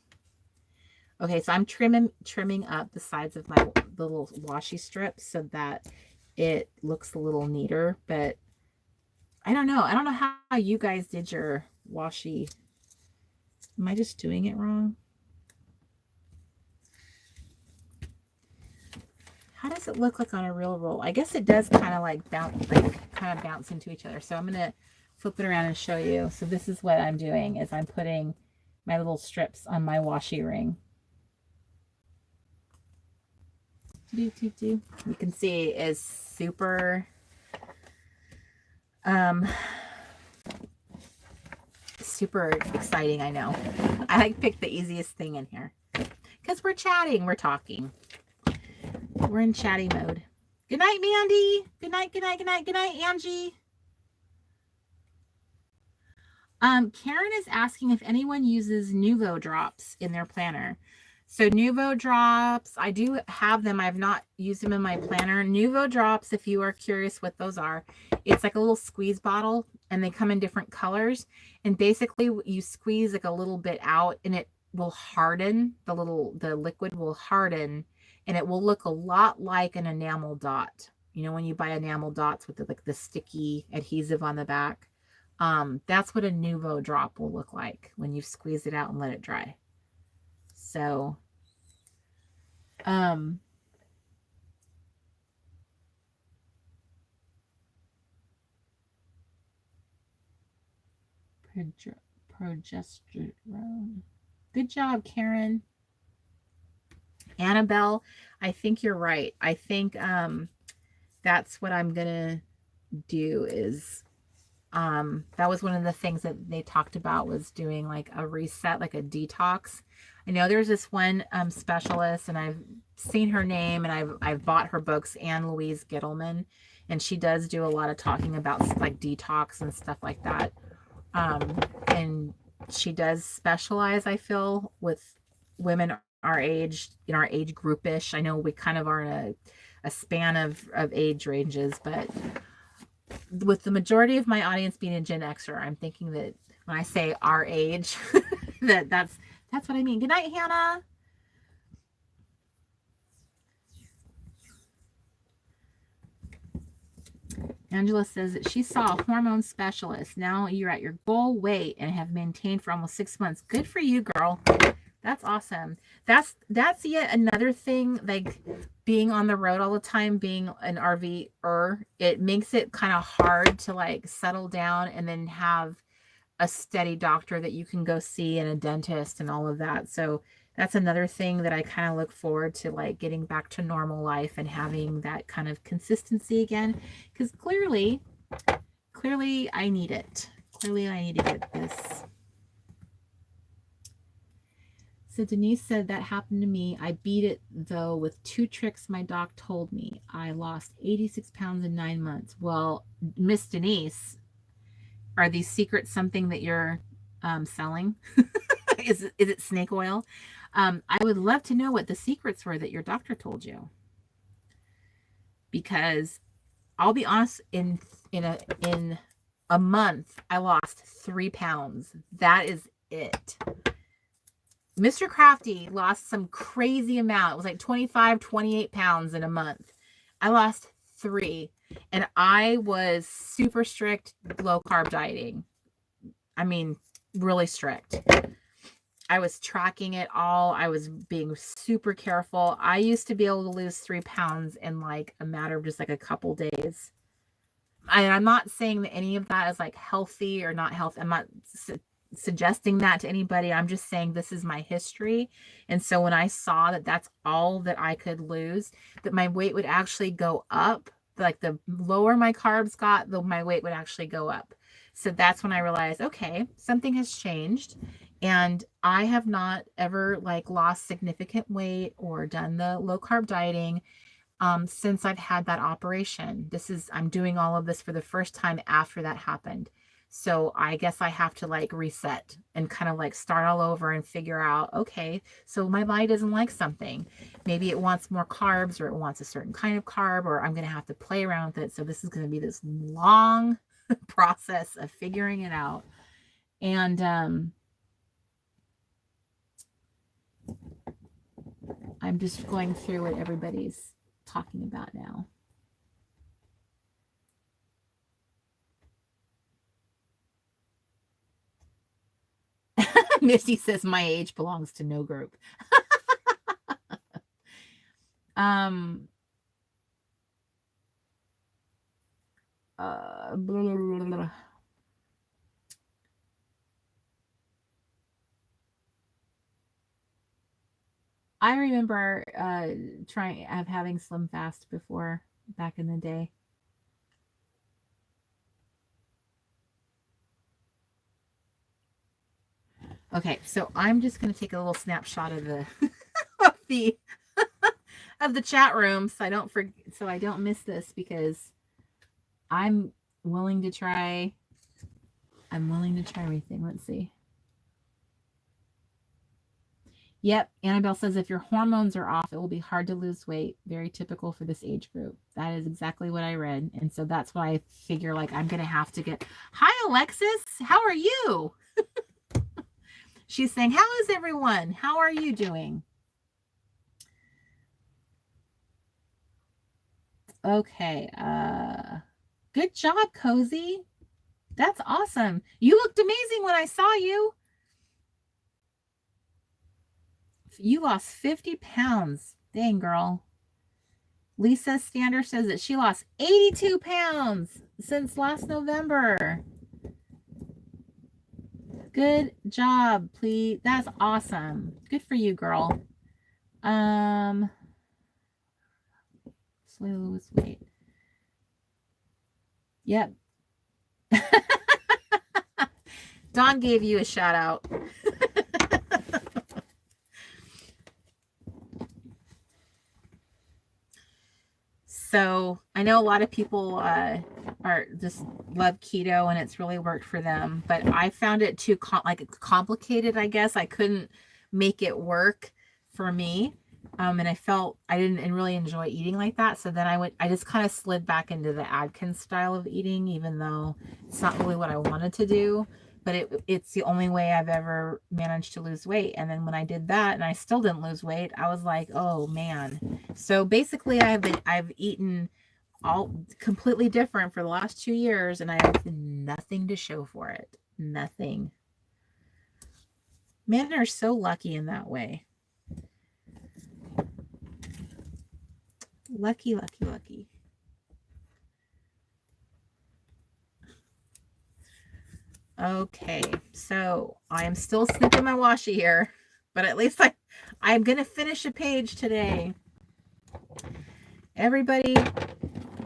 Okay, so I'm trimming up the sides of my little washi strips so that it looks a little neater, but I don't know. I don't know how you guys did your washi. Am I just doing it wrong? How does it look like on a real roll? I guess it does kind of like bounce into each other. So I'm going to flip it around and show you. So this is what I'm doing is I'm putting my little strips on my washi ring. You can see is super super exciting. I know. I like picked the easiest thing in here because we're chatting, we're talking. We're in chatty mode. Good night, Mandy. Good night, good night, good night, good night, Angie. Karen is asking if anyone uses Nuvo drops in their planner. So Nuvo drops, I do have them. I've not used them in my planner. Nuvo drops, if you are curious what those are, it's like a little squeeze bottle and they come in different colors. And basically you squeeze like a little bit out and it will harden. The liquid will harden and it will look a lot like an enamel dot. You know, when you buy enamel dots with the sticky adhesive on the back. That's what a Nuvo drop will look like when you squeeze it out and let it dry. So, progesterone. Good job, Karen. Annabelle, I think you're right. I think that's what I'm gonna do is that was one of the things that they talked about was doing like a reset, like a detox. I know there's this one specialist and I've seen her name and I've bought her books, Anne Louise Gittleman, and she does do a lot of talking about like detox and stuff like that. And she does specialize, I feel, with women our age, in our age groupish. I know we kind of are in a span of age ranges, but with the majority of my audience being a Gen Xer, I'm thinking that when I say our age, that's what I mean. Good night, Hannah. Angela says that she saw a hormone specialist. Now you're at your goal weight and have maintained for almost 6 months. Good for you, girl. That's awesome. That's yet another thing, like being on the road all the time, being an RV-er, it makes it kind of hard to like settle down and then have a steady doctor that you can go see and a dentist and all of that. So that's another thing that I kind of look forward to, like getting back to normal life and having that kind of consistency again. Because clearly I need it. Clearly I need to get this. So Denise said that happened to me. I beat it though with 2 tricks my doc told me. I lost 86 pounds in 9 months. Well, Miss Denise, are these secrets something that you're selling? Is it snake oil? I would love to know what the secrets were that your doctor told you. Because I'll be honest, in a month, I lost 3 pounds. That is it. Mr. Crafty lost some crazy amount. It was like 25, 28 pounds in a month. I lost 3. And I was super strict, low carb dieting. I mean, really strict. I was tracking it all. I was being super careful. I used to be able to lose 3 pounds in like a matter of just like a couple days. I'm not saying that any of that is like healthy or not healthy. I'm not suggesting that to anybody. I'm just saying this is my history. And so when I saw that that's all that I could lose, that my weight would actually go up, like the lower my carbs got, my weight would actually go up. So that's when I realized, okay, something has changed. And I have not ever like lost significant weight or done the low carb dieting since I've had that operation. I'm doing all of this for the first time after that happened. So I guess I have to like reset and kind of like start all over and figure out, okay, so my body doesn't like something. Maybe it wants more carbs or it wants a certain kind of carb, or I'm going to have to play around with it. So this is going to be this long process of figuring it out. And I'm just going through what everybody's talking about now. Misty says my age belongs to no group. Blah, blah, blah, blah. I remember having Slim Fast before, back in the day. Okay, so I'm just going to take a little snapshot of the of the of the chat room so I don't miss this, because I'm willing to try everything. Let's see. Yep, Annabelle says if your hormones are off, it will be hard to lose weight. Very typical for this age group. That is exactly what I read. And so that's why I figure like I'm going to have to get... Hi, Alexis. How are you? She's saying, how is everyone? How are you doing? Okay. Good job, Cozy. That's awesome. You looked amazing when I saw you. You lost 50 pounds. Dang, girl. Lisa Stander says that she lost 82 pounds since last November. Good job, please. That's awesome. Good for you, girl. Slowly lose weight. Yep. Dawn gave you a shout out. So I know a lot of people are just love keto and it's really worked for them, but I found it too complicated. I guess I couldn't make it work for me. And I felt I didn't really enjoy eating like that. So then I just kind of slid back into the Atkins style of eating, even though it's not really what I wanted to do. But it's the only way I've ever managed to lose weight. And then when I did that and I still didn't lose weight, I was like, oh man. So basically I've eaten all completely different for the last 2 years and I have nothing to show for it. Nothing. Men are so lucky in that way. Lucky, lucky, lucky. Okay, so I am still snipping my washi here, but at least I'm going to finish a page today. Everybody,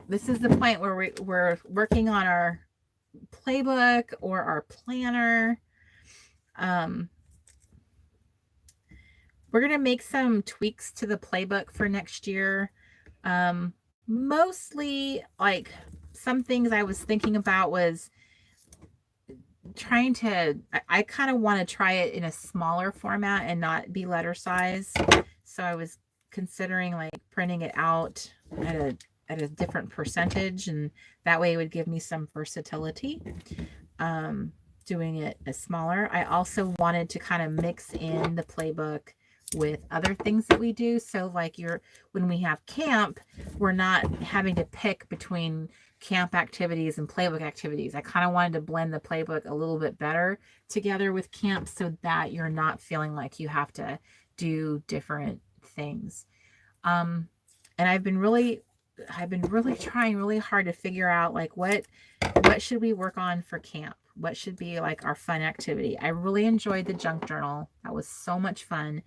this is the point where we're working on our playbook or our planner. We're going to make some tweaks to the playbook for next year. Mostly like some things I was thinking about was I kind of want to try it in a smaller format and not be letter size. So I was considering like printing it out at a different percentage, and that way it would give me some versatility. Doing it as smaller. I also wanted to kind of mix in the playbook with other things that we do. So like when we have camp, we're not having to pick between camp activities and playbook activities. I kind of wanted to blend the playbook a little bit better together with camp so that you're not feeling like you have to do different things. And I've been really trying really hard to figure out like what should we work on for camp? What should be like our fun activity? I really enjoyed the junk journal. That was so much fun.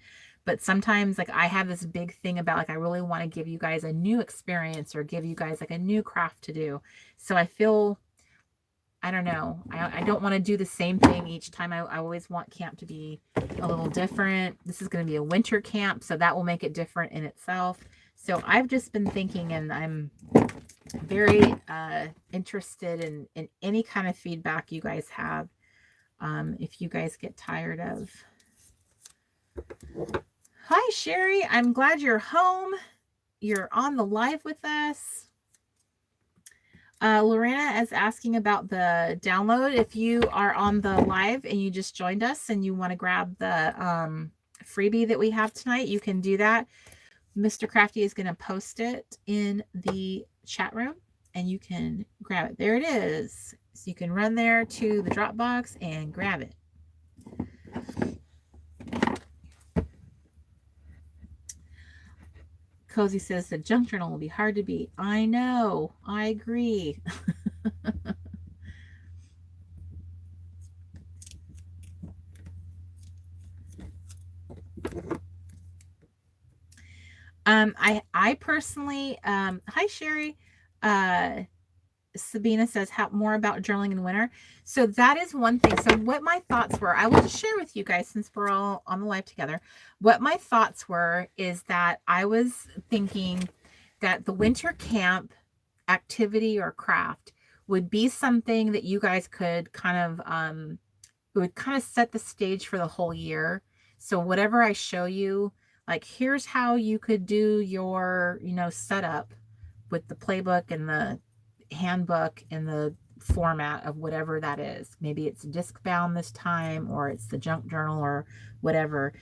But sometimes like I have this big thing about like I really want to give you guys a new experience or give you guys like a new craft to do. So I feel, I don't know, I don't want to do the same thing each time. I always want camp to be a little different. This is going to be a winter camp, so that will make it different in itself. So I've just been thinking, and I'm very interested in any kind of feedback you guys have. If you guys get tired of... Hi, Sherry. I'm glad you're home. You're on the live with us. Lorena is asking about the download. If you are on the live and you just joined us and you want to grab the freebie that we have tonight, you can do that. Mr. Crafty is going to post it in the chat room and you can grab it. There it is. So you can run there to the Dropbox and grab it. Cozy says the junk journal will be hard to beat. I know. I agree. I personally, hi Sherry, Sabina says how more about journaling in winter. So that is one thing. So what my thoughts were, I will just share with you guys since we're all on the live together. What my thoughts were is that I was thinking that the winter camp activity or craft would be something that you guys could kind of it would kind of set the stage for the whole year. So whatever I show you, like here's how you could do your, setup with the playbook and the handbook and the format of whatever that is. Maybe it's disc bound this time, or it's the junk journal or whatever.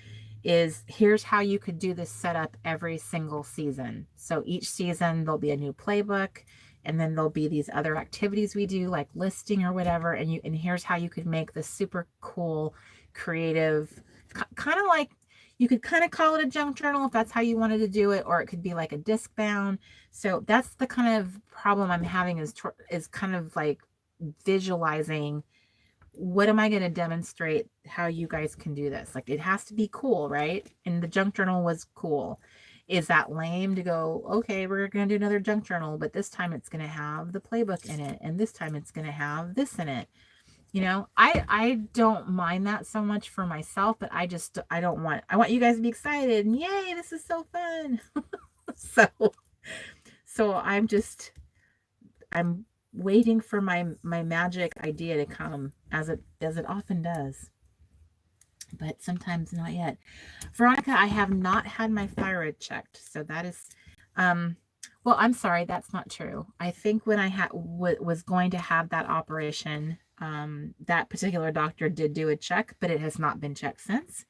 Is here's how you could do this setup every single season. So each season there'll be a new playbook, and then there'll be these other activities we do like listing or whatever, and here's how you could make this super cool creative kind of like, you could kind of call it a junk journal if that's how you wanted to do it, or it could be like a disc bound. So that's the kind of problem I'm having is kind of like visualizing, what am I going to demonstrate how you guys can do this? Like it has to be cool, right? And the junk journal was cool. Is that lame to go, okay, we're going to do another junk journal, but this time it's going to have the playbook in it, and this time it's going to have this in it? I don't mind that so much for myself, but I want you guys to be excited and yay, this is so fun. so I'm waiting for my magic idea to come, as it often does, but sometimes not yet. Veronica, I have not had my thyroid checked, so that is well, I'm sorry, that's not true. I think when I was going to have that operation, that particular doctor did do a check, but it has not been checked since.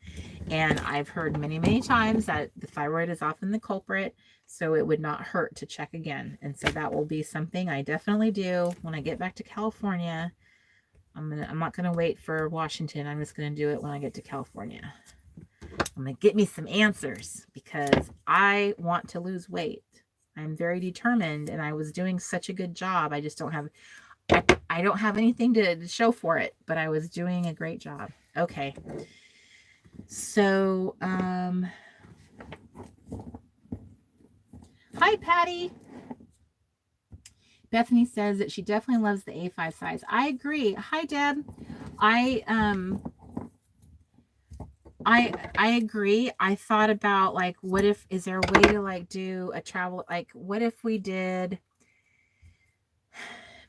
And I've heard many, many times that the thyroid is often the culprit, so it would not hurt to check again. And so that will be something I definitely do when I get back to California. I'm not gonna wait for Washington. I'm just gonna do it when I get to California. I'm gonna get me some answers because I want to lose weight. I'm very determined, and I was doing such a good job. I just don't have anything to show for it, but I was doing a great job. Okay. So, hi, Patty. Bethany says that she definitely loves the A5 size. I agree. Hi, Deb. I agree. I thought about like, is there a way to like do a travel, like what if we did,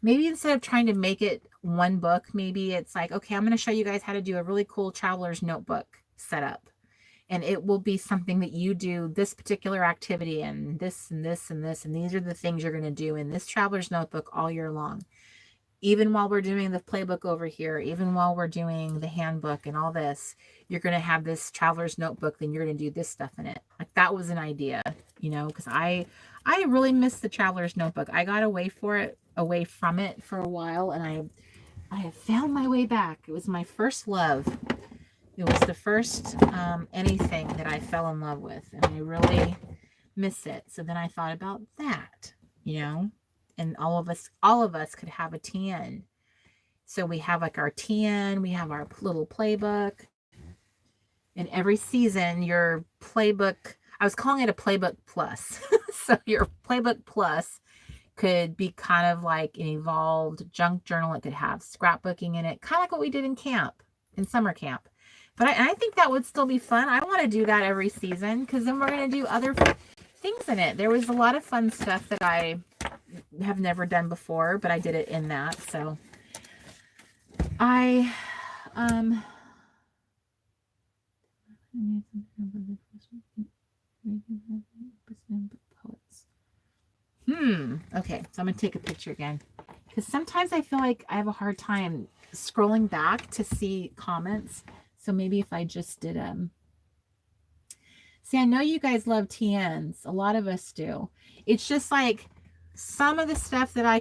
maybe instead of trying to make it one book, maybe it's like, okay, I'm going to show you guys how to do a really cool traveler's notebook setup. And it will be something that you do this particular activity and this and this and this. And these are the things you're going to do in this traveler's notebook all year long. Even while we're doing the playbook over here, even while we're doing the handbook and all this, you're going to have this traveler's notebook, then you're going to do this stuff in it. Like that was an idea, because I really missed the traveler's notebook. I got away from it for a while, and I have found my way back. It was my first love. It was the first anything that I fell in love with, and I really miss it. So then I thought about that, and all of us could have a TN. So we have like our TN, we have our little playbook, and every season your playbook, I was calling it a playbook plus. So your playbook plus could be kind of like an evolved junk journal. It could have scrapbooking in it, kind of like what we did in summer camp. But I think that would still be fun. I want to do that every season, because then we're going to do other things in it. There was a lot of fun stuff that I have never done before, but I did it in that. So I okay, so I'm gonna take a picture again, because sometimes I feel like I have a hard time scrolling back to see comments. So maybe if I just did see, I know you guys love TNs. A lot of us do. It's just like some of the stuff that I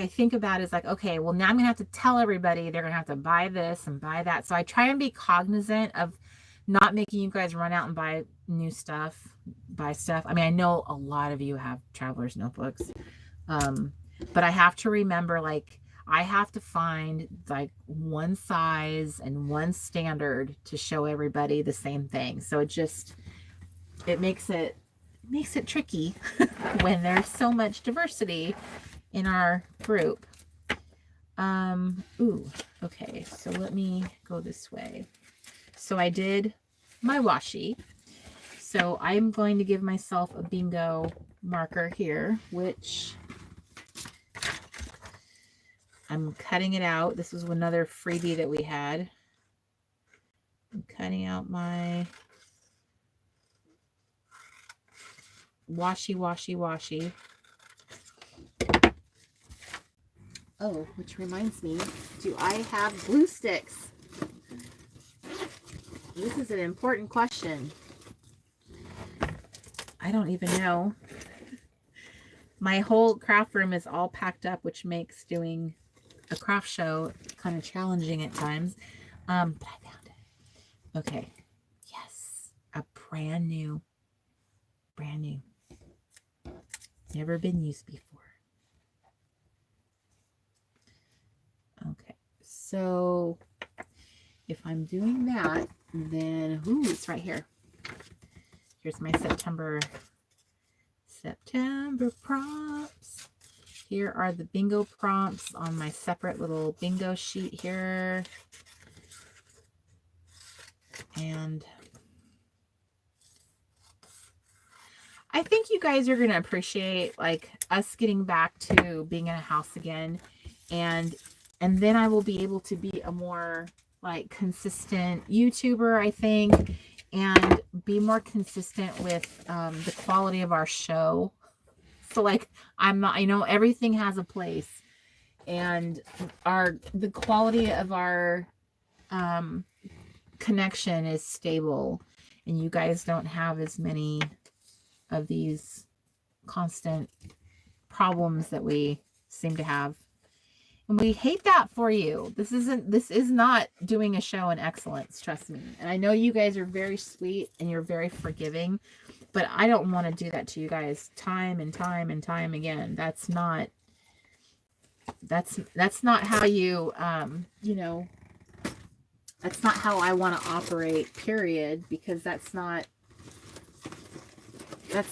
think about is like, okay, well now I'm gonna have to tell everybody they're gonna have to buy this and buy that. So I try and be cognizant of not making you guys run out and buy new stuff, buy stuff. I mean, I know a lot of you have traveler's notebooks, but I have to remember, like, I have to find like one size and one standard to show everybody the same thing. So it makes it tricky when there's so much diversity in our group. Ooh, okay, so let me go this way. So I did my washi. So I'm going to give myself a bingo marker here, which I'm cutting it out. This was another freebie that we had. I'm cutting out my washi. Oh, which reminds me, do I have glue sticks? This is an important question. I don't even know. My whole craft room is all packed up, which makes doing a craft show kind of challenging at times. But I found it. Okay. Yes. A brand new. Never been used before. Okay. So if I'm doing that, then, ooh, it's right here. Here's my September prompts. Here are the bingo prompts on my separate little bingo sheet here. And I think you guys are going to appreciate like us getting back to being in a house again. And then I will be able to be a more like consistent YouTuber, I think, and be more consistent with the quality of our show. So like I know everything has a place, and the quality of our connection is stable, and you guys don't have as many of these constant problems that we seem to have. And we hate that for you. This is not doing a show in excellence, trust me. And I know you guys are very sweet and you're very forgiving, but I don't want to do that to you guys time and time again. That's not how you that's not how I want to operate, period, because that's not the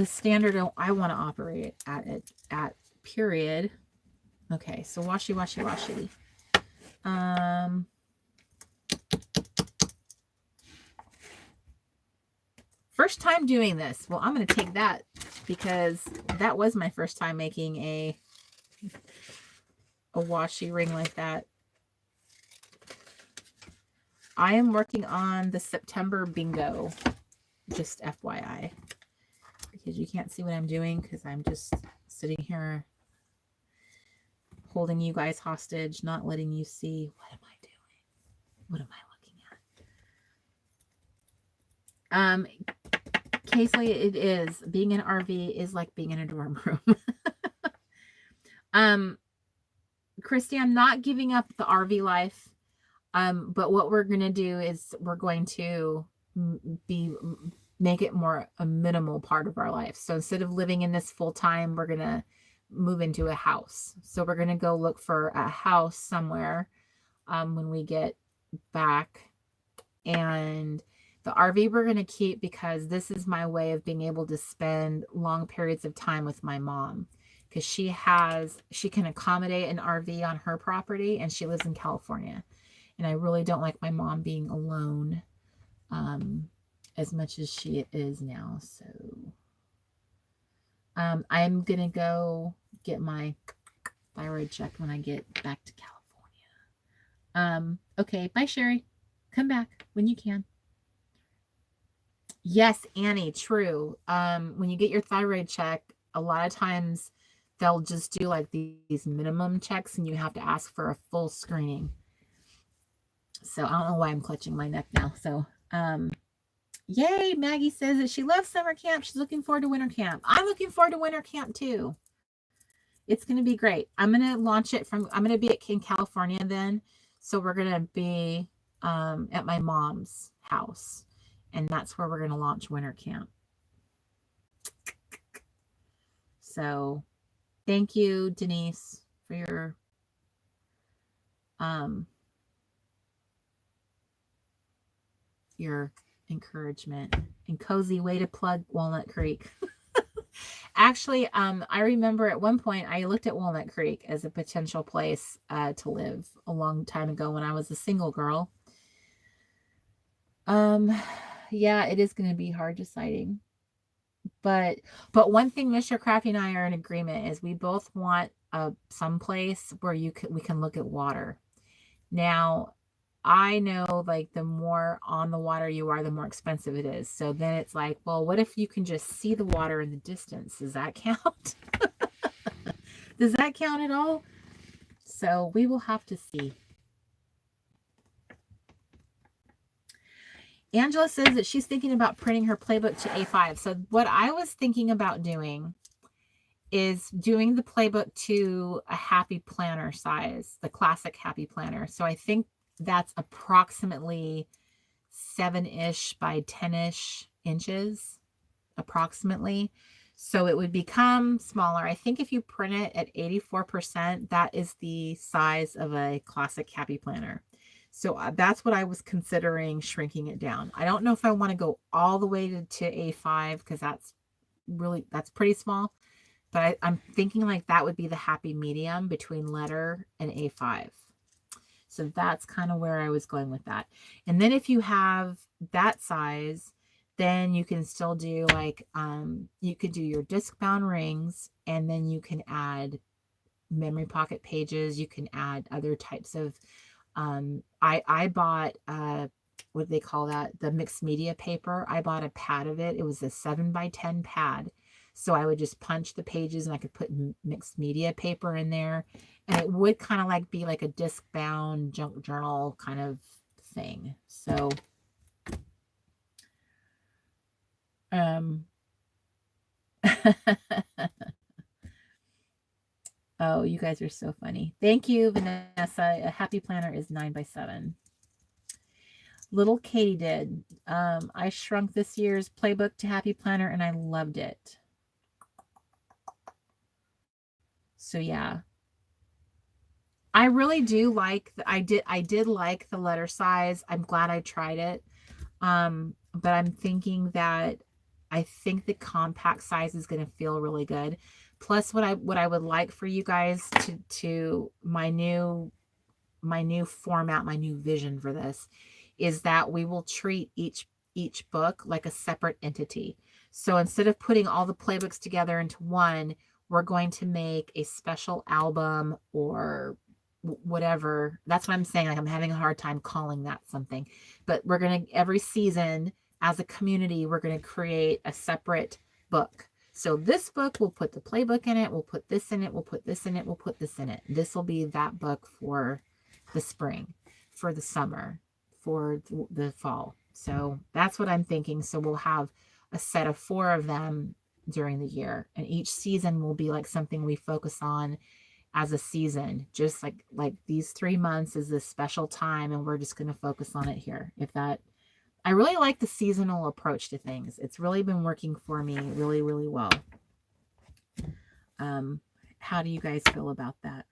standard I want to operate at period. Okay, so washi. First time doing this. Well, I'm going to take that because that was my first time making a washi ring like that. I am working on the September bingo, just FYI. Because you can't see what I'm doing because I'm just sitting here holding you guys hostage, not letting you see what am I doing? What am I looking at? Casey, it is. Being in an RV is like being in a dorm room. Christy, I'm not giving up the RV life. But what we're going to do is we're going to make it more a minimal part of our life. So instead of living in this full time, we're going to move into a house. So we're going to go look for a house somewhere when we get back. And the RV we're going to keep because this is my way of being able to spend long periods of time with my mom, because she can accommodate an RV on her property and she lives in California. And I really don't like my mom being alone as much as she is now. So I'm going to go get my thyroid checked when I get back to California. Okay, bye, Sherry. Come back when you can. Yes, Annie, true. When you get your thyroid check, a lot of times they'll just do like these minimum checks and you have to ask for a full screening. So I don't know why I'm clutching my neck now. So, yay, Maggie says that she loves summer camp. She's looking forward to winter camp. I'm looking forward to winter camp too. It's going to be great. I'm going to launch it I'm going to be in California then. So we're going to be at my mom's house. And that's where we're going to launch winter camp. So thank you, Denise, for your encouragement. And Cozy, way to plug Walnut Creek. Actually, I remember at one point I looked at Walnut Creek as a potential place to live a long time ago when I was a single girl. Yeah, it is going to be hard deciding. But one thing Mr. Crafty and I are in agreement is we both want some place where we can look at water. Now, I know like the more on the water you are, the more expensive it is. So then it's like, well, what if you can just see the water in the distance? Does that count? Does that count at all? So we will have to see. Angela says that she's thinking about printing her playbook to A5. So what I was thinking about doing is doing the playbook to a happy planner size, the classic happy planner. So I think that's approximately 7-ish by 10-ish inches, approximately. So it would become smaller. I think if you print it at 84%, that is the size of a classic happy planner. So that's what I was considering shrinking it down. I don't know if I want to go all the way to A5 because that's pretty small. But I'm thinking like that would be the happy medium between letter and A5. So that's kind of where I was going with that. And then if you have that size, then you can still do like, you could do your disc bound rings, and then you can add memory pocket pages. You can add other types of, I bought, what do they call that? The mixed media paper. I bought a pad of it. It was a 7x10 pad. So I would just punch the pages and I could put mixed media paper in there. And it would kind of like be like a disc bound junk journal kind of thing. So, oh, you guys are so funny. Thank you, Vanessa. A happy planner is 9x7. Little Katie did. I shrunk this year's playbook to happy planner and I loved it. So yeah, I really do like, I did like the letter size. I'm glad I tried it. But I'm thinking that I think the compact size is going to feel really good. Plus what I would like for you guys to my new format, my new vision for this is that we will treat each book like a separate entity. So instead of putting all the playbooks together into one, we're going to make a special album or whatever. That's what I'm saying. Like I'm having a hard time calling that something, but we're going to, every season as a community, we're going to create a separate book. So this book, we'll put the playbook in it. We'll put this in it. We'll put this in it. We'll put this in it. This will be that book for the spring, for the summer, for the fall. So that's what I'm thinking. So we'll have a set of 4 of them during the year, and each season will be like something we focus on as a season, just like these 3 months is this special time and we're just going to focus on it here. I really like the seasonal approach to things. It's really been working for me really, really well. How do you guys feel about that?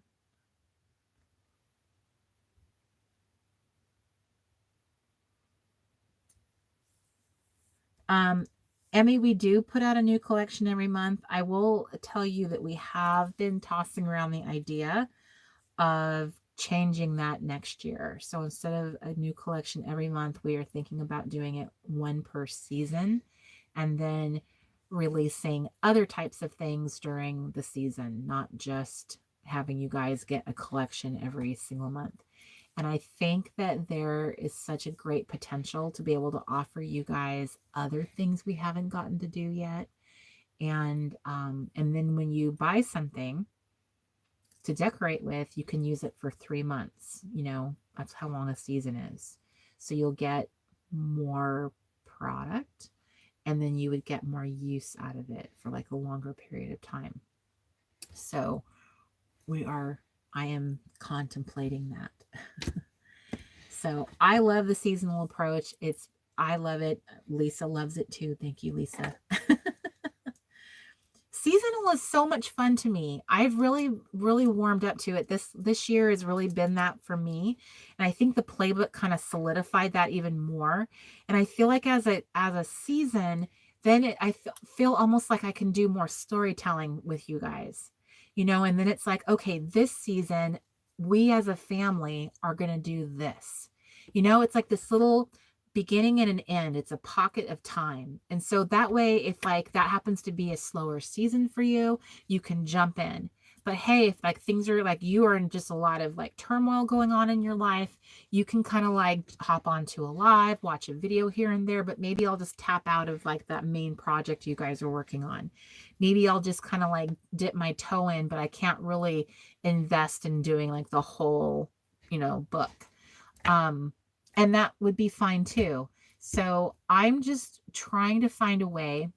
Emmy, we do put out a new collection every month. I will tell you that we have been tossing around the idea of changing that next year. So instead of a new collection every month, we are thinking about doing it 1 per season and then releasing other types of things during the season, not just having you guys get a collection every single month. And I think that there is such a great potential to be able to offer you guys other things we haven't gotten to do yet. And then when you buy something to decorate with, you can use it for 3 months. You know, that's how long a season is. So you'll get more product and then you would get more use out of it for like a longer period of time. So I am contemplating that. So I love the seasonal approach. I love it. Lisa loves it too. Thank you, Lisa. Seasonal journal is so much fun to me. I've really, really warmed up to it. This year has really been that for me. And I think the playbook kind of solidified that even more. And I feel like as a season, then I feel almost like I can do more storytelling with you guys, and then it's like, okay, this season, we as a family are going to do this. It's like this little beginning and an end. It's a pocket of time. And so that way, if like that happens to be a slower season for you, you can jump in. But hey, if like things are like you are in just a lot of like turmoil going on in your life, you can kind of like hop onto a live, watch a video here and there, but maybe I'll just tap out of like that main project you guys are working on. Maybe I'll just kind of like dip my toe in, but I can't really invest in doing like the whole, book. And that would be fine too. So I'm just trying to find a way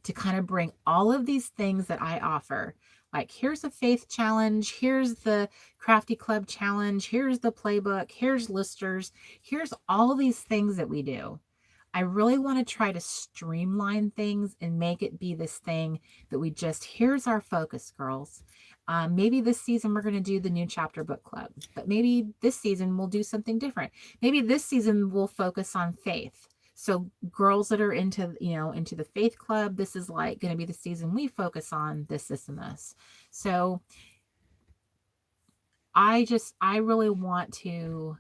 to kind of bring all of these things that I offer. Like, here's a faith challenge. Here's the Crafty Club challenge. Here's the playbook. Here's listers. Here's all these things that we do. I really want to try to streamline things and make it be this thing that we just, here's our focus, girls. Maybe this season we're going to do the new chapter book club, but maybe this season we'll do something different. Maybe this season we'll focus on faith. So girls that are into the faith club, this is like going to be the season we focus on this, and this. So I really want you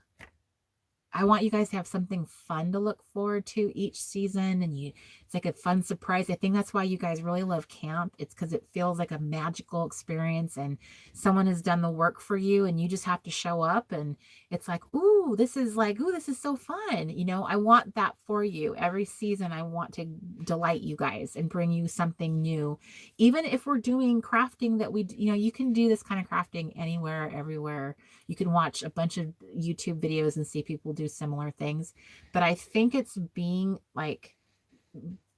guys to have something fun to look forward to each season. And it's like a fun surprise. I think that's why you guys really love camp. It's because it feels like a magical experience and someone has done the work for you and you just have to show up. And it's like, ooh, this is so fun. I want that for you. Every season, I want to delight you guys and bring you something new. Even if we're doing crafting that you can do this kind of crafting anywhere, everywhere. You can watch a bunch of YouTube videos and see people do similar things. But I think it's being like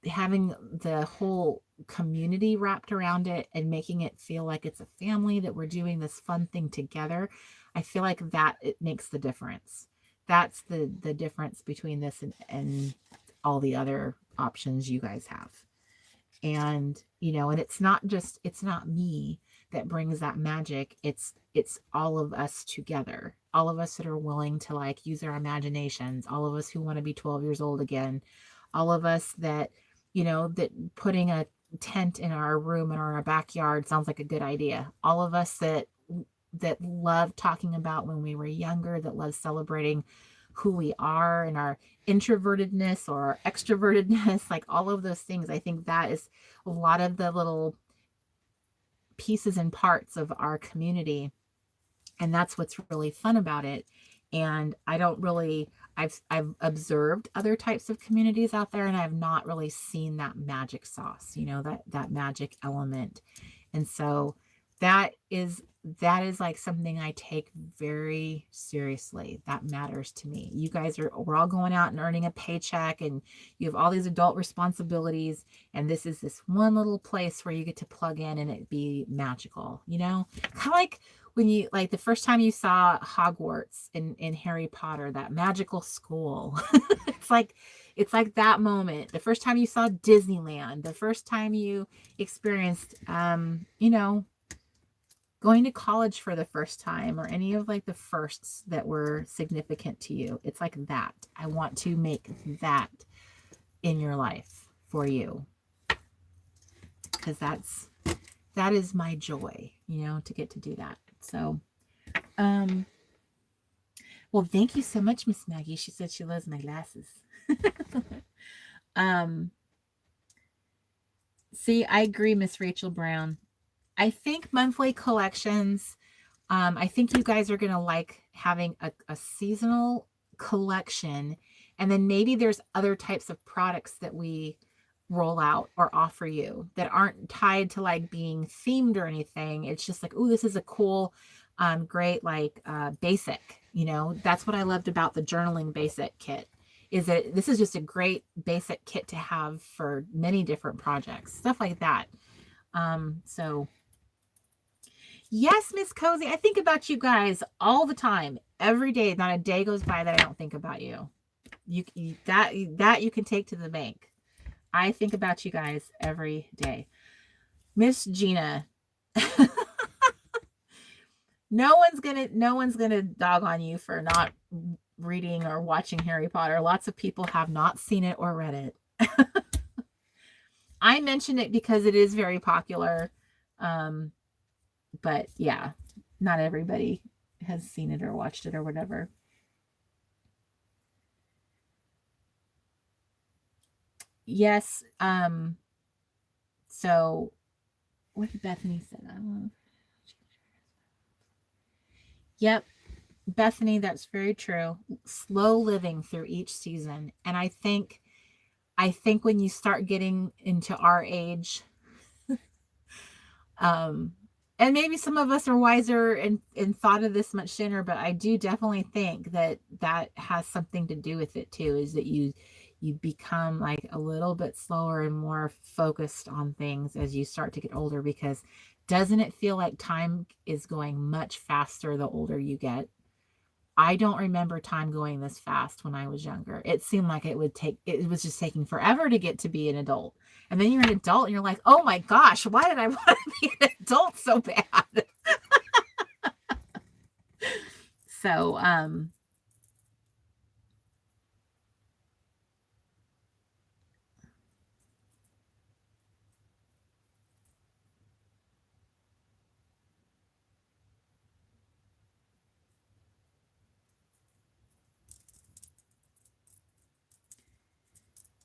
having the whole community wrapped around it and making it feel like it's a family, that we're doing this fun thing together. I feel like that it makes the difference. That's the difference between this and all the other options you guys have. And, and it's not me that brings that magic. It's all of us together, all of us that are willing to like use our imaginations, all of us who want to be 12 years old again, all of us that, that putting a tent in our room in our backyard sounds like a good idea. All of us that love talking about when we were younger, that love celebrating who we are and our introvertedness or our extrovertedness, like all of those things. I think that is a lot of the little pieces and parts of our community. And that's what's really fun about it. And I've observed other types of communities out there, and I've not really seen that magic sauce, that magic element. And so that is like something I take very seriously. That matters to me. You guys we're all going out and earning a paycheck, and you have all these adult responsibilities. And this is this one little place where you get to plug in and it be magical, kind of like when you, like the first time you saw Hogwarts in Harry Potter, that magical school. It's like that moment. The first time you saw Disneyland, the first time you experienced, going to college for the first time, or any of like the firsts that were significant to you. It's like that. I want to make that in your life for you, because that is my joy, to get to do that. So, well, thank you so much, Miss Maggie. She said she loves my glasses. See, I agree, Miss Rachel Brown. I think monthly collections, I think you guys are going to like having a seasonal collection. And then maybe there's other types of products that we roll out or offer you that aren't tied to like being themed or anything. It's just like, oh, this is a cool, great, like basic, that's what I loved about the journaling basic kit, is that this is just a great basic kit to have for many different projects, stuff like that. So yes, Miss Cozy, I think about you guys all the time, every day. Not a day goes by that I don't think about you. That you can take to the bank. I think about you guys every day. Miss Gina. No one's gonna dog on you for not reading or watching Harry Potter. Lots of people have not seen it or read it. I mentioned it because it is very popular. But yeah, not everybody has seen it or watched it or whatever. Yes. So what did Bethany say? Yep. Bethany, that's very true. Slow living through each season. And I think when you start getting into our age, and maybe some of us are wiser and thought of this much sooner, but I do definitely think that has something to do with it too, is that you become like a little bit slower and more focused on things as you start to get older, because doesn't it feel like time is going much faster the older you get? I don't remember time going this fast when I was younger. It seemed like it was just taking forever to get to be an adult. And then you're an adult and you're like, oh my gosh, why did I want to be an adult so bad? So,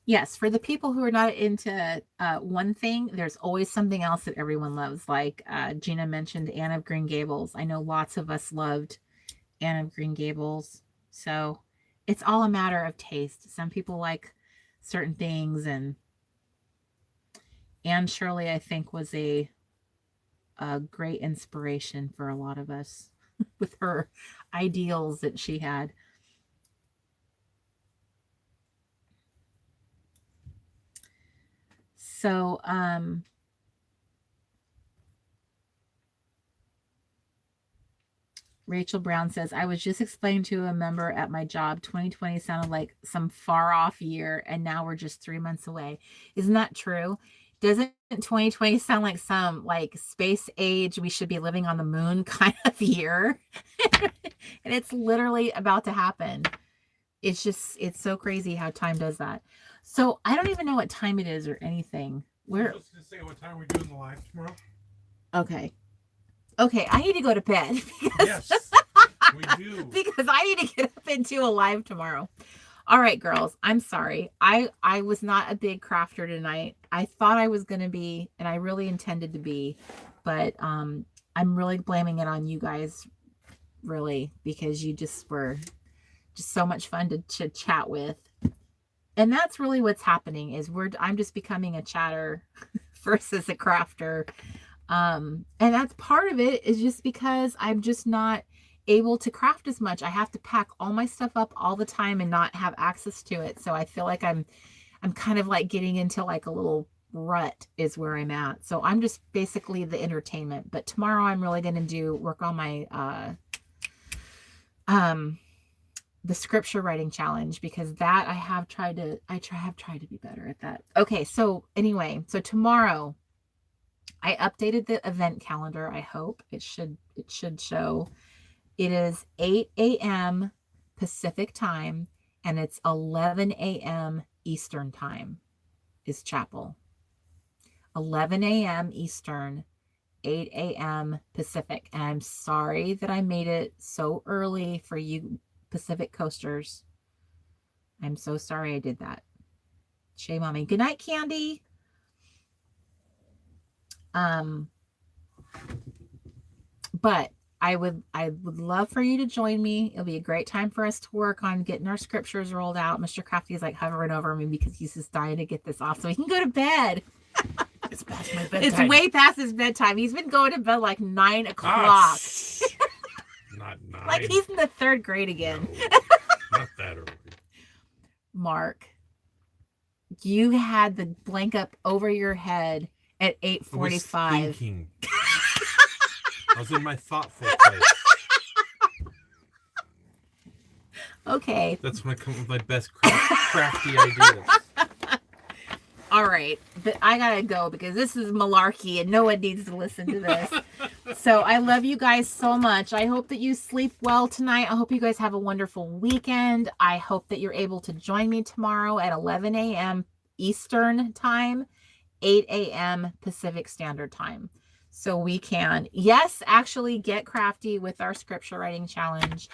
yes, for the people who are not into one thing, there's always something else that everyone loves. Like Gina mentioned Anne of Green Gables. I know lots of us loved Anne of Green Gables. So it's all a matter of taste. Some people like certain things, and Anne Shirley, I think, was a great inspiration for a lot of us with her ideals that she had. So, Rachel Brown says, I was just explaining to a member at my job, 2020 sounded like some far off year, and now we're just 3 months away. Isn't that true? Doesn't 2020 sound like some like space age, we should be living on the moon kind of year? And it's literally about to happen. It's so crazy how time does that. So I don't even know what time it is or anything. We're supposed to say what time we're doing the live tomorrow. Okay, I need to go to bed. Yes, we do. Because I need to get up and do a live tomorrow. All right, girls, I'm sorry. I was not a big crafter tonight. I thought I was going to be, and I really intended to be, but I'm really blaming it on you guys, really, because you just were just so much fun to chat with. And that's really what's happening, is I'm just becoming a chatter versus a crafter. And that's part of it, is just because I'm just not able to craft as much. I have to pack all my stuff up all the time and not have access to it. So I feel like I'm kind of like getting into like a little rut is where I'm at. So I'm just basically the entertainment. But tomorrow I'm really going to work on my the scripture writing challenge, because that I have tried to be better at that. Okay, so anyway, so tomorrow I updated the event calendar. I hope it should show. It is 8 a.m. Pacific time, and it's 11 a.m. Eastern time is chapel. 11 a.m. Eastern, 8 a.m. Pacific. And I'm sorry that I made it so early for you Pacific coasters. I'm so sorry I did that. Shame on me. Good night, Candy. But I would love for you to join me. It'll be a great time for us to work on getting our scriptures rolled out. Mr. Crafty is like hovering over me because he's just dying to get this off so he can go to bed. It's past my bedtime. It's way past his bedtime. He's been going to bed like 9 o'clock. Not 9. Like he's in the 3rd grade again. No, not that early. Mark, you had the blanket over your head at 8:45. I was in my thoughtful place. Okay. That's when I come up with my best crafty ideas. All right, but I gotta go because this is malarkey and no one needs to listen to this. So I love you guys so much. I hope that you sleep well tonight. I hope you guys have a wonderful weekend. I hope that you're able to join me tomorrow at 11 a.m. Eastern time, 8 a.m. Pacific Standard Time. So we can, yes, actually get crafty with our scripture writing challenge.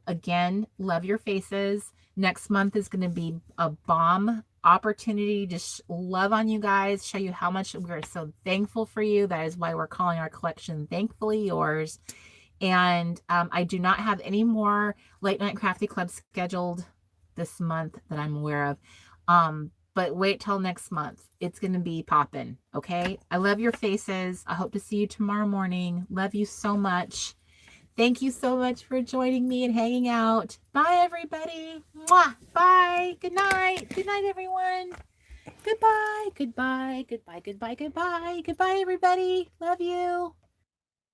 Again, love your faces. Next month is going to be a bomb opportunity to love on you guys, show you how much we're so thankful for you. That is why we're calling our collection Thankfully Yours. And I do not have any more late night crafty clubs scheduled this month that I'm aware of. But wait till next month. It's going to be popping. Okay. I love your faces. I hope to see you tomorrow morning. Love you so much. Thank you so much for joining me and hanging out. Bye, everybody. Mwah. Bye. Good night. Good night, everyone. Goodbye. Goodbye. Goodbye. Goodbye. Goodbye. Goodbye, everybody. Love you.